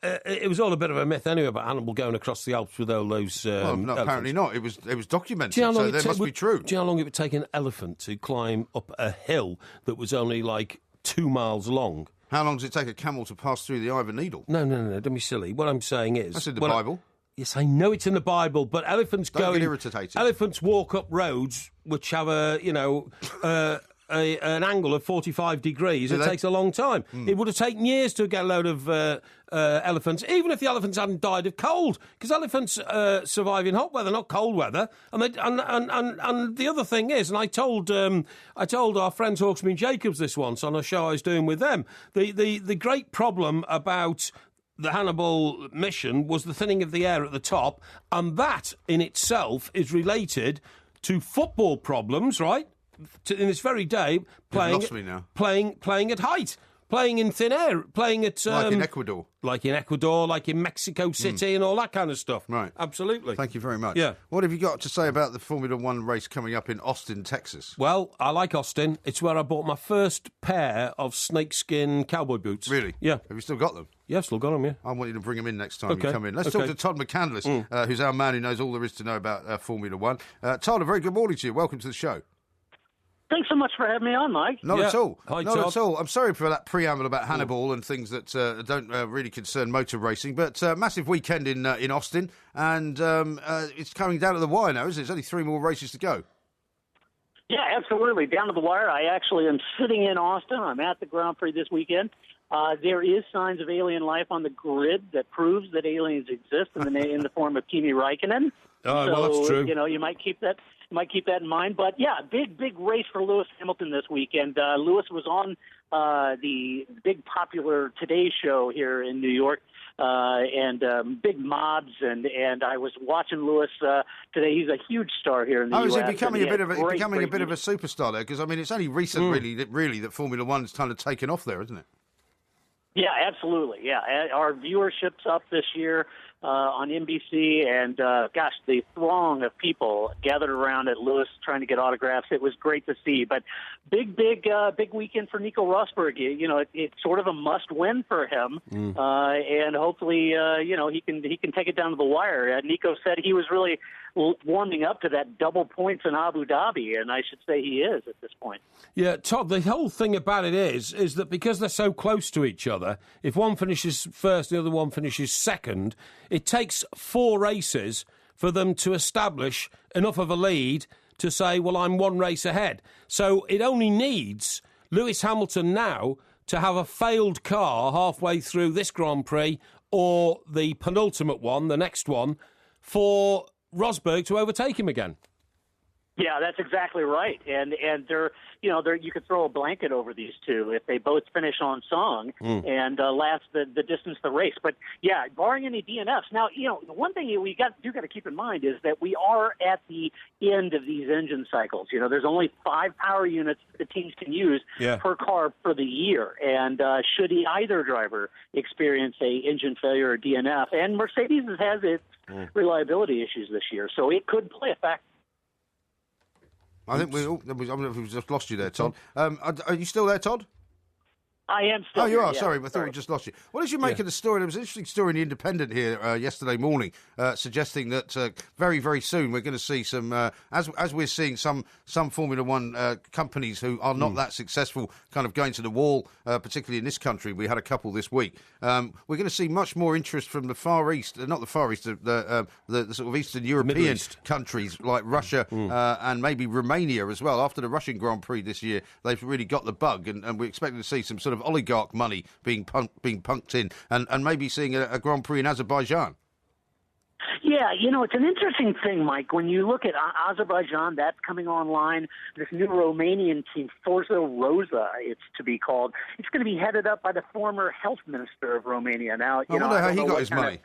It was all a bit of a myth anyway about Hannibal going across the Alps with all those Well, no, elephants. apparently not. It was documented, Do you know how long so it that must be true. Do you know how long it would take an elephant to climb up a hill that was only like 2 miles long? How long does it take a camel to pass through the eye of a needle? No, don't be silly. What I'm saying is... That's in the Bible. Yes, I know it's in the Bible, but elephants Don't get irritated. Elephants walk up roads which have an angle of 45 degrees. It takes a long time. It would have taken years to get a load of elephants, even if the elephants hadn't died of cold, because elephants survive in hot weather, not cold weather. And the other thing is, and I told our friends Hawksby and Jacobs this once on a show I was doing with them, the great problem about the Hannibal mission was the thinning of the air at the top, and that in itself is related to football problems, right? In this very day, playing at height, playing in thin air, playing at Like in Ecuador. Like in Mexico City and all that kind of stuff. Right. Absolutely. Thank you very much. Yeah. What have you got to say about the Formula One race coming up in Austin, Texas? Well, I like Austin. It's where I bought my first pair of snakeskin cowboy boots. Really? Yeah. Have you still got them? Yeah, still got them, yeah. I want you to bring them in next time Okay. you come in. Let's Okay. talk to Todd McCandless, who's our man who knows all there is to know about Formula One. Todd, a very good morning to you. Welcome to the show. Thanks so much for having me on, Mike. Not Yeah. at all. Hi, Not Todd. at all. I'm sorry for that preamble about Hannibal and things that don't really concern motor racing, but massive weekend in Austin, and it's coming down to the wire now, isn't it? There's only 3 more races to go. Yeah, absolutely. Down to the wire. I actually am sitting in Austin. I'm at the Grand Prix this weekend. There is signs of alien life on the grid that proves that aliens exist in the form of Kimi Räikkönen. Oh, well, that's true. You know, you might keep that in mind. But yeah, big race for Lewis Hamilton this weekend. Lewis was on the big popular Today Show here in New York, and big mobs, and I was watching Lewis today. He's a huge star here in the U.S. Is he becoming a bit of a great superstar there? Because I mean, it's only recent, really, that Formula One's kind of taken off there, isn't it? Yeah, absolutely. Yeah, our viewership's up this year on NBC, and gosh, the throng of people gathered around at Lewis trying to get autographs. It was great to see. But big weekend for Nico Rosberg. You know, it's sort of a must-win for him, and hopefully, he can take it down to the wire. Nico said he was really warming up to that double points in Abu Dhabi, and I should say he is at this point. Yeah, Todd, the whole thing about it is that because they're so close to each other, if one finishes first, the other one finishes second, it takes 4 races for them to establish enough of a lead to say, well, I'm 1 race ahead. So it only needs Lewis Hamilton now to have a failed car halfway through this Grand Prix or the penultimate one, the next one, for Rosberg to overtake him again. Yeah, that's exactly right. And they're you could throw a blanket over these two if they both finish on song and last the distance the race. But yeah, barring any DNFs. Now, the one thing we got to keep in mind is that we are at the end of these engine cycles. There's only 5 power units the teams can use per car for the year. And should either driver experience a engine failure or DNF, and Mercedes has its reliability issues this year, so it could play a factor. I think we've just lost you there, Todd. Are you still there, Todd? I am still you here, are. yeah. Sorry, I thought we just lost you. What did you make of the story? There was an interesting story in The Independent here yesterday morning suggesting that very, very soon we're going to see some, as we're seeing some Formula One companies who are not that successful kind of going to the wall, particularly in this country. We had a couple this week. We're going to see much more interest from the Far East, not the Far East, the sort of Eastern European countries like Russia and maybe Romania as well. After the Russian Grand Prix this year, they've really got the bug, and we're expecting to see some sort of oligarch money being pumped in, and maybe seeing a Grand Prix in Azerbaijan. Yeah, it's an interesting thing, Mike. When you look at Azerbaijan, that's coming online. This new Romanian team, Forza Rosa, it's to be called. It's going to be headed up by the former health minister of Romania. Now, I wonder how he got his money.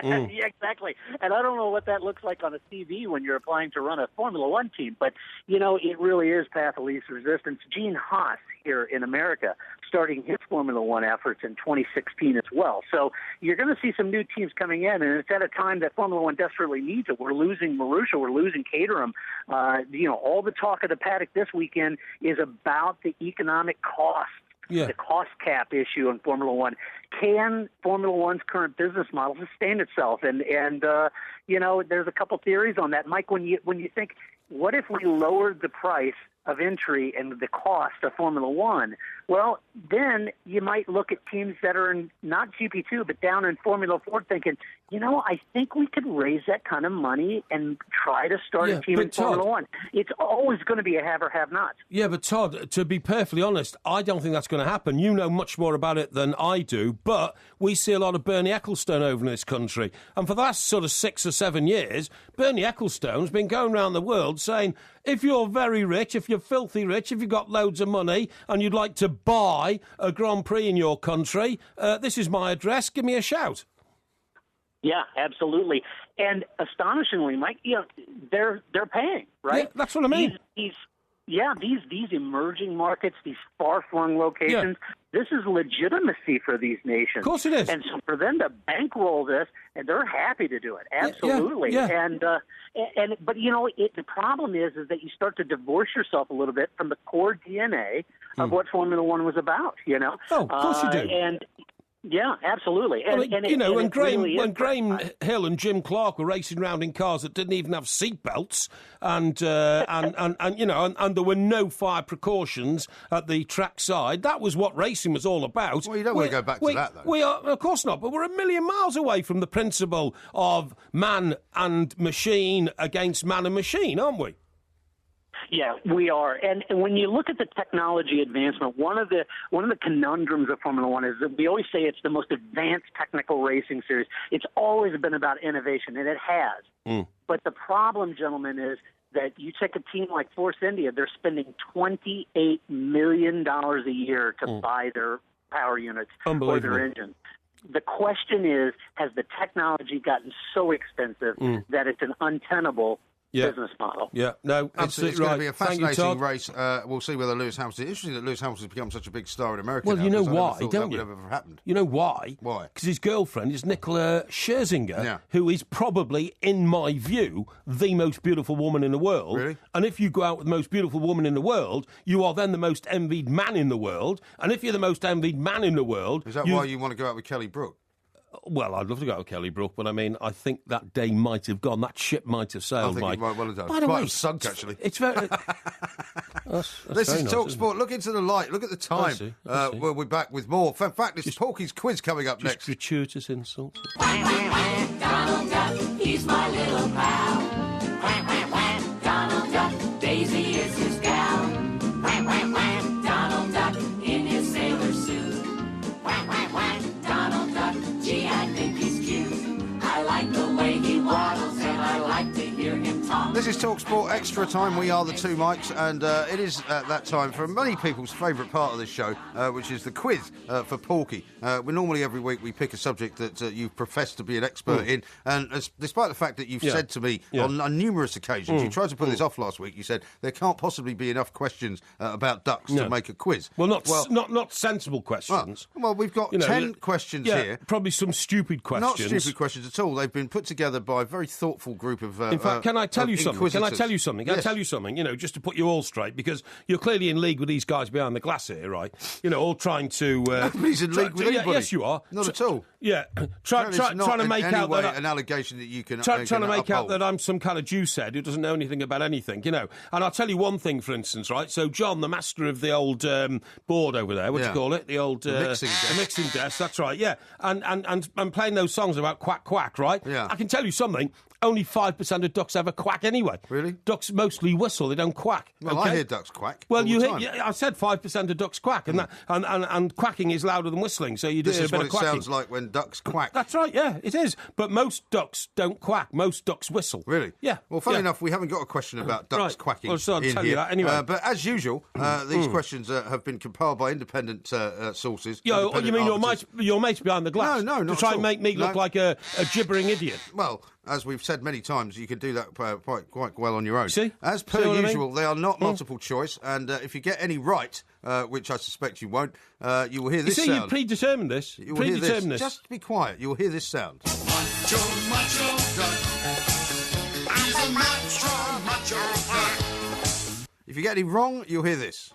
Yeah, exactly. And I don't know what that looks like on a CV when you're applying to run a Formula One team, but, it really is path of least resistance. Gene Haas here in America starting his Formula One efforts in 2016 as well. So you're going to see some new teams coming in, and it's at a time that Formula One desperately needs it. We're losing Marussia. We're losing Caterham. All the talk of the paddock this weekend is about the economic cost. The cost cap issue in Formula One. Can Formula One's current business model sustain itself? And there's a couple theories on that, Mike. When you think, what if we lowered the price of entry and the cost of Formula One? Well, then you might look at teams that are in not GP2 but down in Formula 4 thinking, I think we could raise that kind of money and try to start a team in Formula One. It's always going to be a have or have not. Yeah, but Todd, to be perfectly honest, I don't think that's going to happen. You know much more about it than I do, but we see a lot of Bernie Ecclestone over in this country. And for the last sort of 6 or 7 years, Bernie Ecclestone's been going around the world saying, if you're very rich, if you're filthy rich, if you've got loads of money and you'd like to buy a Grand Prix in your country, this is my address, give me a shout. Yeah, absolutely. And astonishingly, Mike, they're paying, right? Yeah, that's what I mean. These emerging markets, these far-flung locations, this is legitimacy for these nations. Of course it is. And so for them to bankroll this, and they're happy to do it, absolutely. Yeah. But the problem is that you start to divorce yourself a little bit from the core DNA of what Formula One was about. Oh, of course you do. Yeah, absolutely. When Graham Hill and Jim Clark were racing around in cars that didn't even have seatbelts, and there were no fire precautions at the track side, that was what racing was all about. Well, you don't want to go back to that, though. We are, of course not, but we're a million miles away from the principle of man and machine against man and machine, aren't we? Yeah, we are. And when you look at the technology advancement, one of the conundrums of Formula One is that we always say it's the most advanced technical racing series. It's always been about innovation, and it has. But the problem, gentlemen, is that you take a team like Force India, they're spending $28 million a year to buy their power units or their engines. The question is, has the technology gotten so expensive that it's an untenable business model? Yeah, no, absolutely it's right. going to be a fascinating race. We'll see whether Lewis Hamilton... Interesting that Lewis Hamilton's become such a big star in America Well, now, you know because I why, never thought don't that you? would have ever happened. You know why? Why? Because his girlfriend is Nicola Scherzinger, who is probably, in my view, the most beautiful woman in the world. Really? And if you go out with the most beautiful woman in the world, you are then the most envied man in the world. And if you're the most envied man in the world... Is that why you want to go out with Kelly Brook? Well, I'd love to go with Kelly Brook, but I mean, I think that day might have gone. That ship might have sailed, Mike. Well done. By the way, sunk, actually. It's very... This is Talk Sport. Look into the light. Look at the time. We'll be back with more. In fact, this Porky's quiz coming up next. Gratuitous insult. Donald Duck, he's my little pal. Donald Duck, Daisy is his gal. Donald Duck in his sailor suit. Donald Duck, gee, I think he's cute. I like the way he waddles and I like to hear him talk. This is TalkSport Extra Time. We are the two mics, and it is at that time for many people's favourite part of this show, which is the quiz for Porky. We normally every week we pick a subject that you profess to be an expert in, and despite the fact that you've said to me on numerous occasions, you tried to put this off last week. You said there can't possibly be enough questions about ducks to make a quiz. Well, not sensible questions. Well, we've got 10 questions here. Probably some stupid questions. Not stupid questions at all. They've been put together by a very thoughtful group of. In fact, can I tell you something? Can I tell you something? Can I Yes. tell you something? Just to put you all straight, because you're clearly in league with these guys behind the glass here, right? All trying to. Nobody's in league with anybody. Yes, you are. Not at all. Yeah, trying to make out that an allegation that you can. trying to make out uphold. that I'm some kind of Jew-head who doesn't know anything about anything, And I'll tell you one thing, for instance, right? So John, the master of the old board over there, what do you call it? The old mixing desk. The mixing desk. That's right. Yeah, and playing those songs about quack quack, right? Yeah. I can tell you something. Only 5% of ducks ever quack anyway. Really? Ducks mostly whistle; they don't quack. Well, okay? I hear ducks quack. Well, all you the hear, time. yeah, I said 5% of ducks quack, and quacking is louder than whistling. So you do This hear a is bit what of it quacking. sounds like when ducks quack. That's right. Yeah, it is. But most ducks don't quack. Most ducks whistle. Really? Yeah. Well, funny yeah. enough, we haven't got a question about ducks Right. quacking. Well, so I'll in tell here. you that anyway. But as usual, these questions have been compiled by independent sources. You independent mean arbiters. your mates behind the glass? No, not to try at and all. make me look No. like a gibbering idiot. Well, as we've said many times, you can do that quite well on your own. See? As per See what I mean? usual, they are not multiple choice, and if you get any right, which I suspect you won't, you will hear this You see, you sound. predetermined this. You will hear this. Predetermined this. Just be quiet. You will hear this sound. Macho, macho duck. He's a macho duck. If you get any wrong, you'll hear this.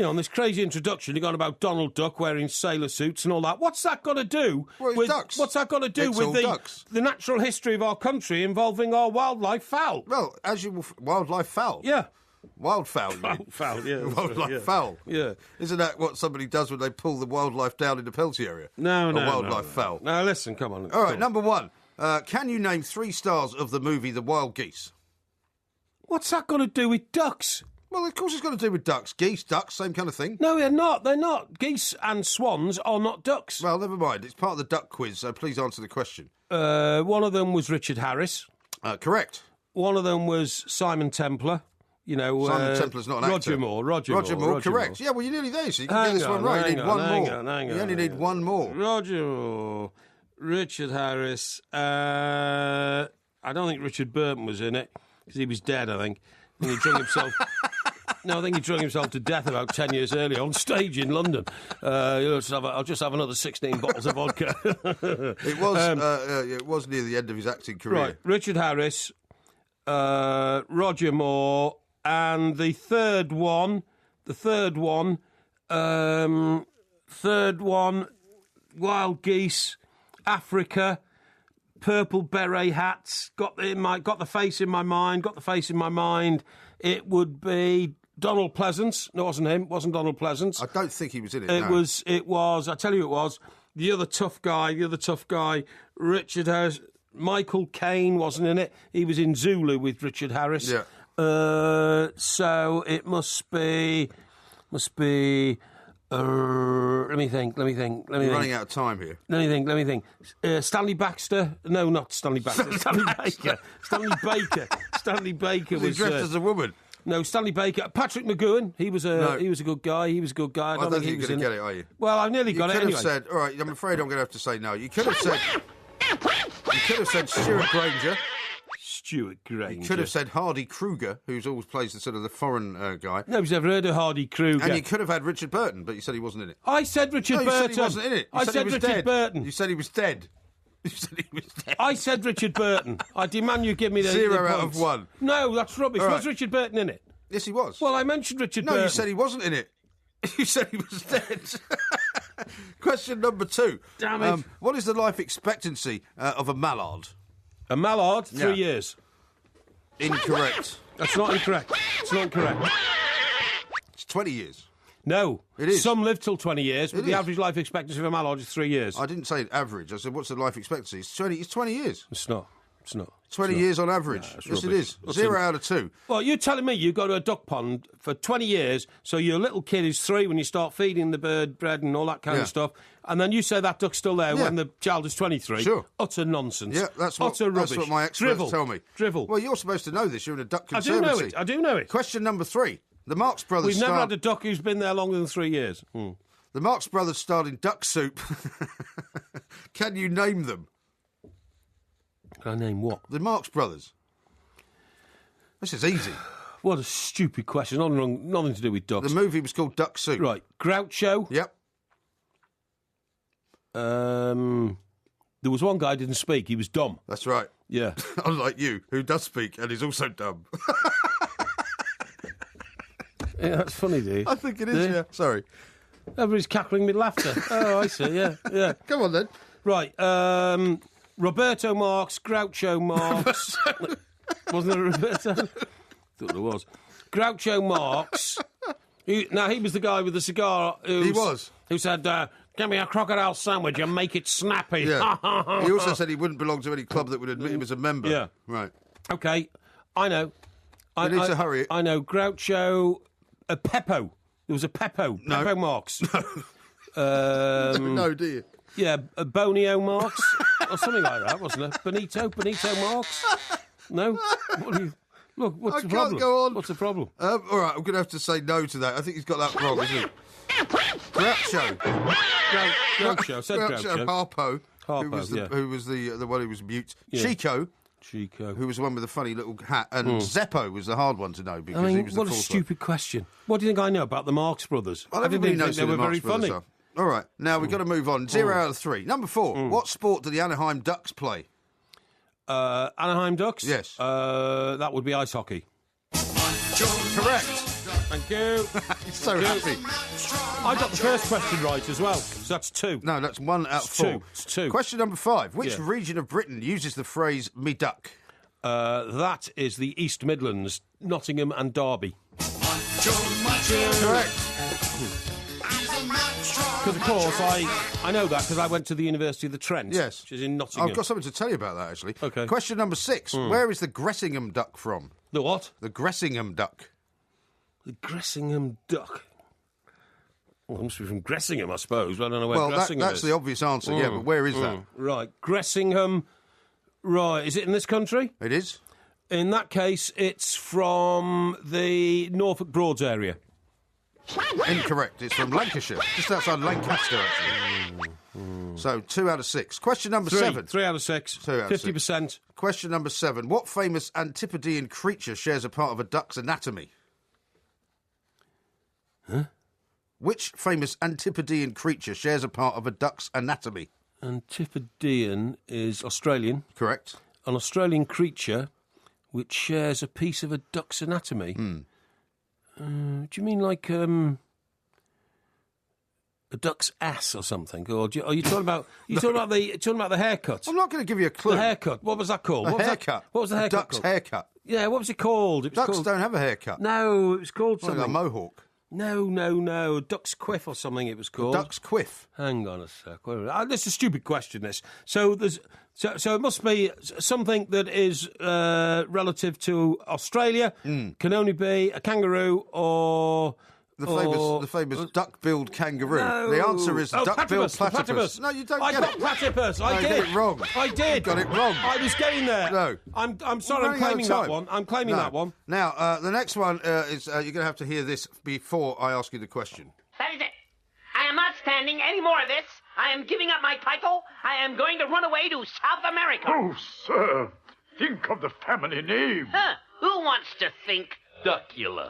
On this crazy introduction, you've gone about Donald Duck wearing sailor suits and all that. What's that got to do Well, it's with ducks. What's that got to do It's with all the ducks. natural history of our country involving our wildlife fowl? Well, as you will, wildlife fowl. Yeah. Wildfowl. you mean? Fowl, yeah. that's Wildlife right, yeah. fowl. Yeah. Isn't that what somebody does when they pull the wildlife down in the Peltier area? No, A no. wildlife no. fowl. No, listen, come on. All right, come on. number one. Can you name 3 stars of the movie The Wild Geese? What's that got to do with ducks? Well, of course it's got to do with ducks. Geese, ducks, same kind of thing. No, they're not. They're not. Geese and swans are not ducks. Well, never mind. It's part of the duck quiz, so please answer the question. One of them was Richard Harris. Correct. One of them was Simon Templar. Simon Templar's not an Roger actor. Moore. Roger Moore, correct. Yeah, well, you're nearly there, so you can Hang get this one on, right. You hang need on, one hang more. on, hang You on, only need hang one more. Roger Moore, Richard Harris. I don't think Richard Burton was in it because he was dead. I think he drunk himself. No, I think he drunk himself to death about 10 years earlier on stage in London. I'll just have another 16 bottles of vodka. It was near the end of his acting career. Right, Richard Harris, Roger Moore, and the third one, wild geese, Africa, purple beret hats. Got the face in my mind. It would be Donald Pleasance. No, it wasn't him. It wasn't Donald Pleasance. I don't think he was in it. It no. was. It was. I tell you, it was the other tough guy. Richard Harris. Michael Caine wasn't in it. He was in Zulu with Richard Harris. Yeah. So it must be. Let me think. You're running out of time here. Let me think. Stanley Baxter? No, not Stanley Baxter. Stanley Baker. Stanley Baker Was he was dressed as a woman? no, Stanley Baker. Patrick McGowan. He was a good guy. I I don't don't think think he you're was going in to get it. it, are you? Well, I've nearly You got it could anyway. have said, all right, I'm afraid I'm going to have to say no. You could have said Stuart Granger. Stuart Granger. You could have said Hardy Kruger, who's always plays the sort of the foreign guy. Nobody's ever heard of Hardy Kruger. And you could have had Richard Burton, but you said he wasn't in it. I said Richard No, you Burton. said he wasn't in it. You I said said he was Richard dead. Burton. You said he was dead. You said he was dead. I said Richard Burton. I demand you give me the 0 the out of points. 1. No, that's rubbish. All right. Was Richard Burton in it? Yes, he was. Well, I mentioned Richard no, Burton. you said he wasn't in it. You said he was dead. Question number 2. Damn it. What is the life expectancy of a mallard? A mallard, 3 Yeah. years. Incorrect. That's not incorrect. It's not incorrect. It's 20 years. No. It is. Some live till 20 years, but It the is. average life expectancy of a mallard is 3 years. I didn't say average. I said, what's the life expectancy? It's 20 years. It's not. It's not. 20 years on average. it's Yes, it rubbish. is. What's 0 in- out of 2. Well, you're telling me you go to a duck pond for 20 years, so your little kid is 3 when you start feeding the bird bread and all that kind Yeah. of stuff, and then you say that duck's still there Yeah. when the child is 23. Sure. Utter nonsense. Yeah, that's what my experts Drivel. tell me. Drivel. Well, you're supposed to know this. You're in a duck I do conservancy. know it. I do know it. Question number 3. The Marx Brothers We've never starred- had a duck who's been there longer than 3 years. The Marx Brothers starred in Duck Soup. Can you name them? Can I name what? The Marx Brothers. This is easy. What a stupid question. Nothing to do with ducks. The movie was called Duck Soup. Right. Groucho. Yep. There was one guy who didn't speak. He was dumb. That's right. Yeah. Unlike you, who does speak and is also dumb. Yeah, that's funny, dude. I think it is, yeah. Sorry. Everybody's cackling with laughter. Oh, I see, yeah. Come on, then. Right, Roberto Marx, Groucho Marx. Wasn't it Roberto? Thought there was. Groucho Marx. He was the guy with the cigar. He was. Who said, give me a crocodile sandwich and make it snappy. Yeah. He also said he wouldn't belong to any club that would admit him as a member. Yeah. Right. Okay, I know. We need to hurry. I know. Groucho... Peppo. There was a Peppo. No. Peppo Marx. No, do you? Yeah, Bonio Marx or something like that, wasn't it? Benito Marx. No. What do you? Look, what's I the can't problem? go on. What's the problem? All right, I'm going to have to say no to that. I think he's got that wrong, isn't he? Groucho. Groucho. I said Groucho. Harpo. Harpo, Who was the one who was mute. Yeah. Chico. Chico. Who was the one with the funny little hat. And Zeppo was the hard one to know because I he mean, was the what a fourth stupid question. What do you think I know about the Marx Brothers? one. Well, I didn't everybody think knows they who were the Marx very Brothers funny. are. All right, now we've got to move on. 0 out of 3. Number 4. What sport do the Anaheim Ducks play? Anaheim Ducks? Yes. That would be ice hockey. Correct. Thank you. He's so happy. I got the first question right as well, so that's 2. No, that's 1 out of 4. It's 2. Question number 5. Which Yeah. region of Britain uses the phrase "me duck"? That is the East Midlands, Nottingham and Derby. Correct. Because, of course, I know that because I went to the University of the Trent, Yes. which is in Nottingham. I've got something to tell you about that, actually. Okay. Question number 6. Where is the Gressingham duck from? The what? The Gressingham duck. The Gressingham duck. Well, it must be from Gressingham, I suppose. I don't know where Well, Gressingham that's is. the obvious answer, yeah, but where is that? Right, Gressingham. Right, is it in this country? It is? In that case, it's from the Norfolk Broads area. Incorrect. It's from Lancashire, just outside Lancaster, actually. So, 2 out of 6. Question number 7. 3 out of 6. 2 out of 6. 50%. Question number 7. What famous Antipodean creature shares a part of a duck's anatomy? Huh? Which famous Antipodean creature shares a part of a duck's anatomy? Antipodean is Australian. Correct. An Australian creature which shares a piece of a duck's anatomy. Do you mean like a duck's ass or something? Or are you talking about talking about the haircut? I'm not going to give you a clue. The haircut. What was that called? A What was that- haircut. What was the A haircut duck's called? haircut. Yeah, what was it called? It was Ducks called... don't have a haircut. No, it was called Like a something. mohawk. No. Duck's quiff or something it was called. Duck's quiff. Hang on a sec. This is a stupid question, this. So it must be something that is relative to Australia, can only be a kangaroo or... The famous duck-billed kangaroo. No. The answer is duck-billed platypus, platypus. No, you don't I get got it. platypus. I No, did. you got it wrong. I did. You got it wrong. I was getting there. No. I'm sorry. We're I'm running out of claiming that time. one. I'm claiming No. that one. Now, the next one is you're going to have to hear this before I ask you the question. That is it. I am not standing any more of this. I am giving up my title. I am going to run away to South America. Oh, sir, think of the family name. Huh? Who wants to think Duckula?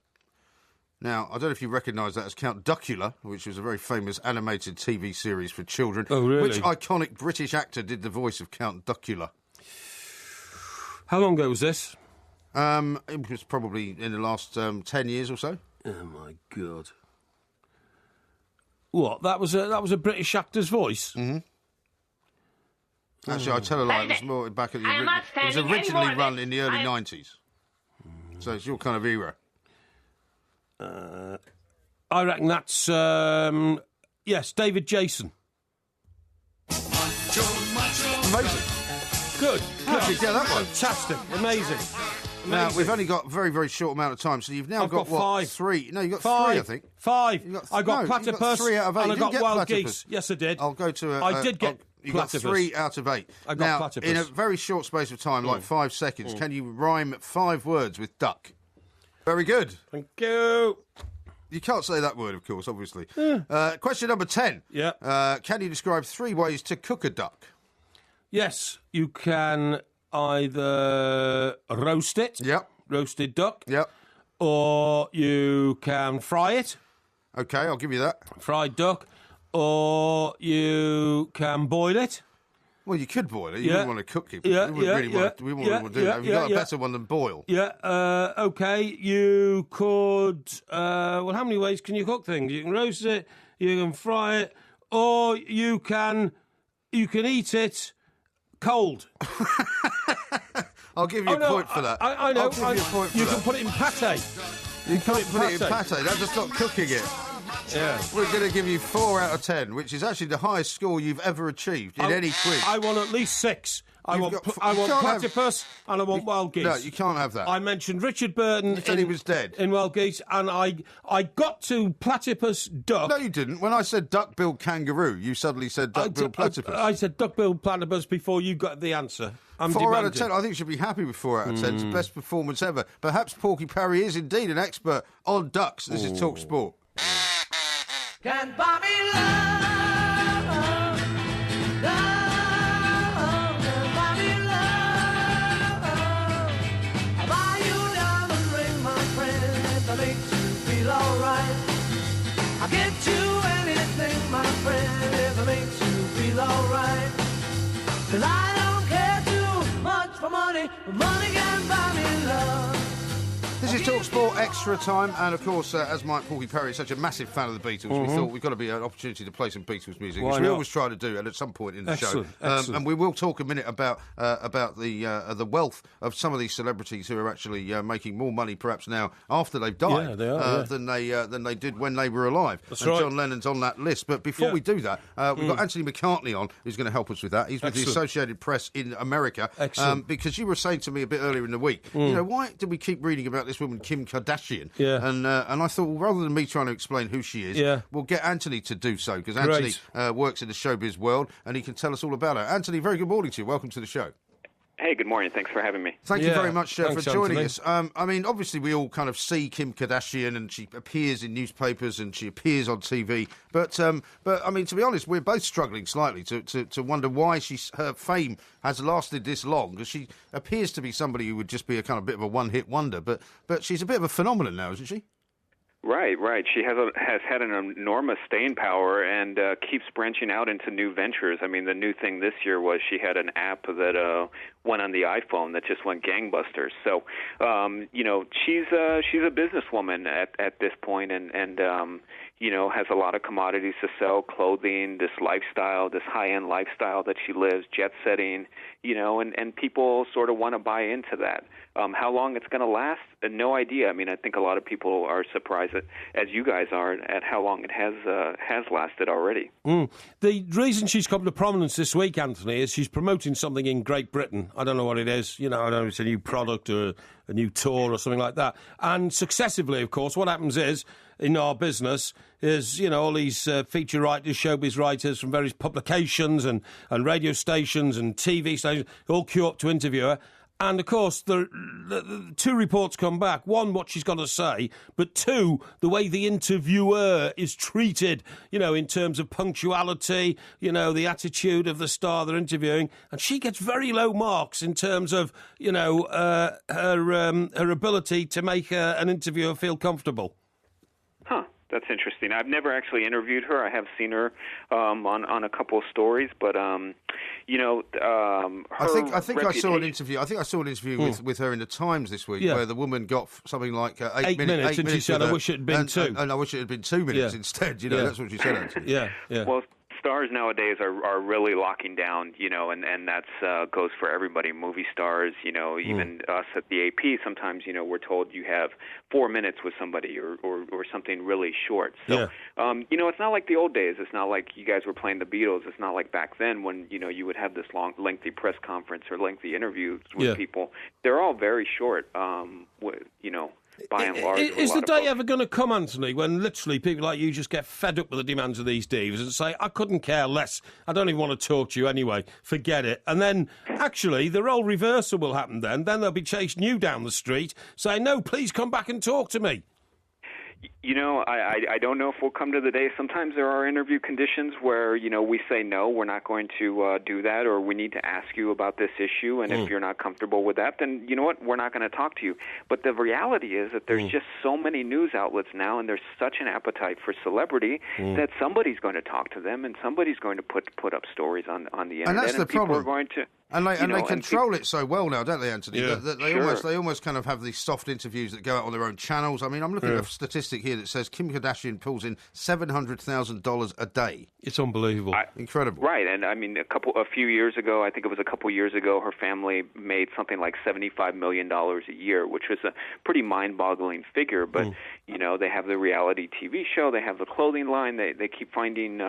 Now, I don't know if you recognise that as Count Duckula, which was a very famous animated TV series for children. Oh, really? Which iconic British actor did the voice of Count Duckula? How long ago was this? It was probably in the last 10 years or so. Oh my God! What? That was a British actor's voice. Mm-hmm. Actually, I tell a lie. It was more back at the I am not it was standing any originally more of run this. in the early I am- 90s. So it's your kind of era. I reckon that's yes, David Jason. Amazing. Good. Yeah. Magic, yeah, that one. Fantastic, amazing. Now, we've only got a very, very short amount of time, so you've now I've got what, 5. 3? No, you've got 5. 3, I think. 5. You got I got no, platypus. you got 3 out of 8. And I You got didn't get wild platypus. geese. Yes, I did. I'll go to... I did get you got platypus. 3 out of 8. I got now, platypus. in a very short space of time, like 5 seconds, can you rhyme 5 words with duck? Very good. Thank you. You can't say that word, of course, obviously. Question number 10. Yeah. Can you describe 3 ways to cook a duck? Yes, you can either roast it. Yep. Roasted duck. Yep. Or you can fry it. Okay, I'll give you that. Fried duck. Or you can boil it. Well, you could boil it. You Yeah. wouldn't want to cook it. Yeah, we wouldn't really want to, do that. You've got a better one than boil. Yeah, okay. You could... well, how many ways can you cook things? You can roast it, you can fry it, or you can eat it cold. I'll give you a point for that. I know. I'll give you a point for you that. can put it in pate. You can't put it in pate. That's just not cooking it. Yeah. We're going to give you 4 out of 10, which is actually the highest score you've ever achieved in any quiz. I want at least 6. I You've want got- I you want can't have- platypus and I want wild geese. No, you can't have that. I mentioned Richard Burton. You said he was dead. In wild geese, and I got to platypus duck. No, you didn't. When I said duck-billed kangaroo, you suddenly said duck-billed platypus. I said duck-billed platypus before you got the answer. I'm 4 out of demanding. 10. I think you should be happy with 4 out of 10. It's the best performance ever. Perhaps Porky Parry is indeed an expert on ducks. This is Talk Sport. Can't buy me love, love, can't buy me love. I'll buy you a diamond ring, my friend, if that makes you feel alright. I'll get you anything, my friend, if it makes you feel alright. 'Cause I don't care too much for money, but money can buy me love. This is Talk Sport Extra Time, and of course, as Mike Porky Perry is such a massive fan of the Beatles, we thought we've got to be an opportunity to play some Beatles music, Why which we not? always try to do, and at some point in the Excellent, show. excellent. And we will talk a minute about the wealth of some of these celebrities who are actually making more money, perhaps now after they've died, Yeah, they are, than they did when they were alive. That's and right. John Lennon's on that list. But before Yeah. we do that, we've got Anthony McCartney on, who's going to help us with that. He's with the Excellent. Associated Press in America. Excellent. Because you were saying to me a bit earlier in the week, you know, why do we keep reading about this woman Kim Kardashian? Yeah. And I thought, well, rather than me trying to explain who she is, Yeah. we'll get Anthony to do so, because Anthony works in the showbiz world, and he can tell us all about her. Anthony, very good morning to you. Welcome to the show. Hey, good morning. Thanks for having me. Thank you Yeah, very much for thanks, joining Anthony. us. I mean, obviously, we all kind of see Kim Kardashian, and she appears in newspapers and she appears on TV. But I mean, to be honest, we're both struggling slightly to wonder why her fame has lasted this long, because she appears to be somebody who would just be a kind of bit of a one-hit wonder. But she's a bit of a phenomenon now, isn't she? Right. She has had an enormous staying power and keeps branching out into new ventures. I mean, the new thing this year was she had an app that went on the iPhone that just went gangbusters. So, you know, she's a businesswoman at this point, and you know, has a lot of commodities to sell, clothing, this lifestyle, this high-end lifestyle that she lives, jet setting, you know, and people sort of want to buy into that. How long it's going to last, no idea. I mean, I think a lot of people are surprised, as you guys are, at how long it has lasted already. The reason she's come to prominence this week, Anthony, is she's promoting something in Great Britain. I don't know what it is. You know, I don't know if it's a new product or a new tour or something like that. And successively, of course, what happens is, in our business, is, you know, all these feature writers, showbiz writers from various publications and radio stations and TV stations all queue up to interview her. And, of course, the 2 reports come back. 1, what she's got to say, but 2, the way the interviewer is treated, you know, in terms of punctuality, you know, the attitude of the star they're interviewing. And she gets very low marks in terms of, you know, her ability to make an interviewer feel comfortable. Huh. That's interesting. I've never actually interviewed her. I have seen her on a couple of stories, but you know, I think I saw an interview. I think I saw an interview with her in the Times this week, Yeah. where the woman got something like 8 minutes, and she said, with "I her, wish it had been 2." and I wish it had been 2 minutes Yeah. instead. You know, Yeah. that's what she said. Actually. Yeah. Well, stars nowadays are really locking down, and that's goes for everybody. Movie stars, even us at the AP, sometimes, we're told you have 4 minutes with somebody or something really short. So, it's not like the old days. It's not like you guys were playing the Beatles. It's not like back then when, you would have this long, lengthy press conference or lengthy interviews with people. They're all very short, by and large. Is the day ever going to come, Anthony, when literally people like you just get fed up with the demands of these divas and say, I couldn't care less, I don't even want to talk to you anyway, forget it. And then, actually, the role reversal will happen then. Then they'll be chasing you down the street saying, no, please come back and talk to me. I don't know if we'll come to the day. Sometimes there are interview conditions where, we say, no, we're not going to do that, or we need to ask you about this issue, and if you're not comfortable with that, then you know what, we're not going to talk to you. But the reality is that there's just so many news outlets now, and there's such an appetite for celebrity that somebody's going to talk to them, and somebody's going to put up stories on the internet. And that's the problem. Are going to... And they control it so well now, don't they, Anthony? Yeah. They almost kind of have these soft interviews that go out on their own channels. I mean, I'm looking at a statistic here that says Kim Kardashian pulls in $700,000 a day. It's unbelievable. Incredible. Right, and I mean, a few years ago, I think it was a couple years ago, her family made something like $75 million a year, which was a pretty mind-boggling figure. But they have the reality TV show, they have the clothing line, they keep finding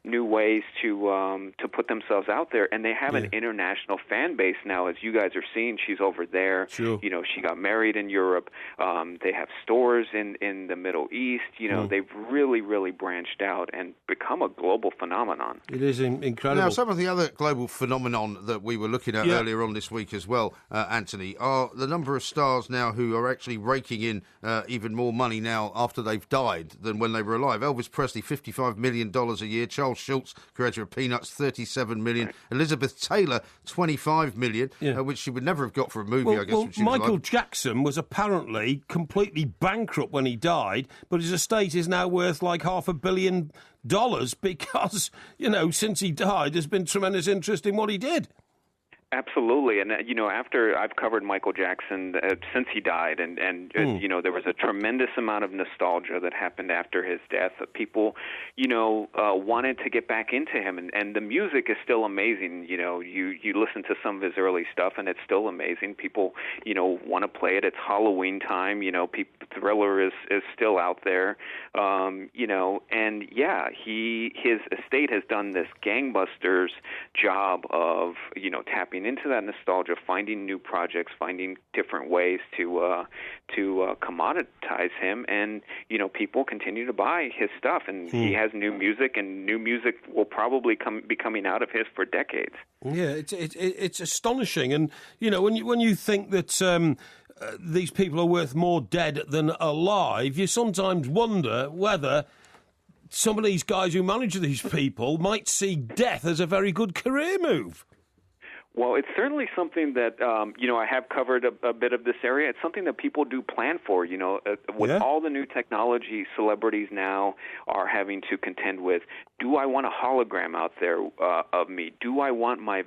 new ways to put themselves out there, and they have an international fan base now, as you guys are seeing. She's over there. Sure. She got married in Europe. They have stores in the Middle East. They've really, really branched out and become a global phenomenon. It is incredible. Now, some of the other global phenomenon that we were looking at earlier on this week as well, Anthony, are the number of stars now who are actually raking in even more money now after they've died than when they were alive. Elvis Presley, $55 million a year. Charles Schultz, creator of Peanuts, $37 million. Right. Elizabeth Taylor, $25 million, which she would never have got for a movie, I guess. When she was Michael alive. Jackson was apparently completely bankrupt when he died, but his estate is now worth like $500 million because, since he died, there's been tremendous interest in what he did. Absolutely, and after I've covered Michael Jackson since he died, and there was a tremendous amount of nostalgia that happened after his death. People, wanted to get back into him, and the music is still amazing. You listen to some of his early stuff, and it's still amazing. People, want to play it. It's Halloween time. Thriller is still out there. His estate has done this gangbusters job of tapping into that nostalgia, finding new projects, finding different ways to commoditize him, and people continue to buy his stuff, and he has new music, and new music will probably be coming out of his for decades. Yeah, it's astonishing, and when you think that these people are worth more dead than alive, you sometimes wonder whether some of these guys who manage these people might see death as a very good career move. Well, it's certainly something that, I have covered a bit of this area. It's something that people do plan for, with all the new technology celebrities now are having to contend with. Do I want a hologram out there of me? Do I want my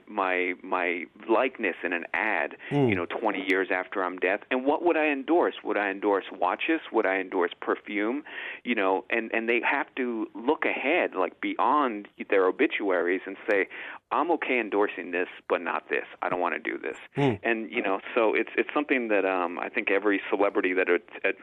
likeness in an ad, 20 years after I'm dead? And what would I endorse? Would I endorse watches? Would I endorse perfume? And they have to look ahead, like beyond their obituaries, and say, I'm okay endorsing this, but not this. I don't want to do this. And, so it's something that I think every celebrity that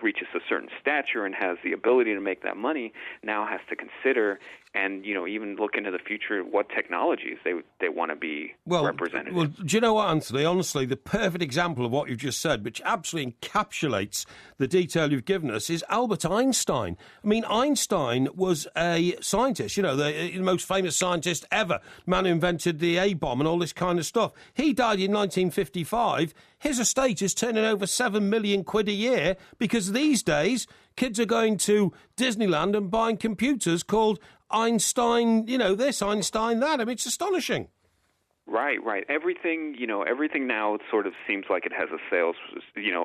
reaches a certain stature and has the ability to make that money now has to consider and, even look into the future, what technologies they want to be represented. Well, do you know what, Anthony? Honestly, the perfect example of what you've just said, which absolutely encapsulates the detail you've given us, is Albert Einstein. I mean, Einstein was a scientist, the most famous scientist ever, man who invented the A-bomb and all this kind of stuff. He died in 1955. His estate is turning over £7 million a year because these days kids are going to Disneyland and buying computers called Einstein, this, Einstein that. I mean, it's astonishing. Right. Everything now sort of seems like it has a sales,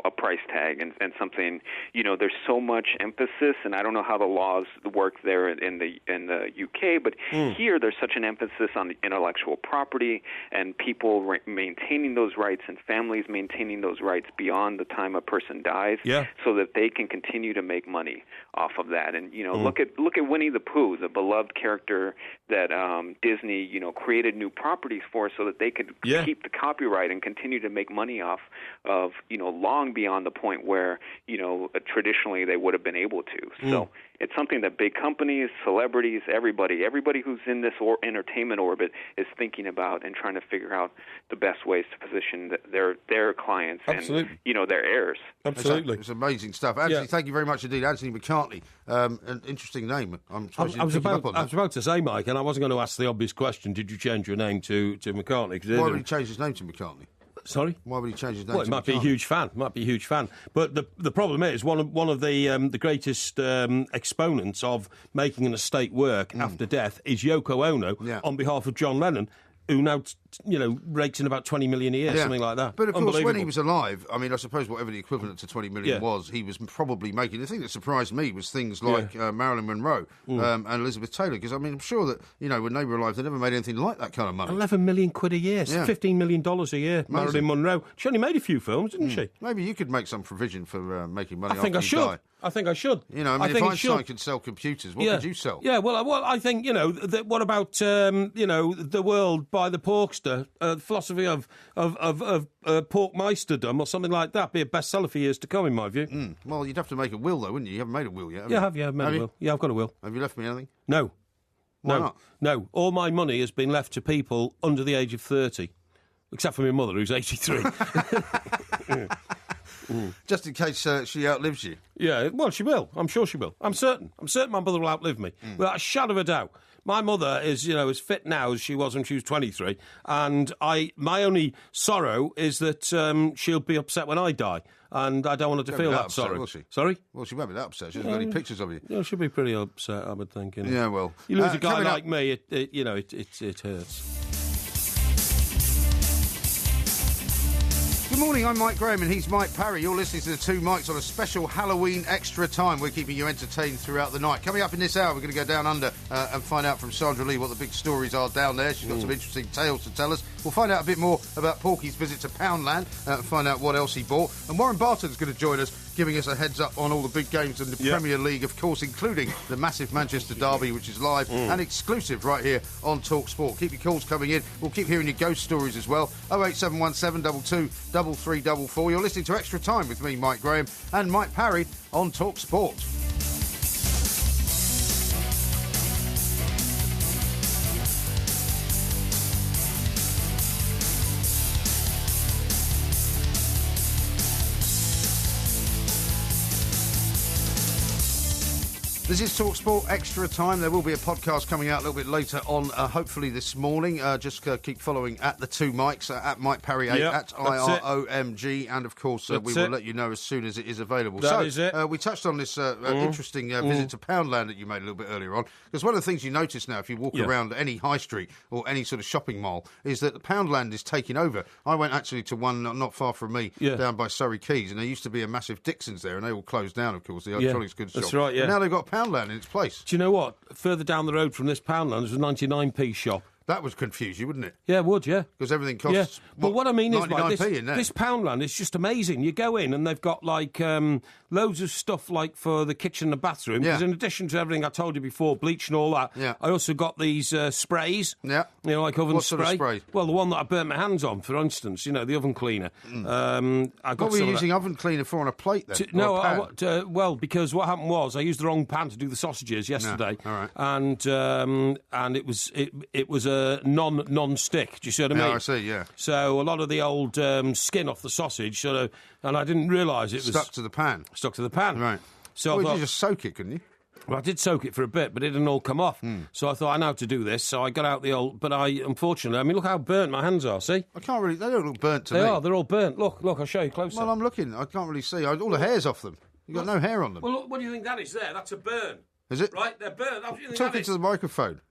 a price tag and something, there's so much emphasis, and I don't know how the laws work there in the UK, but here there's such an emphasis on intellectual property and people maintaining those rights and families maintaining those rights beyond the time a person dies, so that they can continue to make money off of that. And look at Winnie the Pooh, the beloved character that Disney created new properties for, so that they could keep the copyright and continue to make money off of, long beyond the point where, traditionally they would have been able to. So it's something that big companies, celebrities, everybody who's in this entertainment orbit is thinking about and trying to figure out the best ways to position their clients and, their heirs. Absolutely. It's amazing stuff. Anthony, thank you very much indeed. Anthony McCartney, an interesting name. I was about to say, Mike, and I wasn't going to ask the obvious question, did you change your name to McCartney? Why would he change his name to McCartney? Sorry? Why would he change his name? Well, he might be a huge fan. But the problem is one of the greatest exponents of making an estate work after death is Yoko Ono on behalf of John Lennon, who now, rakes in about 20 million a year, something like that. But of course, when he was alive, I mean, I suppose whatever the equivalent to 20 million was, he was probably making. The thing that surprised me was things like Marilyn Monroe and Elizabeth Taylor, because I mean, I'm sure that when they were alive, they never made anything like that kind of money. 11 million quid a year, $15 million a year. Amazing. Marilyn Monroe. She only made a few films, didn't she? Maybe you could make some provision for making money. I think I should. Die. I think I should. If Einstein could sell computers, what could you sell? Yeah, well, I think, what about, The World by the Porkster, philosophy of porkmeisterdom or something like that, be a bestseller for years to come, in my view. Well, you'd have to make a will, though, wouldn't you? You haven't made a will yet, have you? I've made a will. Yeah, I've got a will. Have you left me anything? No. Why not? No. All my money has been left to people under the age of 30, except for my mother, who's 83. Just in case she outlives you. Yeah, well, she will. I'm sure she will. I'm certain my mother will outlive me. Without a shadow of a doubt. My mother is, as fit now as she was when she was 23, and my only sorrow is that she'll be upset when I die, and I don't want her to feel that upset, sorrow. Will she? Sorry? Well, she won't be that upset. She hasn't got any pictures of you. Yeah, she'll be pretty upset, I would think. Yeah, well. You lose a guy like me, it hurts. Good morning, I'm Mike Graham and he's Mike Parry. You're listening to the Two Mikes on a special Halloween extra time. We're keeping you entertained throughout the night. Coming up in this hour, we're going to go down under and find out from Sandra Lee what the big stories are down there. She's got some interesting tales to tell us. We'll find out a bit more about Porky's visit to Poundland and find out what else he bought. And Warren Barton's going to join us, giving us a heads up on all the big games in the Premier League, of course, including the massive Manchester derby, which is live and exclusive right here on Talk Sport. Keep your calls coming in. We'll keep hearing your ghost stories as well. 08717 22 3344. You're listening to Extra Time with me, Mike Graham, and Mike Parry on Talk Sport. This is TalkSport Extra Time. There will be a podcast coming out a little bit later on, hopefully this morning. Just keep following at the Two Mikes, at Mike Parry 8, at IROMG, and of course we will let you know as soon as it is available. That is it. We touched on this interesting visit to Poundland that you made a little bit earlier on, because one of the things you notice now if you walk around any high street or any sort of shopping mall is that the Poundland is taking over. I went actually to one not far from me down by Surrey Quays, and there used to be a massive Dixon's there, and they all closed down, of course, the electronics goods shop. That's right, yeah. And now they've got Poundland in its place. Do you know what? Further down the road from this Poundland is a 99p shop. That would confuse you, wouldn't it? Yeah, it would, yeah. Because everything costs, but what I mean is, 99p in there. This Poundland is just amazing. You go in and they've got, like, loads of stuff, like, for the kitchen and the bathroom. Because in addition to everything I told you before, bleach and all that, I also got these sprays. Yeah. You know, like oven what spray. What sort of spray? Well, the one that I burnt my hands on, for instance, you know, the oven cleaner. What were you using oven cleaner for on a plate, then? Well, because what happened was I used the wrong pan to do the sausages yesterday. All right. And it was a non-stick. Do you see what I mean? Yeah, I see, yeah. So a lot of the old skin off the sausage, and I didn't realise it was... Stuck to the pan? Stuck to the pan. Right. So you just soak it, couldn't you? Well, I did soak it for a bit, but it didn't all come off. So I thought, I know how to do this. So I got out the old... But unfortunately, look how burnt my hands are, see? I can't really... They don't look burnt to me. They are, they're all burnt. Look, I'll show you closer. Well, I'm looking. I can't really see. All the hair's off them. You've got no hair on them. Well, look, what do you think that is there? That's a burn. Is it? Right, they're burnt. Talking to the microphone.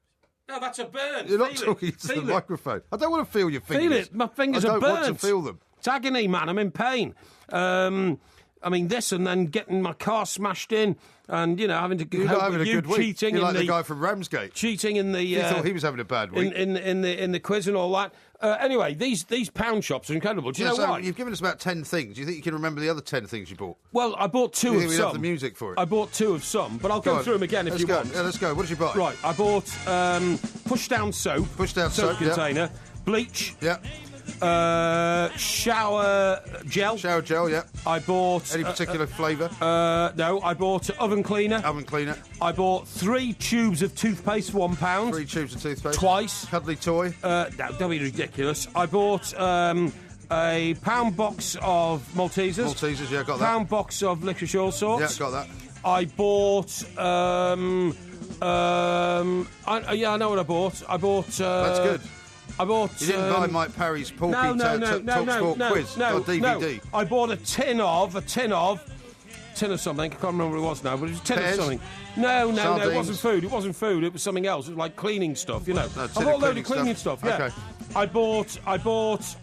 No, that's a burn. You're not Feel talking it. to the Feel it. microphone. I don't want to feel your fingers. Feel it. My fingers I are don't want burnt. to feel them. It's agony, man. I'm in pain. I mean, this and then getting my car smashed in and, having to You're not help having with a you good week. cheating You're in like the guy from Ramsgate. cheating in the... You thought he was having a bad week. In the quiz and all that. Anyway, these pound shops are incredible. Do you know so what? You've given us about 10 things. Do you think you can remember the other 10 things you bought? Well, I bought two Do you of think we'd some. have the music for it? I bought two of some, but I'll go on. through them again if Let's you go. want. Yeah, let's go. What did you buy? Right, I bought push-down soap. Push-down soap, yeah. container. Bleach. Yeah. Shower gel. Shower gel, yeah. I bought... Any particular flavour? No, I bought oven cleaner. Oven cleaner. I bought 3 tubes of toothpaste for £1. 3 tubes of toothpaste. Twice. Cuddly toy. No, don't be ridiculous. I bought a pound box of Maltesers. Maltesers, yeah, got that. Pound box of licorice all sorts. Yeah, got that. I bought... I know what I bought. I bought... That's good. I bought... You didn't buy Mike Parry's Porky Talksport quiz on DVD? I bought a tin of something. I can't remember what it was now, but it was a tin Pears? of something. No, Sardines? it wasn't food. It wasn't food. It was something else. It was like cleaning stuff, No, I tin bought of a load of cleaning cleaning stuff. Yeah. Okay. I bought.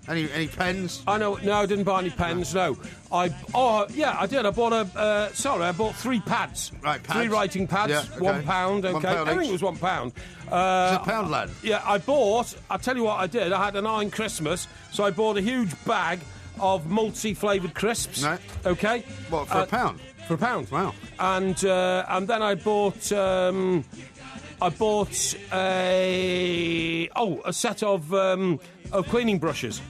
Any pens? I didn't buy any pens. No. I did. I bought I bought 3 pads. Right, pads. 3 writing pads. Yeah, okay. £1. Okay. £1 I think each. it was £1. It's a Poundland. Yeah, I'll tell you what I did. I had an eye on Christmas, so I bought a huge bag of multi-flavoured crisps. Right. Okay. What, for £1? For £1. Wow. And then I bought a set of cleaning brushes.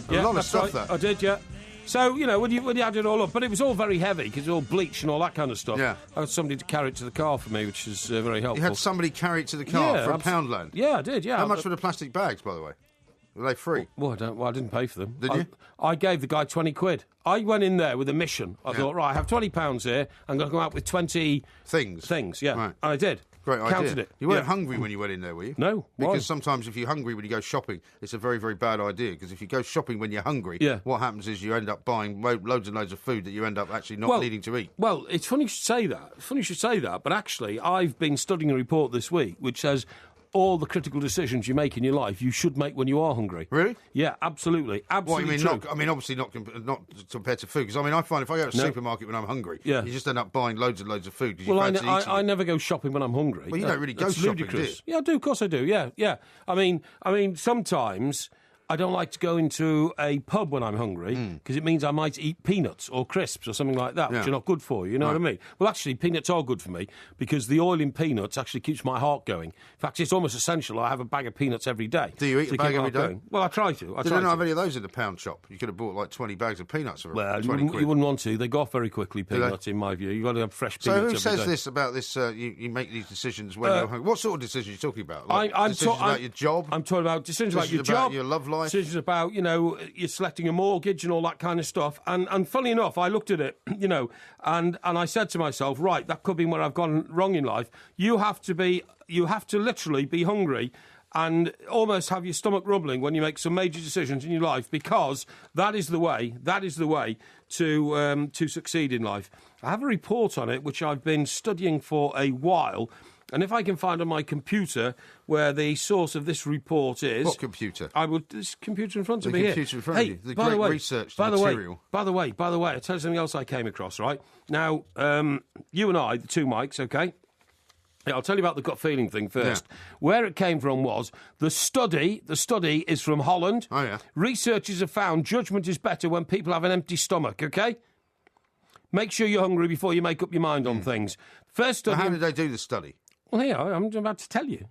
A lot of that's stuff, right. that. I did, yeah. So, when you add it all up, but it was all very heavy because it was all bleach and all that kind of stuff. Yeah. I had somebody to carry it to the car for me, which is very helpful. You had somebody carry it to the car Yeah, from Poundland? Yeah, I did, yeah. How much were the plastic bags, by the way? Were they free? Well, I didn't pay for them. Did you? I gave the guy 20 quid. I went in there with a mission. I thought, right, I have £20 here. I'm going to come out with 20 things. Yeah, Right. and I did. Great Counted idea. it. You weren't Yeah. hungry when you went in there, were you? No. Because Why? sometimes if you're hungry when you go shopping, it's a very, very bad idea. Because if you go shopping when you're hungry, Yeah. what happens is you end up buying loads and loads of food that you end up actually not needing to eat. Well, it's funny you should say that. But actually, I've been studying a report this week which says all the critical decisions you make in your life, you should make when you are hungry. Really? Yeah, absolutely. What Absolutely you mean? true. Obviously not compared to food. Because I find if I go to a No. supermarket when I'm hungry, Yeah. you just end up buying loads and loads of food because you Well, fancy eating I it. never go shopping when I'm hungry. Well, you don't really go That's shopping, do ludicrous. you? Yeah, I do. Of course I do. Yeah. I mean, sometimes I don't like to go into a pub when I'm hungry because it means I might eat peanuts or crisps or something like that, which Yeah. are not good for you. You know what I mean? Well, actually, peanuts are good for me because the oil in peanuts actually keeps my heart going. In fact, it's almost essential. I have a bag of peanuts every day. Do you eat to a bag keep my every heart day? going. Well, I try to. Did they not have any of those in the pound shop? You could have bought like 20 bags of peanuts for Well, 20 quid. you wouldn't want to. They go off very quickly, they? peanuts, in my view. You've got to have fresh So peanuts who says every day. this about this? You make these decisions when you're hungry. What sort of decisions are you talking about? Like I'm decisions about your job. I'm talking about decisions about your Decisions about job, your love life? decisions about you're selecting a mortgage and all that kind of stuff. And funny enough, I looked at it, and I said to myself, right, that could be where I've gone wrong in life. You have to literally be hungry and almost have your stomach rumbling when you make some major decisions in your life, because that is the way to succeed in life. I have a report on it which I've been studying for a while. And if I can find on my computer where the source of this report is... What computer? This computer in front of The me here. computer in front of you. The by great way, research by the material. By the way, I'll tell you something else I came across, right? Now, you and I, the two mics, OK? Yeah, I'll tell you about the gut feeling thing first. Yeah. Where it came from was the study is from Holland. Oh, yeah. Researchers have found judgment is better when people have an empty stomach, OK? Make sure you're hungry before you make up your mind on things. First study... How did they do the study? Well, here, I'm about to tell you.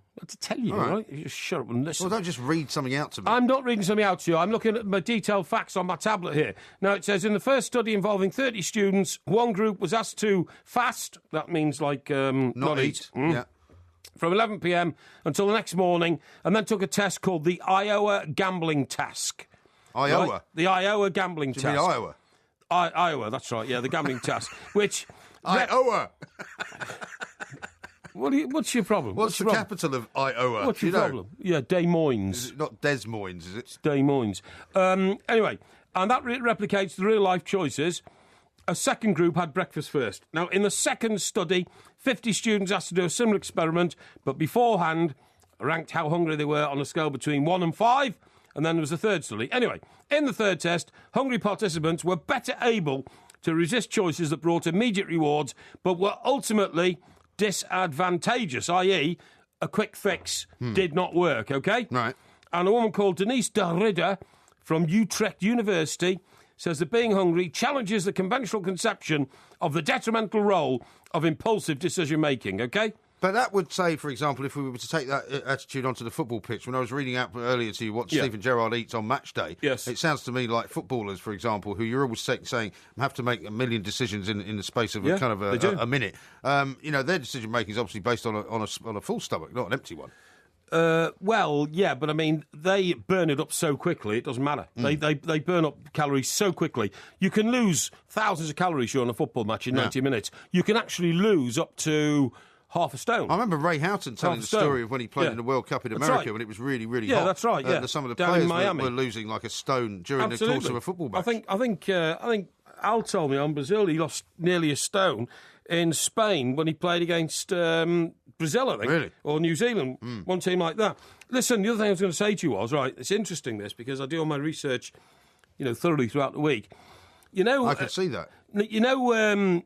All right. Right? You just shut up and listen. Well, don't just read something out to me. I'm not reading something out to you. I'm looking at my detailed facts on my tablet here. Now, it says, in the first study involving 30 students, one group was asked to fast. That means, like, not eat. Yeah. From 11 p.m. until the next morning, and then took a test called the Iowa Gambling Task. Iowa? Right? The Iowa Gambling Do you Task. mean Iowa? Iowa, that's right, yeah, the gambling task. Which... Iowa! What's your problem? What's the your capital of Iowa? What's Do your you know? problem? Yeah, Des Moines. Is it not Des Moines, is it? Des Moines. Anyway, and that replicates the real-life choices. A second group had breakfast first. Now, in the second study, 50 students asked to do a similar experiment, but beforehand, ranked how hungry they were on a scale between 1 and 5, and then there was a third study. Anyway, in the third test, hungry participants were better able to resist choices that brought immediate rewards, but were ultimately disadvantageous, i.e., a quick fix did not work, OK? Right. And a woman called Denise Derrida from Utrecht University says that being hungry challenges the conventional conception of the detrimental role of impulsive decision-making, OK? But that would say, for example, if we were to take that attitude onto the football pitch, when I was reading out earlier to you what Stephen Gerrard eats on match day, yes, it sounds to me like footballers, for example, who you're always saying have to make a million decisions in the space of a minute. Their decision-making is obviously based on a full stomach, not an empty one. Well, yeah, but I mean, they burn it up so quickly, it doesn't matter. They burn up calories so quickly. You can lose thousands of calories during a football match in 90 minutes. You can actually lose up to half a stone. I remember Ray Houghton telling the story of when he played in the World Cup in America when it was really, really hot. Yeah, that's right, yeah. Some of the Down players in Miami were losing like a stone during the course of a football match. I think Al told me on Brazil he lost nearly a stone in Spain when he played against Brazil, I think. Really? Or New Zealand, one team like that. Listen, the other thing I was going to say to you was, right, it's interesting this, because I do all my research, thoroughly throughout the week. I can see that. Liam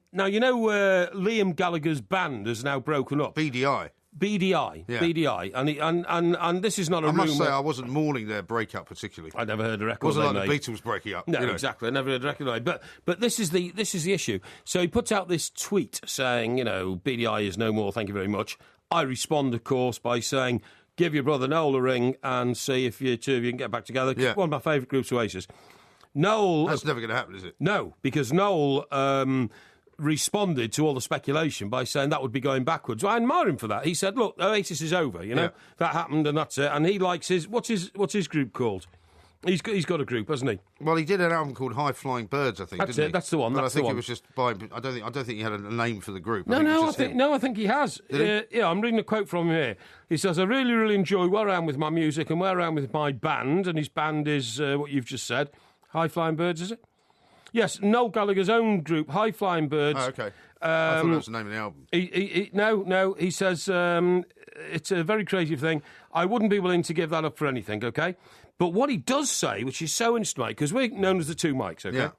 Gallagher's band has now broken up. BDI. And this is not a rumour. I must say I wasn't mourning their breakup particularly. I never heard a record. It wasn't they like made. the Beatles breaking up. No, exactly. I never heard a record. But this is the issue. So he puts out this tweet saying, BDI is no more. Thank you very much. I respond, of course, by saying, give your brother Noel a ring and see if you two of you can get back together. Yeah. One of my favourite groups, Oasis. Noel... That's never going to happen, is it? No, because Noel responded to all the speculation by saying that would be going backwards. I admire him for that. He said, look, Oasis is over, That happened and that's it. And he likes his... What's his group called? He's got a group, hasn't he? Well, he did an album called High Flying Birds, I think, didn't he? That's the one. But that's I think the one. it was just by... I don't think he had a name for the group. I think he has. Yeah, I'm reading a quote from him here. He says, I really, really enjoy where I am with my music and where I am with my band. And his band is what you've just said. High Flying Birds, is it? Yes, Noel Gallagher's own group, High Flying Birds. Oh, OK. I thought that was the name of the album. No, he says it's a very creative thing. I wouldn't be willing to give that up for anything, OK? But what he does say, which is so interesting, because we're known as the two mics, OK? Yeah.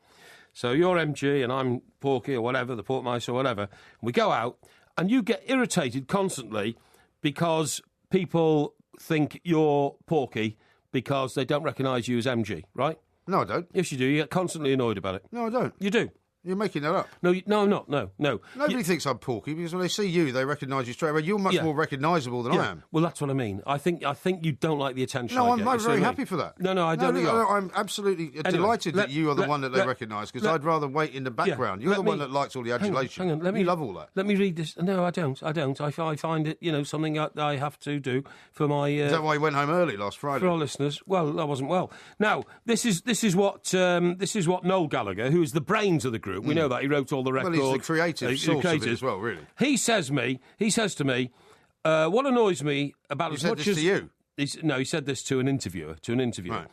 So you're MG and I'm Porky or whatever, the Portmice or whatever. And we go out and you get irritated constantly because people think you're Porky because they don't recognise you as MG, right? No, I don't. Yes, you do. You get constantly annoyed about it. No, I don't. You do. You're making that up. No, I'm not. No. Nobody thinks I'm Porky because when they see you, they recognise you straight away. You're much more recognisable than I am. Well, that's what I mean. I think you don't like the attention. No, I get. I'm very happy for that. No, I don't. I'm absolutely delighted that you are the one that they recognise because I'd rather wait in the background. You're the one that likes all the adulation. Hang on, you love all that. Let me read this. No, I don't. I find it, something that I have to do for my. Is that why you went home early last Friday? For our listeners, well, I wasn't well. Now, this is what Noel Gallagher, who is the brains of the group. We know that he wrote all the records. Well, he's the creative source of it as well, really. He says to me, what annoys me about as much as... He said this to you? He said this to an interviewer. Right.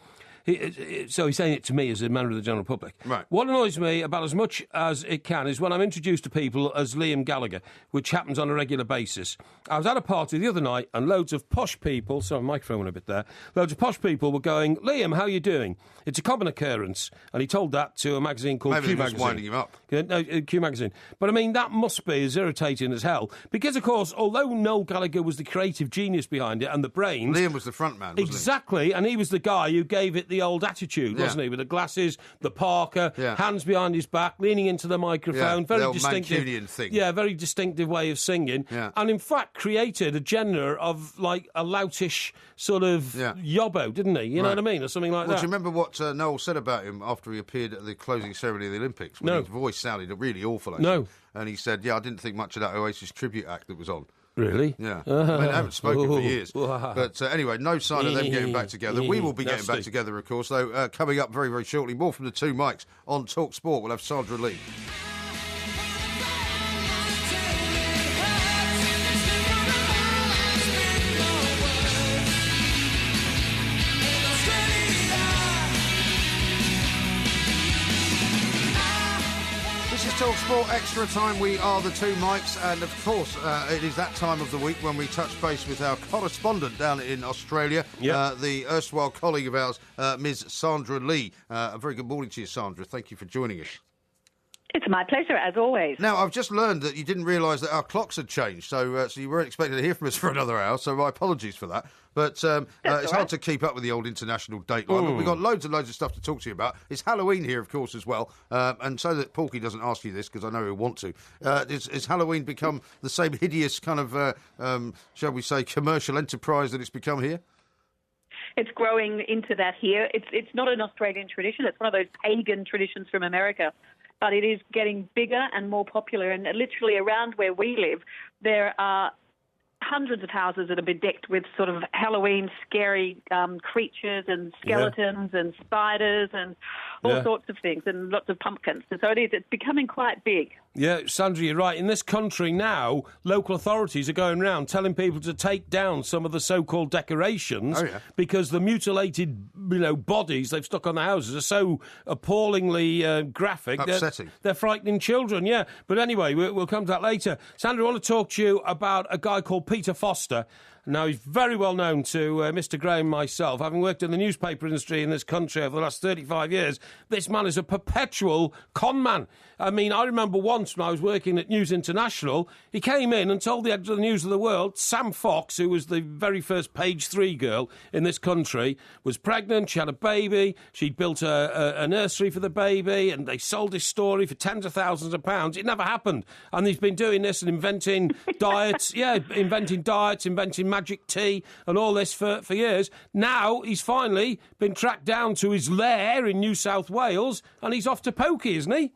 So he's saying it to me as a member of the general public. Right. What annoys me about as much as it can is when I'm introduced to people as Liam Gallagher, which happens on a regular basis. I was at a party the other night and loads of posh people, sorry, microphone went a bit there, loads of posh people were going, Liam, how are you doing? It's a common occurrence. And he told that to a magazine called Maybe Q he was Magazine. winding him up. No, Q Magazine. But I mean, that must be as irritating as hell. Because, of course, although Noel Gallagher was the creative genius behind it and the brains... Liam was the front man, wasn't Exactly, and he was the guy who gave it the old attitude, wasn't he? With the glasses, the parka, hands behind his back, leaning into the microphone. Very the old distinctive Mancunian thing. Yeah, very distinctive way of singing. Yeah. And in fact created a genre of like a loutish sort of yobbo, didn't he? You know what I mean? Or something like that. Do you remember what Noel said about him after he appeared at the closing ceremony of the Olympics? When his voice sounded really awful, actually. No. And he said, I didn't think much of that Oasis tribute act that was on. Really? Yeah. I mean, I haven't spoken for years. But anyway, no sign of them getting back together. We will be getting back together, of course, though, coming up very, very shortly. More from the two mics on Talk Sport. We'll have Sandra Lee. Talk Sport Extra Time. We are the two Mikes, and of course, it is that time of the week when we touch base with our correspondent down in Australia, the erstwhile colleague of ours, Ms. Sandra Lee. A very good morning to you, Sandra. Thank you for joining us. It's my pleasure, as always. Now, I've just learned that you didn't realise that our clocks had changed, so you weren't expected to hear from us for another hour, so my apologies for that. But it's hard to keep up with the old international dateline, but we've got loads and loads of stuff to talk to you about. It's Halloween here, of course, as well, and so that Porky doesn't ask you this, because I know he'll want to, has Halloween become the same hideous kind of, shall we say, commercial enterprise that it's become here? It's growing into that here. It's not an Australian tradition. It's one of those pagan traditions from America. But it is getting bigger and more popular. And literally around where we live, there are hundreds of houses that are bedecked with sort of Halloween scary creatures and skeletons and spiders and all sorts of things, and lots of pumpkins. And so it's becoming quite big. Yeah, Sandra, you're right. In this country now, local authorities are going around telling people to take down some of the so-called decorations because the mutilated, bodies they've stuck on the houses are so appallingly graphic. Upsetting. They're frightening children, yeah. But anyway, we'll come to that later. Sandra, I want to talk to you about a guy called Peter Foster. Now, he's very well known to Mr. Graham and myself. Having worked in the newspaper industry in this country over the last 35 years, this man is a perpetual con man. I mean, I remember once when I was working at News International, he came in and told the editor of the News of the World, Sam Fox, who was the very first Page 3 girl in this country, was pregnant, she had a baby, she'd built a nursery for the baby, and they sold this story for tens of thousands of pounds. It never happened. And he's been doing this and inventing diets, inventing magic tea and all this for years. Now he's finally been tracked down to his lair in New South Wales, and he's off to pokey, isn't he?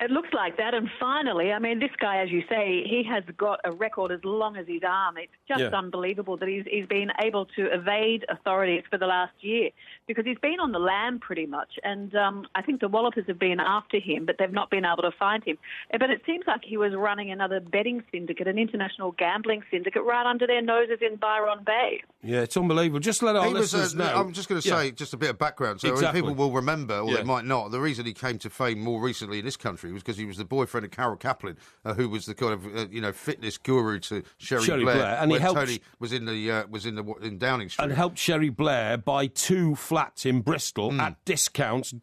It looks like that, and finally, I mean, this guy, as you say, he has got a record as long as his arm. It's just unbelievable that he's been able to evade authorities for the last year, because he's been on the lam pretty much, and I think the Wallopers have been after him, but they've not been able to find him. But it seems like he was running another betting syndicate, an international gambling syndicate, right under their noses in Byron Bay. Yeah, it's unbelievable. Just let our listeners know. I'm just going to say just a bit of background, so people will remember, or they might not. The reason he came to fame more recently in this country was because he was the boyfriend of Carol Kaplan, who was the kind of fitness guru to Sherry Blair, and he helped. Tony was in Downing Street, and helped Sherry Blair buy 2 flats in Bristol at discount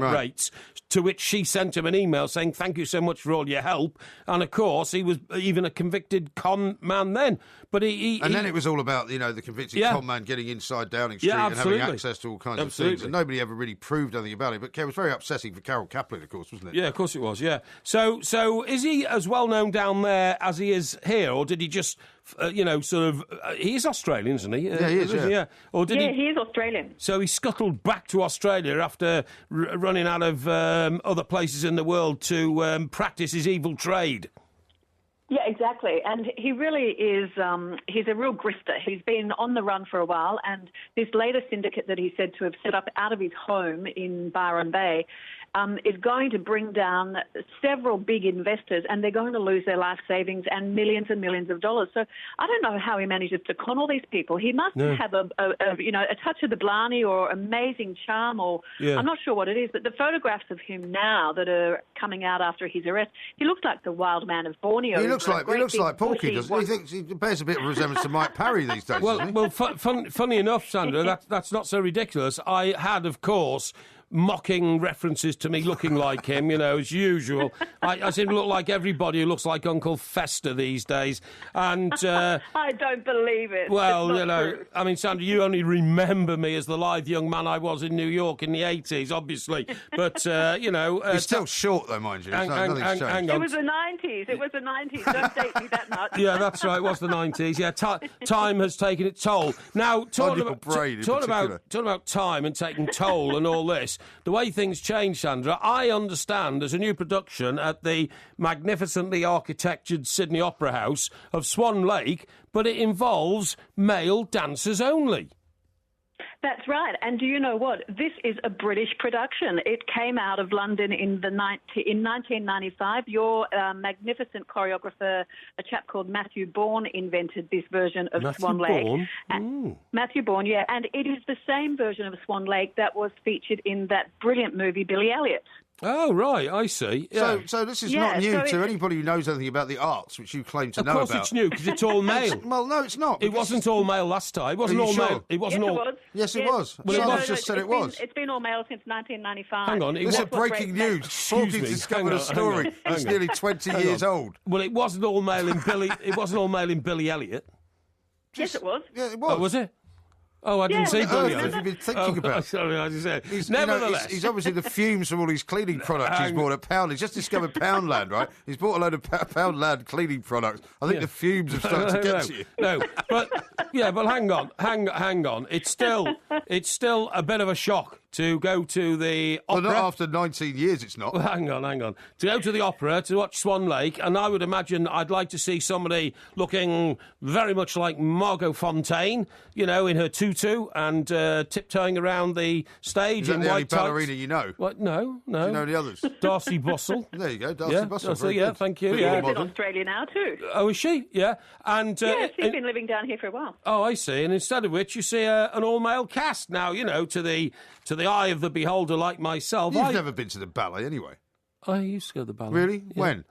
rates. To which she sent him an email saying, "Thank you so much for all your help." And of course, he was even a convicted con man then. But then it was all about the convicted con man getting inside Downing Street and having access to all kinds of things, and nobody ever really proved anything about it. But it was very upsetting for Carol Kaplan, of course, wasn't it? Yeah, of course it was. Yeah. So is he as well known down there as he is here, or did he just, he is Australian, isn't he? Yeah, he is. Yeah. Or did he is Australian. So he scuttled back to Australia after running out of other places in the world to practice his evil trade. Yeah, exactly. And he really is, he's a real grifter. He's been on the run for a while, and this latest syndicate that he's said to have set up out of his home in Byron Bay is going to bring down several big investors, and they're going to lose their life savings and millions of dollars. So I don't know how he manages to con all these people. He must have a touch of the Blarney or amazing charm, or I'm not sure what it is, but the photographs of him now that are coming out after his arrest, he looks like the wild man of Borneo. He looks like Porky, doesn't he? Thinks he bears a bit of resemblance to Mike Parry these days. Funny enough, Sandra, that's not so ridiculous. I had, of course, mocking references to me looking like him, as usual. I seem to look like everybody who looks like Uncle Fester these days. And I don't believe it. Well, true. I mean, Sandra, you only remember me as the lithe young man I was in New York in the 80s, obviously. But, He's still short, though, mind you. Hang on. It was the 90s. Don't date me that much. Yeah, that's right. It was the 90s. Yeah, time has taken its toll. Now, talking about time and taking toll and all this, the way things change, Sandra, I understand there's a new production at the magnificently architectured Sydney Opera House of Swan Lake, but it involves male dancers only. That's right. And do you know what? This is a British production. It came out of London in 1995. Your magnificent choreographer, a chap called Matthew Bourne, invented this version of Swan Lake. Matthew Bourne, yeah. And it is the same version of Swan Lake that was featured in that brilliant movie, Billy Elliot. Oh, right, I see. Yeah. So this is Yeah, not new so to it- anybody who knows anything about the arts, which you claim to Of know course about. it's new, because it's all male. Well, no, it's not. It because wasn't all male last time. It wasn't Are you all sure? male. It wasn't Yes, all... it was. Yes, it Yes. was. Well, it Sarge was. just said it was. It's been all male since 1995. Hang on, it This is was- breaking news. Excuse Porky's me, discovered hang a on, story. hang on, It's hang on. nearly 20 Hang years on. old. Well, it wasn't all male in Billy... It wasn't all male in Billy Elliot. Yes, it was. Yeah, it was. Oh, was it? Oh, I didn't Yeah, see what Billy on earth Elliot. have you been thinking about? Sorry, I just said. He's, you know, Nevertheless... he's obviously the fumes from all these cleaning products he's bought at Pound. He's just discovered Poundland, right? He's bought a load of Poundland cleaning products. I think Yeah. the fumes have started to get to you. No, but hang on. It's still a bit of a shock to go to the Well, opera. not after 19 years, it's not. Well, hang on. To go to the opera to watch Swan Lake, and I would imagine I'd like to see somebody looking very much like Margot Fontaine, you know, in her tutu and tiptoeing around the stage Is that in the only white tights. ballerina you know? What? No. Do you know the others? Darcy Bussell. There you go, Darcy Yeah, Bussell. Darcy, very yeah, good. thank you, Bit yeah. more She's in modern. Australia now too. Oh, is she? Yeah. And Yes, she's in- been living down here for a while. Oh, I see. And instead of which, you see an all-male cast. Now, you know, to the eye of the beholder like myself. You've never been to the ballet anyway. I used to go to the ballet. Really? Yeah. When?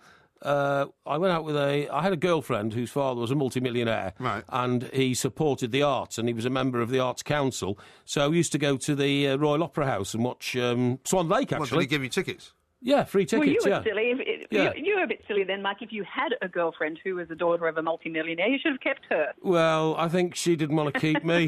I went out with I had a girlfriend whose father was a multimillionaire. Right. And he supported the arts, and he was a member of the Arts Council. So we used to go to the Royal Opera House and watch Swan Lake, What, did actually. he give you tickets? Yeah, free Well, tickets, you were yeah. silly. Yeah. You were a bit silly then, Mike. If you had a girlfriend who was the daughter of a multimillionaire, you should have kept her. Well, I think she didn't want to keep me.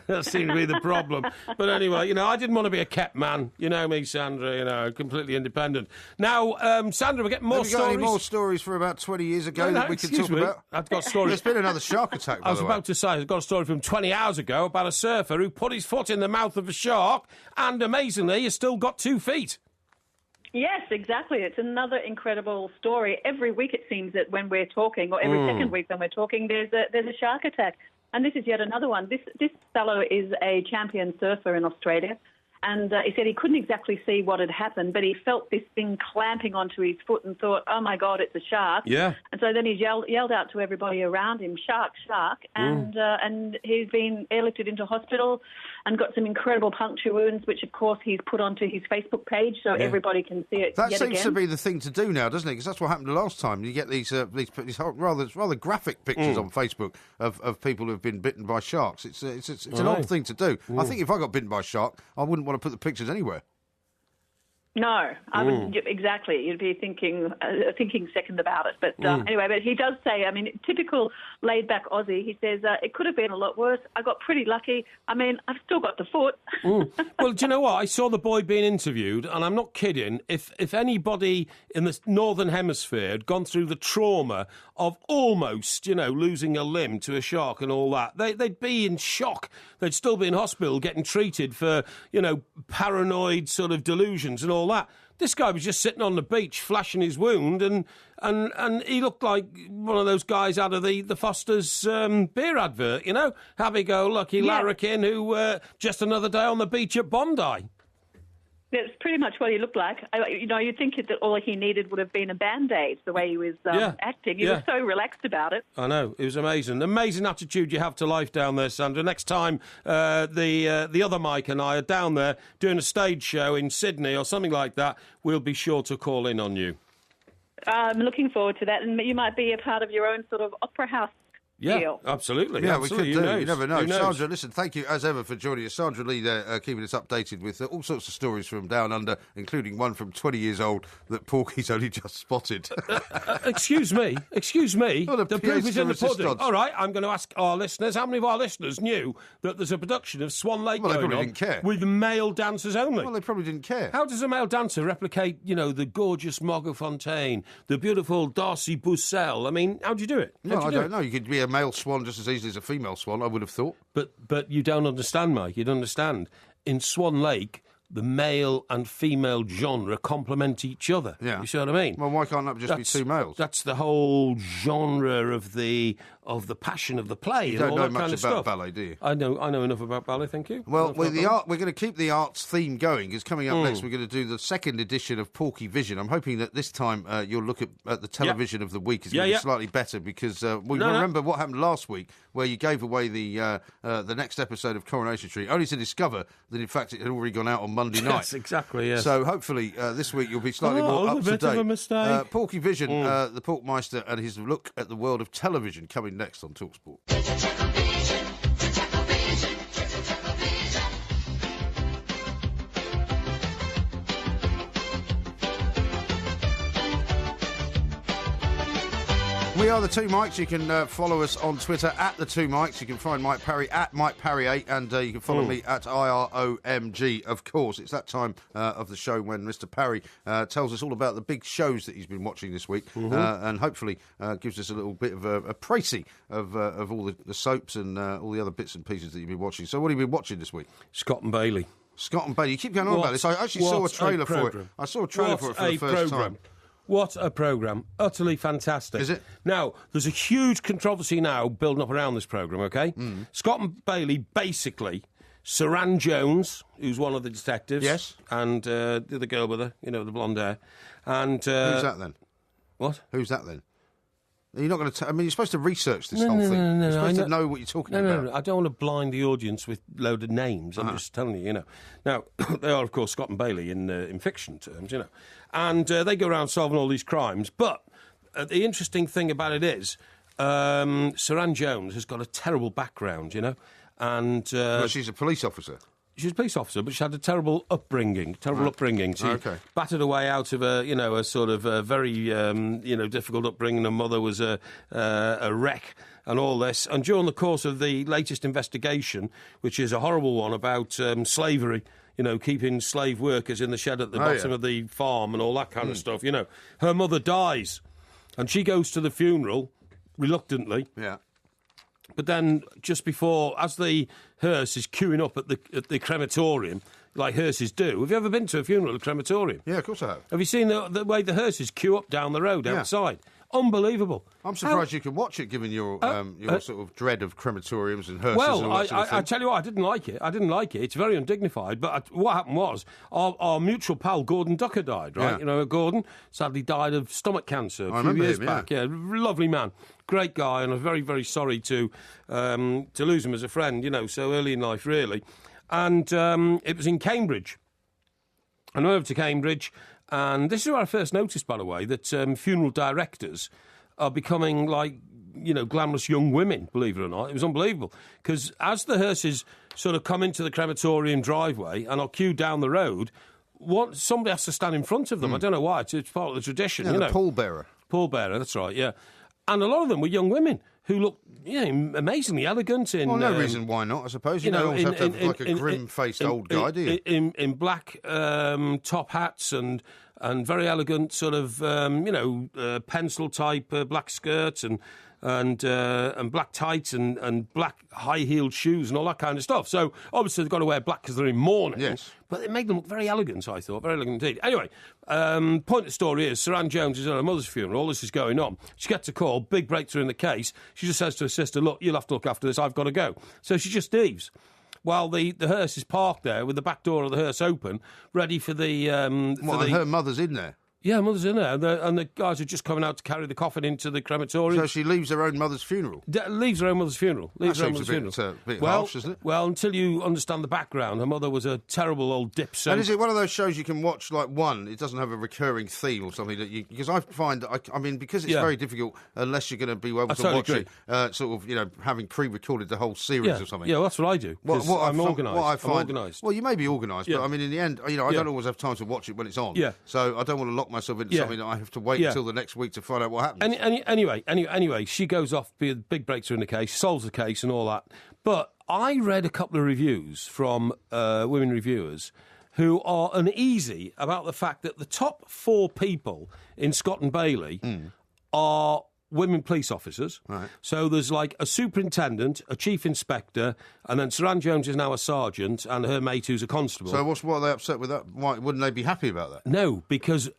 That seemed to be the problem. But anyway, you know, I didn't want to be a kept man. You know me, Sandra, you know, completely independent. Now, Sandra, we're getting more Have you got stories. any more stories for about 20 years ago No, that we can excuse talk me. about? I've got stories. There's been another shark attack, by I was the way. about to say, I've got a story from 20 hours ago about a surfer who put his foot in the mouth of a shark and, amazingly, has still got 2 feet. Yes, exactly. It's another incredible story. Every week it seems that when we're talking, or every second week when we're talking, there's a shark attack. And this is yet another one. This fellow is a champion surfer in Australia. And he said he couldn't exactly see what had happened, but he felt this thing clamping onto his foot and thought, oh, my God, it's a shark. Yeah. And so then he yelled out to everybody around him, shark, shark. And he's been airlifted into hospital and got some incredible puncture wounds, which, of course, he's put onto his Facebook page so everybody can see it That yet seems again. to be the thing to do now, doesn't it? Because that's what happened the last time. You get these rather graphic pictures on Facebook of people who have been bitten by sharks. It's an odd thing to do. I think if I got bitten by a shark, I wouldn't want to put the pictures anywhere. No, I would exactly. You'd be thinking second about it. But anyway, but he does say, I mean, typical laid-back Aussie. He says it could have been a lot worse. I got pretty lucky. I mean, I've still got the foot. Well, do you know what? I saw the boy being interviewed, and I'm not kidding. If anybody in the Northern Hemisphere had gone through the trauma of almost, you know, losing a limb to a shark and all that, they'd be in shock. They'd still be in hospital getting treated for, you know, paranoid sort of delusions and all that. This guy was just sitting on the beach flashing his wound, and he looked like one of those guys out of the Foster's beer advert, you know? Happy-go-lucky larrikin who just another day on the beach at Bondi. That's pretty much what he looked like. You know, you'd think that all he needed would have been a Band-Aid, the way he was acting. He was so relaxed about it. I know, it was amazing. Amazing attitude you have to life down there, Sandra. Next time the other Mike and I are down there doing a stage show in Sydney or something like that, we'll be sure to call in on you. I'm looking forward to that, and you might be a part of your own sort of opera house deal. Absolutely. Yeah, absolutely. we could Who do. knows? You never know. Who knows? Sandra, listen, thank you as ever for joining us. Sandra Lee there, keeping us updated with all sorts of stories from down under, including one from 20 years old that Porky's only just spotted. Excuse me. Well, The proof is in the pièce de pudding. resistance. All right, I'm going to ask our listeners, how many of our listeners knew that there's a production of Swan Lake Well, they going probably on didn't care. with male dancers only? Well, they probably didn't care. How does a male dancer replicate, you know, the gorgeous Margot Fontaine, the beautiful Darcy Bussell? I mean, how do you do it? No, I don't know. You could be a male swan just as easily as a female swan, I would have thought. But you don't understand, Mike. You don't understand. In Swan Lake, the male and female genre complement each other. Yeah. You see what I mean? Well, why can't that just be two males? That's the whole genre of the passion of the play. You and don't all know that much kind of about stuff. ballet, do you? I know enough about ballet. Thank you. Well, Enough with about we're going to keep the arts theme going. Because coming up next, we're going to do the second edition of Porky Vision. I'm hoping that this time you'll look at the television of the week is going to be slightly better because we remember what happened last week, where you gave away the next episode of Coronation Street, only to discover that in fact it had already gone out on Monday night. Yes, exactly, yes. So hopefully this week you'll be slightly more up a to bit date. of a mistake. Porky Vision, the Porkmeister, and his look at the world of television coming next on TalkSport. We are the Two Mikes. You can follow us on Twitter at the Two Mikes. You can find Mike Parry at Mike Parry8, and you can follow me at IROMG. Of course, it's that time of the show when Mr. Parry tells us all about the big shows that he's been watching this week, and hopefully gives us a little bit of a précis of all the soaps and all the other bits and pieces that you've been watching. So, what have you been watching this week? Scott and Bailey. Scott and Bailey. You keep going on about this. I actually saw a trailer for it. I saw a trailer for it for the first time. What a programme. Utterly fantastic. Is it? Now, there's a huge controversy now building up around this programme, OK? Scott and Bailey, basically, Saran Jones, who's one of the detectives. Yes. And the other girl with her, the blonde hair. And who's that then? What? Who's that then? You're not going to... you're supposed to research this whole thing. You're supposed to know what you're talking about. No, I don't want to blind the audience with a load of names. I'm just telling you, Now, they are, of course, Scott and Bailey in fiction terms, And they go around solving all these crimes. But the interesting thing about it is Saran Jones has got a terrible background, And... well, she's a police officer. She's a police officer, but she had a terrible upbringing. She battered her way out of a sort of very, difficult upbringing. Her mother was a wreck and all this. And during the course of the latest investigation, which is a horrible one about slavery, keeping slave workers in the shed at the bottom of the farm and all that kind of stuff, her mother dies. And she goes to the funeral, reluctantly. Yeah. But then, just before, as the hearse is queuing up at the crematorium, like hearses do. Have you ever been to a funeral at a crematorium? Yeah, of course I have. Have you seen the way the hearses queue up down the road outside? Unbelievable. I'm surprised you can watch it, given your sort of dread of crematoriums and hearses. Well, and all that sort of thing. I tell you what, I didn't like it. It's very undignified. But what happened was our mutual pal Gordon Ducker died, right? Yeah. Gordon sadly died of stomach cancer a few years back. Yeah, lovely man, great guy, and I'm very, very sorry to lose him as a friend. So early in life, really. And it was in Cambridge. I went over to Cambridge. And this is where I first noticed, by the way, that funeral directors are becoming like, glamorous young women, believe it or not. It was unbelievable. Because as the hearses sort of come into the crematorium driveway and are queued down the road, somebody has to stand in front of them. I don't know why. It's part of the tradition, the pallbearer. Pallbearer, that's right, yeah. And a lot of them were young women who looked, amazingly elegant in... Well, no reason why not, I suppose. You don't always have to have like a grim-faced old guy, do you? In black top hats and very elegant sort of, pencil-type black skirts and black tights and black high-heeled shoes and all that kind of stuff. So, obviously, they've got to wear black because they're in mourning. Yes. But it made them look very elegant, I thought. Very elegant indeed. Anyway, point of the story is Saran Jones is at her mother's funeral. All this is going on. She gets a call, big breakthrough in the case. She just says to her sister, look, you'll have to look after this. I've got to go. So she just leaves. While the hearse is parked there with the back door of the hearse open, ready for the... and her mother's in there? Yeah, mother's in there, and the guys are just coming out to carry the coffin into the crematorium. So she leaves her own mother's funeral? Leaves her own mother's funeral. That seems a bit harsh, isn't it? Well, until you understand the background, her mother was a terrible old dipso. And is it one of those shows you can watch, like one, it doesn't have a recurring theme or something that you... Because I find, because it's very difficult, unless you're going to be able to watch it, having pre-recorded the whole series or something. Yeah, well, that's what I do. I'm organised. I'm organised. Well, you may be organised, but in the end, I don't always have time to watch it when it's on. Yeah. So I don't want to lock myself into something that I have to wait until the next week to find out what happens. Anyway, she goes off, be a big breakthrough in the case, solves the case and all that. But I read a couple of reviews from women reviewers who are uneasy about the fact that the top 4 people in Scott and Bailey are women police officers. Right. So there's like a superintendent, a chief inspector, and then Saran Jones is now a sergeant, and her mate who's a constable. So what are they upset with that? Why wouldn't they be happy about that? No, because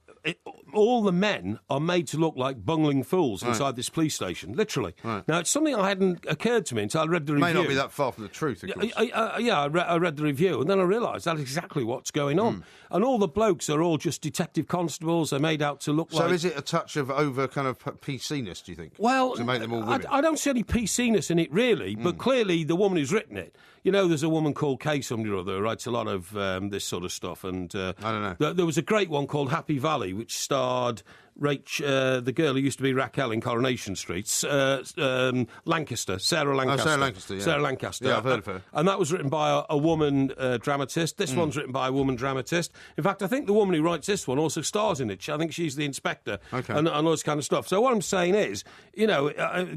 all the men are made to look like bungling fools inside this police station, literally. Right. Now, it's something that hadn't occurred to me until I read the review. May not be that far from the truth, of course. I read the review, and then I realised that's exactly what's going on. And all the blokes are all just detective constables. They're made out to look like... So is it a touch of over kind of PC-ness, do you think? Well, to make them all women? I don't see any PC-ness in it, really, but clearly the woman who's written it, you know, there's a woman called Kay somebody or other who writes a lot of this sort of stuff, and I don't know. There was a great one called Happy Valley, which starred the girl who used to be Raquel in Coronation Street, Lancaster, Sarah Lancaster. Sarah Lancaster, yeah. Sarah Lancaster. Yeah, I've heard of her. And that was written by a woman dramatist. This one's written by a woman dramatist. In fact, I think the woman who writes this one also stars in it. I think she's the inspector and all this kind of stuff. So what I'm saying is, you know,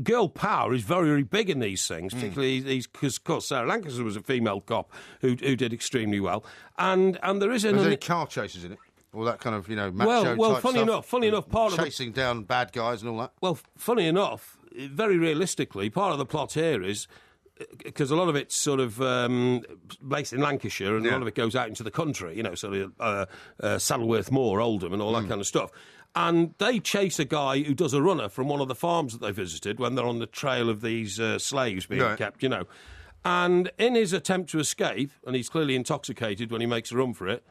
girl power is very, very big in these things, particularly these, because, of course, Sarah Lancaster was a female cop who did extremely well. And there is an... There's any car chases in it? All that kind of, you know, macho well, type funny stuff. enough, part of chasing down bad guys and all that. Well, funny enough, very realistically, part of the plot here is because a lot of it's sort of based in Lancashire, and a lot of it goes out into the country. You know, sort of Saddleworth Moor, Oldham, and all that kind of stuff. And they chase a guy who does a runner from one of the farms that they visited when they're on the trail of these slaves being kept. You know, and in his attempt to escape, and he's clearly intoxicated when he makes a run for it.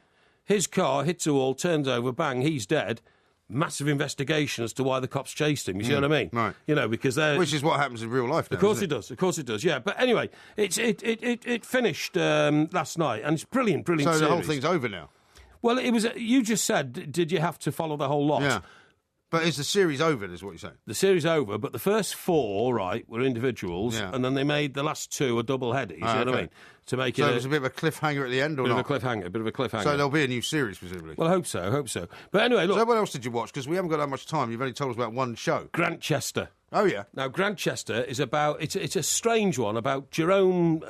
His car hits a wall, turns over, bang, he's dead. Massive investigation as to why the cops chased him. You see what I mean? Right. You know, because they're... Which is what happens in real life now, Of course it does, yeah. But anyway, it finished last night, and it's brilliant So series. the whole thing's over now? Well, it was... You just said, did you have to follow the whole lot? Yeah. But is the series over, is what you're saying? The series over, but the first 4, right, were individuals, and then they made the last 2 a double header, you see what I mean? To make so it... it was a bit of a cliffhanger at the end, or not? A bit of a cliffhanger. So there'll be a new series, presumably? Well, I hope so. But anyway, look... So what else did you watch? Because we haven't got that much time. You've only told us about one show. Grantchester. Oh, yeah. Now, Grantchester is about... It's a strange one about Jerome...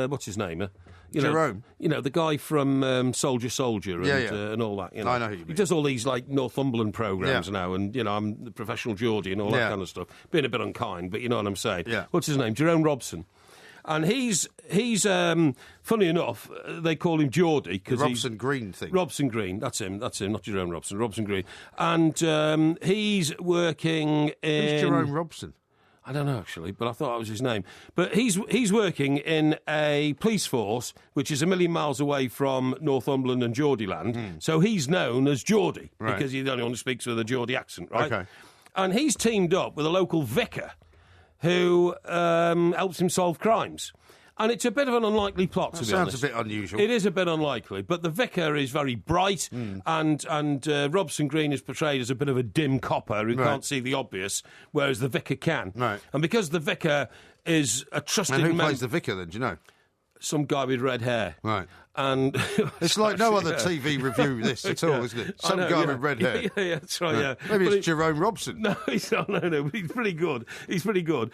what's his name? Jerome? You know, the guy from Soldier and all that. You know. I know who you mean. He does all these, like, Northumberland programmes now, and, you know, I'm the professional Geordie and all that kind of stuff. Being a bit unkind, but you know what I'm saying. Yeah. What's his name? Jerome Robson. And he's funny enough, they call him Geordie. The Robson Green thing. Robson Green, that's him, not Jerome Robson, Robson Green. And he's working in... Who's Jerome Robson? I don't know, actually, but I thought that was his name. But he's working in a police force which is a million miles away from Northumberland and Geordieland. So he's known as Geordie because he's the only one who speaks with a Geordie accent, right? Okay. And he's teamed up with a local vicar who helps him solve crimes. And it's a bit of an unlikely plot, to be honest. Sounds a bit unusual. It is a bit unlikely, but the vicar is very bright, and Robson Green is portrayed as a bit of a dim copper who can't see the obvious, whereas the vicar can. Right. And because the vicar is a trusted And who member... plays the vicar, then, do you know? Some guy with red hair. Right. And it's like no other TV review this at all, isn't it? Some guy with red hair. Yeah, that's right, yeah. Maybe it's Jerome Robson. No, he's not, no, but he's pretty good.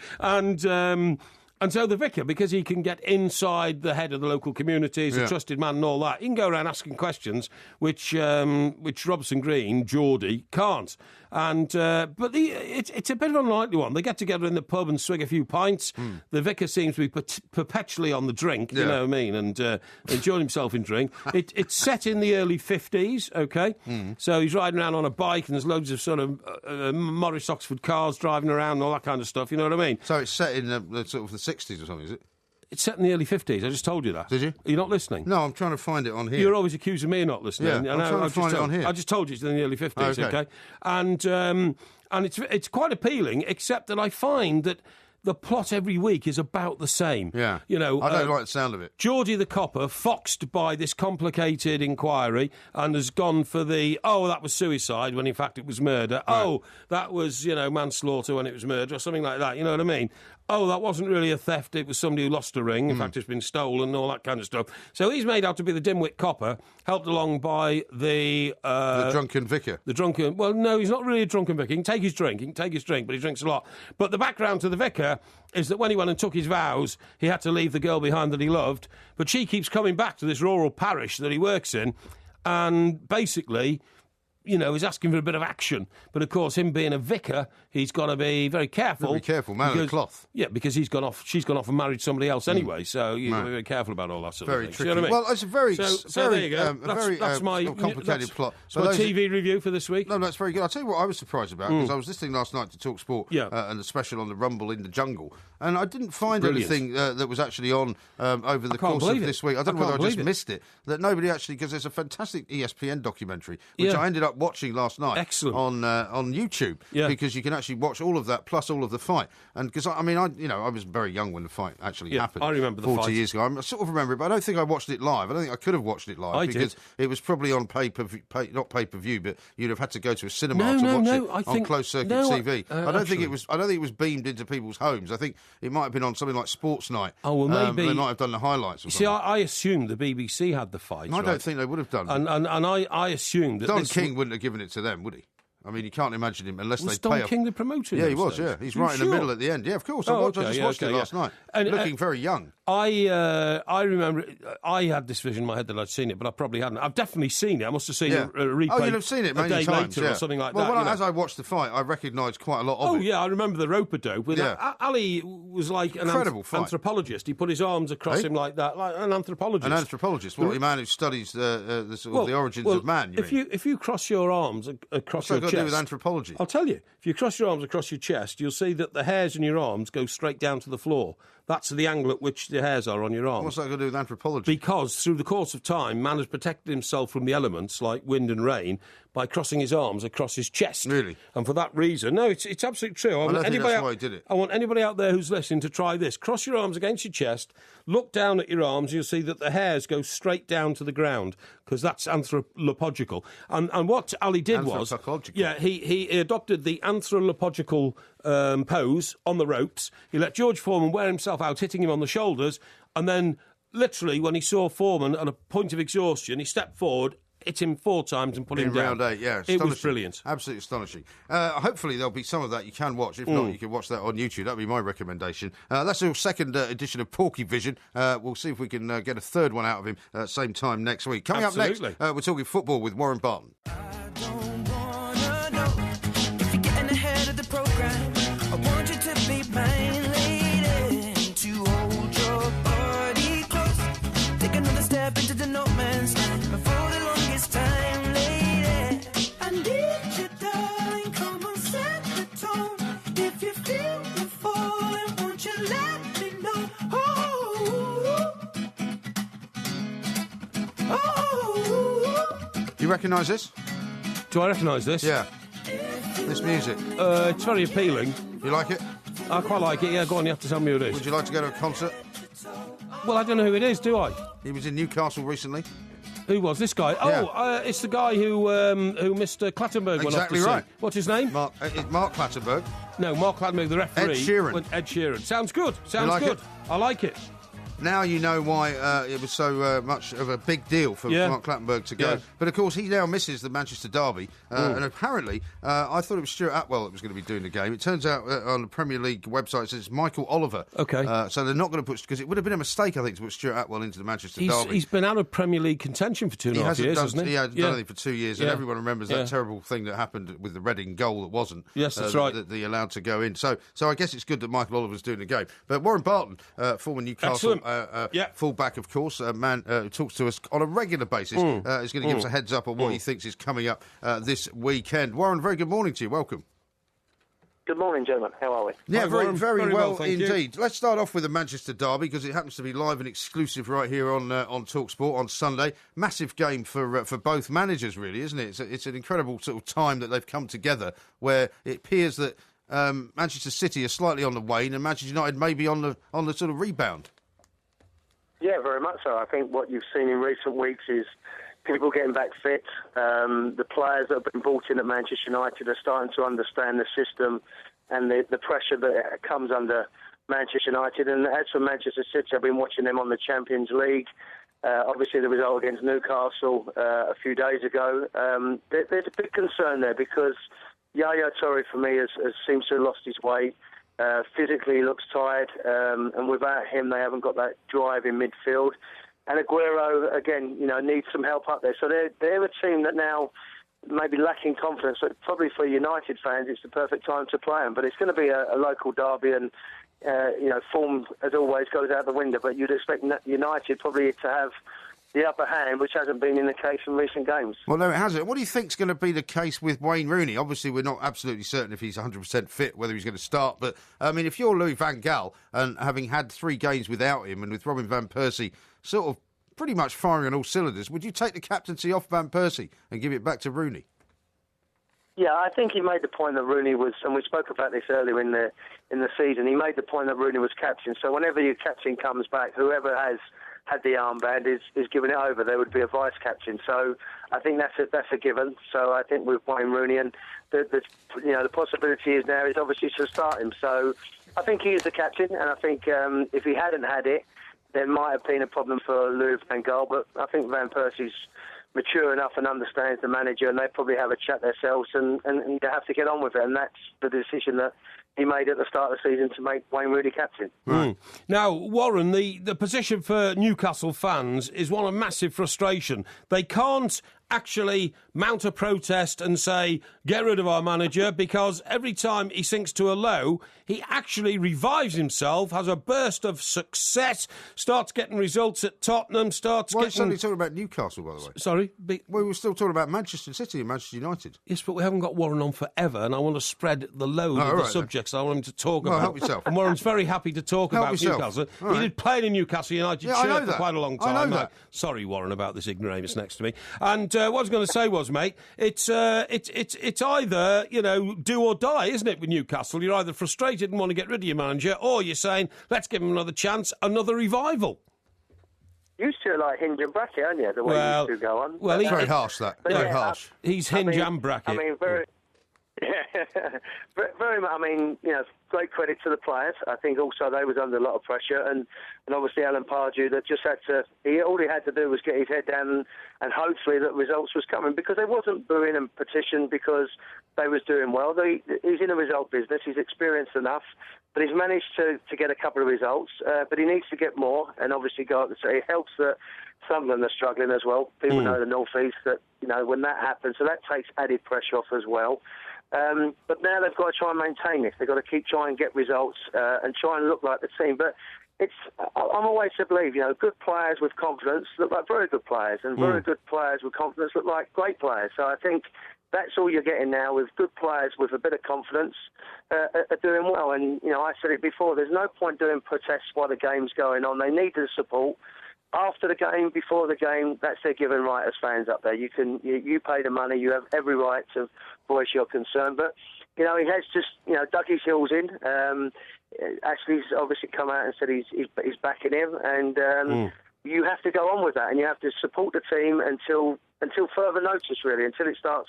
And so the vicar, because he can get inside the head of the local community, he's a trusted man and all that, he can go around asking questions which Robson Green, Geordie, can't. And but it's a bit of an unlikely one. They get together in the pub and swig a few pints. The vicar seems to be perpetually on the drink, you know what I mean, and enjoying himself in drink. It's set in the early 50s, okay? So he's riding around on a bike and there's loads of sort of Morris Oxford cars driving around and all that kind of stuff, you know what I mean? So it's set in the sort of the 60s or something, is it? It's set in the early 50s. I just told you that. Did you? Are you not listening? No, I'm trying to find it on here. You're always accusing me of not listening. Yeah, I'm trying to find it on here. I just told you it's in the early 50s, okay? And it's quite appealing, except that I find that the plot every week is about the same. Yeah. You know, I don't like the sound of it. Geordie the copper, foxed by this complicated inquiry and has gone for that was suicide when in fact it was murder. Right. Oh, that was, manslaughter when it was murder or something like that. You know what I mean? Oh, that wasn't really a theft. It was somebody who lost a ring. In fact, it's been stolen and all that kind of stuff. So he's made out to be the dimwit copper, helped along by the drunken vicar. Well, no, he's not really a drunken vicar. He can take his drink, but he drinks a lot. But the background to the vicar is that when he went and took his vows, he had to leave the girl behind that he loved. But she keeps coming back to this rural parish that he works in, and basically is asking for a bit of action. But of course, him being a vicar, he's got to be very careful. Be careful, man of the cloth. Yeah, because she's gone off and married somebody else anyway. So you've got to be very careful about all that sort very of thing. tricky. You know what I mean? Well, it's a very, so there you go. That's my complicated plot. That's my TV review for this week. No, that's very good. I'll tell you what I was surprised about, because I was listening last night to Talk Sport and the special on the Rumble in the Jungle, and I didn't find anything that was actually on over the course of this week. I don't know whether I just missed it. That nobody actually, because there's a fantastic ESPN documentary, which I ended up watching last night. Excellent. On YouTube, because you can actually watch all of that plus all of the fight. And because I was very young when the fight actually happened. I remember the 40 fight. years ago. I sort of remember it, but I don't think I watched it live. I don't think I could have watched it live because it was probably on not pay-per-view, but you'd have had to go to a cinema to watch it on closed circuit TV. I don't think it was beamed into people's homes. I think it might have been on something like Sports Night. Oh, well, maybe they might have done the highlights. Or something. I assumed the BBC had the fight. I don't think they would have done. And I assumed that Don King wouldn't have given it to them, would he? I mean, you can't imagine him unless they pay. Don King the promoter? Yeah, he was. Yeah, he's right in the middle at the end. Yeah, of course. I just watched it last night. Looking very young. I remember I had this vision in my head that I'd seen it, but I probably hadn't. I've definitely seen it. I must have seen a replay. Oh, you'll have seen it many a day times, later or something like that. Well, as I watched the fight, I recognised quite a lot of it. Oh, yeah, I remember the rope-a-dope. Ali was like an anthropologist. He put his arms across him like that, like an anthropologist. An anthropologist? What, a man who studies the origins of man, you mean? If you cross your arms across your chest... What's that got to do with anthropology? I'll tell you. If you cross your arms across your chest, you'll see that the hairs in your arms go straight down to the floor. That's the angle at which the hairs are on your arms. What's that got to do with anthropology? Because through the course of time, man has protected himself from the elements like wind and rain by crossing his arms across his chest. Really? And for that reason, no, it's absolutely true. I don't think that's why he did it. I want anybody out there who's listening to try this. Cross your arms against your chest, look down at your arms, you'll see that the hairs go straight down to the ground, because that's anthropological. And what Ali did was... Yeah, he adopted the anthropological pose on the ropes. He let George Foreman wear himself out, hitting him on the shoulders, and then, literally, when he saw Foreman at a point of exhaustion, he stepped forward, hit him 4 times and put him down. Round 8, yeah. It was brilliant. Absolutely astonishing. Hopefully there'll be some of that you can watch. If not, you can watch that on YouTube. That'd be my recommendation. That's our second edition of Porky Vision. We'll see if we can get a third one out of him same time next week. Coming up next, we're talking football with Warren Barton. You recognise this? Do I recognise this? Yeah. This music. It's very appealing. You like it? I quite like it, yeah. Go on, you have to tell me who it is. Would you like to go to a concert? Well, I don't know who it is, do I? He was in Newcastle recently. Who was this guy? Yeah. Oh, it's the guy who Mr. Clattenburg went off to see. Exactly right. What's his name? Mark Clattenburg. No, Mark Clattenburg, the referee. Ed Sheeran. Ed Sheeran. Sounds good. Sounds good. I like it. Now you know why it was so much of a big deal for Mark Clattenburg to go. Yeah. But, of course, he now misses the Manchester derby. And apparently, I thought it was Stuart Atwell that was going to be doing the game. It turns out on the Premier League website it says it's Michael Oliver. OK. So they're not going to put... Because it would have been a mistake, I think, to put Stuart Atwell into the Manchester derby. He's been out of Premier League contention for 2.5 years, hasn't he? He hasn't done anything for 2 years, and everyone remembers that terrible thing that happened with the Reading goal that wasn't. Yes, that's right. That they allowed to go in. So I guess it's good that Michael Oliver's doing the game. But Warren Barton, former Newcastle... full-back, of course, a man who talks to us on a regular basis, is going to give us a heads up on what he thinks is coming up this weekend. Warren, very good morning to you. Welcome. Good morning, gentlemen. How are we? Yeah, Hi, very, Warren. very well thank indeed. you. Let's start off with the Manchester derby because it happens to be live and exclusive right here on TalkSport on Sunday. Massive game for both managers, really, isn't it? It's an incredible sort of time that they've come together where it appears that Manchester City are slightly on the wane and Manchester United may be on the sort of rebound. Yeah, very much so. I think what you've seen in recent weeks is people getting back fit. The players that have been brought in at Manchester United are starting to understand the system and the pressure that comes under Manchester United. And as for Manchester City, I've been watching them on the Champions League. Obviously, the result against Newcastle a few days ago. There's a big concern there because Yaya Toure, for me, has seems to have lost his way. Physically, he looks tired, and without him, they haven't got that drive in midfield. And Aguero, again, needs some help up there. So they're a team that now, maybe lacking confidence. So probably for United fans, it's the perfect time to play them. But it's going to be a local derby, and form as always goes out the window. But you'd expect United probably to have the upper hand, which hasn't been in the case in recent games. Well, no, it hasn't. What do you think's going to be the case with Wayne Rooney? Obviously, we're not absolutely certain if he's 100% fit, whether he's going to start. But, I mean, if you're Louis van Gaal, and having had 3 games without him, and with Robin van Persie sort of pretty much firing on all cylinders, would you take the captaincy off Van Persie and give it back to Rooney? Yeah, I think he made the point that Rooney was, and we spoke about this earlier in the season, he made the point that Rooney was captain. So whenever your captain comes back, whoever has had the armband is giving it over. There would be a vice captain. So I think that's a given. So I think with Wayne Rooney, and the possibility is now is obviously to start him. So I think he is the captain, and I think if he hadn't had it, there might have been a problem for Louis van Gaal. But I think Van Persie's mature enough and understands the manager, and they probably have a chat themselves, and they have to get on with it. And that's the decision that he made at the start of the season to make Wayne Rooney captain. Right. Now, Warren, the position for Newcastle fans is one of massive frustration. They can't actually mount a protest and say, get rid of our manager, because every time he sinks to a low, he actually revives himself, has a burst of success, starts getting results at Tottenham, We're suddenly talking about Newcastle, by the way. Sorry? We were still talking about Manchester City and Manchester United. Yes, but we haven't got Warren on forever, and I want to spread the load of the subjects I want him to talk about. Help yourself. And Warren's very happy to talk about Newcastle. Right. He did play in Newcastle United shirt for quite a long time. I know that. Sorry, Warren, about this ignoramus next to me. And what I was going to say was, mate, it's either, do or die, isn't it, with Newcastle? You're either frustrated and want to get rid of your manager, or you're saying, let's give him another chance, another revival. You used to like Hinge and Bracket, aren't you? The way you used to go on. Well, very harsh, that. Very harsh. He's Hinge and Bracket. I mean, very much. I mean, great credit to the players. I think also they was under a lot of pressure, and obviously Alan Pardew that just had to. All he had to do was get his head down and hopefully that results was coming, because they wasn't booing and petitioned because they was doing well. He's in a result business. He's experienced enough, but he's managed to get a couple of results. But he needs to get more, and obviously go up. So it helps that Sunderland are struggling as well. People know the North East that when that happens, so that takes added pressure off as well. But now they've got to try and maintain this. They've got to keep trying and get results and try and look like the team. But I'm always to believe, good players with confidence look like very good players, and very good players with confidence look like great players. So I think that's all you're getting now, with good players with a bit of confidence are doing well. And, I said it before, there's no point doing protests while the game's going on. They need the support. After the game, before the game, that's their given right as fans up there. You pay the money, you have every right to voice your concern. But, he has just, dug his heels in. Ashley's obviously come out and said he's backing him, and you have to go on with that, and you have to support the team until further notice, really, until it starts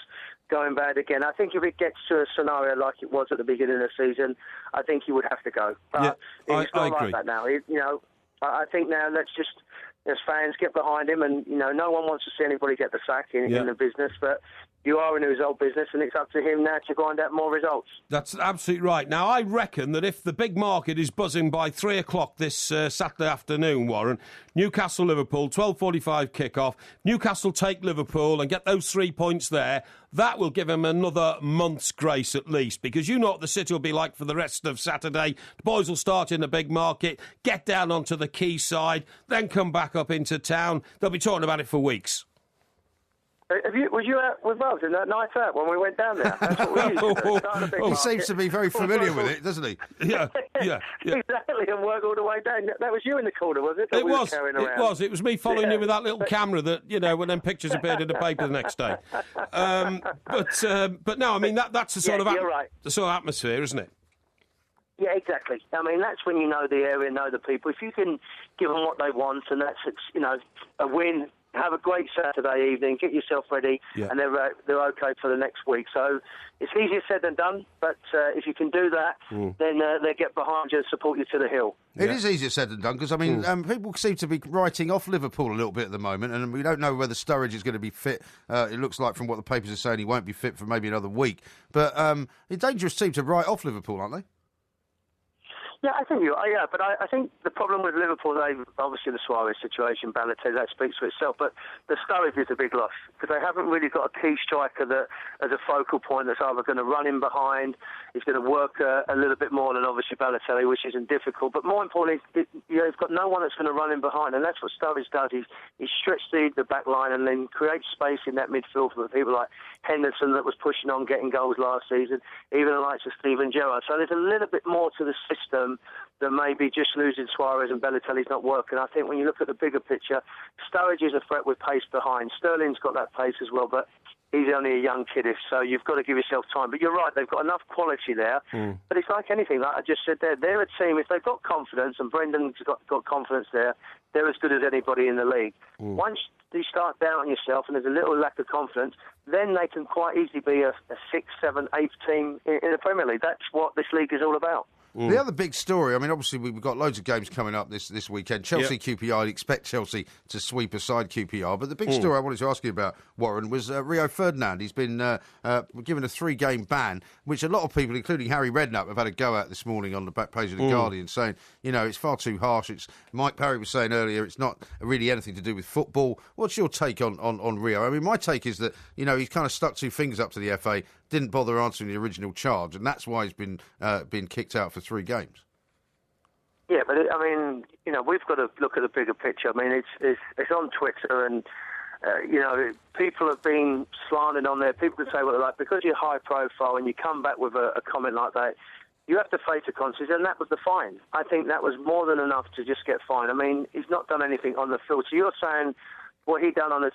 going bad again. I think if it gets to a scenario like it was at the beginning of the season, I think he would have to go. But it's not like that now. I think now let's just, as fans, get behind him, and no one wants to see anybody get the sack in the business, but you are in a result business, and it's up to him now to grind out more results. That's absolutely right. Now, I reckon that if the big market is buzzing by 3 o'clock this Saturday afternoon, Warren, Newcastle-Liverpool, 12:45 kick-off, Newcastle take Liverpool and get those 3 points there, that will give him another month's grace at least, because you know what the City will be like for the rest of Saturday. The boys will start in the big market, get down onto the quayside, then come back up into town. They'll be talking about it for weeks. Was you out with us in that night out when we went down there? That's what we used to do. He seems to be very familiar with it, doesn't he? Yeah. Exactly, and work all the way down. That was you in the corner, was it? It was me following you with that little camera that, when them pictures appeared in the paper the next day. But no, I mean, that's the sort of the sort of atmosphere, isn't it? Yeah, exactly. I mean, that's when you know the area, know the people. If you can give them what they want, and that's, a win, have a great Saturday evening, get yourself ready, and they're okay for the next week. So it's easier said than done, but if you can do that, then they get behind you and support you to the hill. It is easier said than done, because, I mean, people seem to be writing off Liverpool a little bit at the moment, and we don't know whether Sturridge is going to be fit. It looks like, from what the papers are saying, he won't be fit for maybe another week. But a dangerous team to write off Liverpool, aren't they? Yeah, I think you are. Yeah, but I think the problem with Liverpool, obviously the Suarez situation, Balotelli, that speaks for itself. But the Sturridge is a big loss because they haven't really got a key striker that, as a focal point, that's either going to run in behind, is going to work a little bit more than obviously Balotelli, which isn't difficult. But more importantly, you've got no one that's going to run in behind, and that's what Sturridge does. He stretches the back line and then creates space in that midfield for people like Henderson that was pushing on, getting goals last season, even the likes of Steven Gerrard. So there's a little bit more to the system than maybe just losing Suarez and Balotelli's not working. I think when you look at the bigger picture, Sturridge is a threat with pace behind. Sterling's got that pace as well, but he's only a young kiddish, so you've got to give yourself time. But you're right, they've got enough quality there. But it's like anything, like I just said there, they're a team, if they've got confidence, and Brendan's got confidence there, they're as good as anybody in the league. Once you start doubting yourself and there's a little lack of confidence, then they can quite easily be a 6th, 7th, 8th team in the Premier League. That's what this league is all about. The other big story, I mean, obviously we've got loads of games coming up this weekend. Chelsea, QPR, I'd expect Chelsea to sweep aside QPR. But the big story I wanted to ask you about, Warren, was Rio Ferdinand. He's been given a 3-game ban, which a lot of people, including Harry Redknapp, have had a go at this morning on the back page of The Guardian, saying, it's far too harsh. Mike Parry was saying earlier, it's not really anything to do with football. What's your take on Rio? I mean, my take is that, he's kind of stuck 2 fingers up to the FA, didn't bother answering the original charge, and that's why he's been kicked out for 3 games. Yeah, but we've got to look at the bigger picture. I mean, it's on Twitter, and people have been slanted on there. People can say what they like because you're high profile and you come back with a comment like that. You have to face the consequences, and that was the fine. I think that was more than enough to just get fined. I mean, he's not done anything on the field. So you're saying what he done on the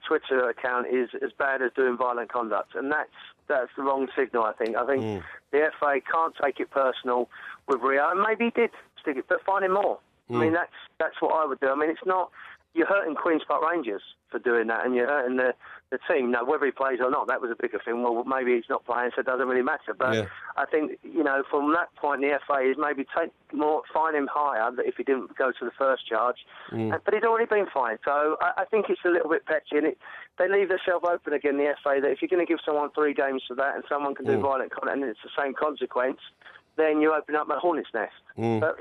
Twitter account is as bad as doing violent conduct, and that's the wrong signal, I think. I think the FA can't take it personal with Rio, and maybe he did stick it, but fine him more. I mean, that's what I would do. I mean, it's not... You're hurting Queen's Park Rangers for doing that, and you're hurting the team. Now, whether he plays or not, that was a bigger thing. Well, maybe he's not playing, so it doesn't really matter. But I think, from that point, the FA is maybe fine him higher if he didn't go to the first charge. But he's already been fined. So I think it's a little bit petty, and they leave themselves open again, the FA, that if you're going to give someone 3 games for that and someone can do violent conduct and it's the same consequence, then you open up a hornet's nest. But,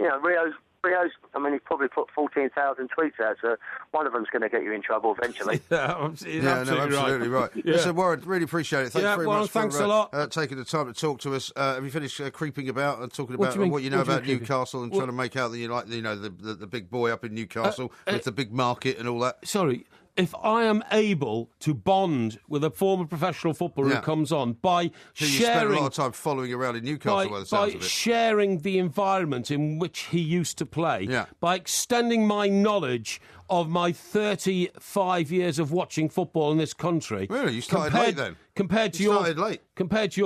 Rio's, he probably put 14,000 tweets out, so one of them's going to get you in trouble eventually. Absolutely right. Listen, Warren, really appreciate it. Thanks very much for a lot. Taking the time to talk to us. Have you finished creeping about and talking about what you know about Newcastle and trying to make out that you like, the big boy up in Newcastle with the big market and all that? Sorry. If I am able to bond with a former professional footballer who comes on by sharing... You spent a lot of time following around in Newcastle by the sounds of it. Sharing the environment in which he used to play, by extending my knowledge of my 35 years of watching football in this country. Really? You started late then? Compared to your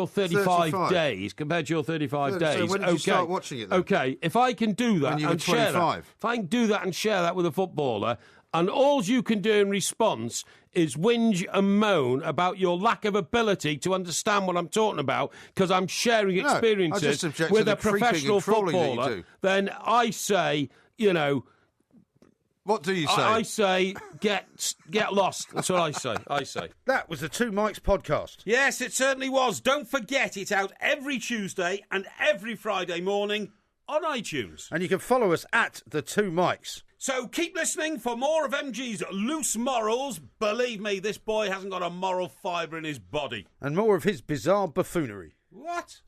35 days. Compared to your 35 days. So when did you start watching it then? Okay, if I can do that and share that... If I can do that and share that with a footballer... And all you can do in response is whinge and moan about your lack of ability to understand what I'm talking about because I'm sharing experiences with a professional footballer. Then I say, What do you say? I say, get lost. That's what I say. That was the Two Mics podcast. Yes, it certainly was. Don't forget, it's out every Tuesday and every Friday morning on iTunes. And you can follow us at the Two Mics. So keep listening for more of MG's loose morals. Believe me, this boy hasn't got a moral fibre in his body. And more of his bizarre buffoonery. What?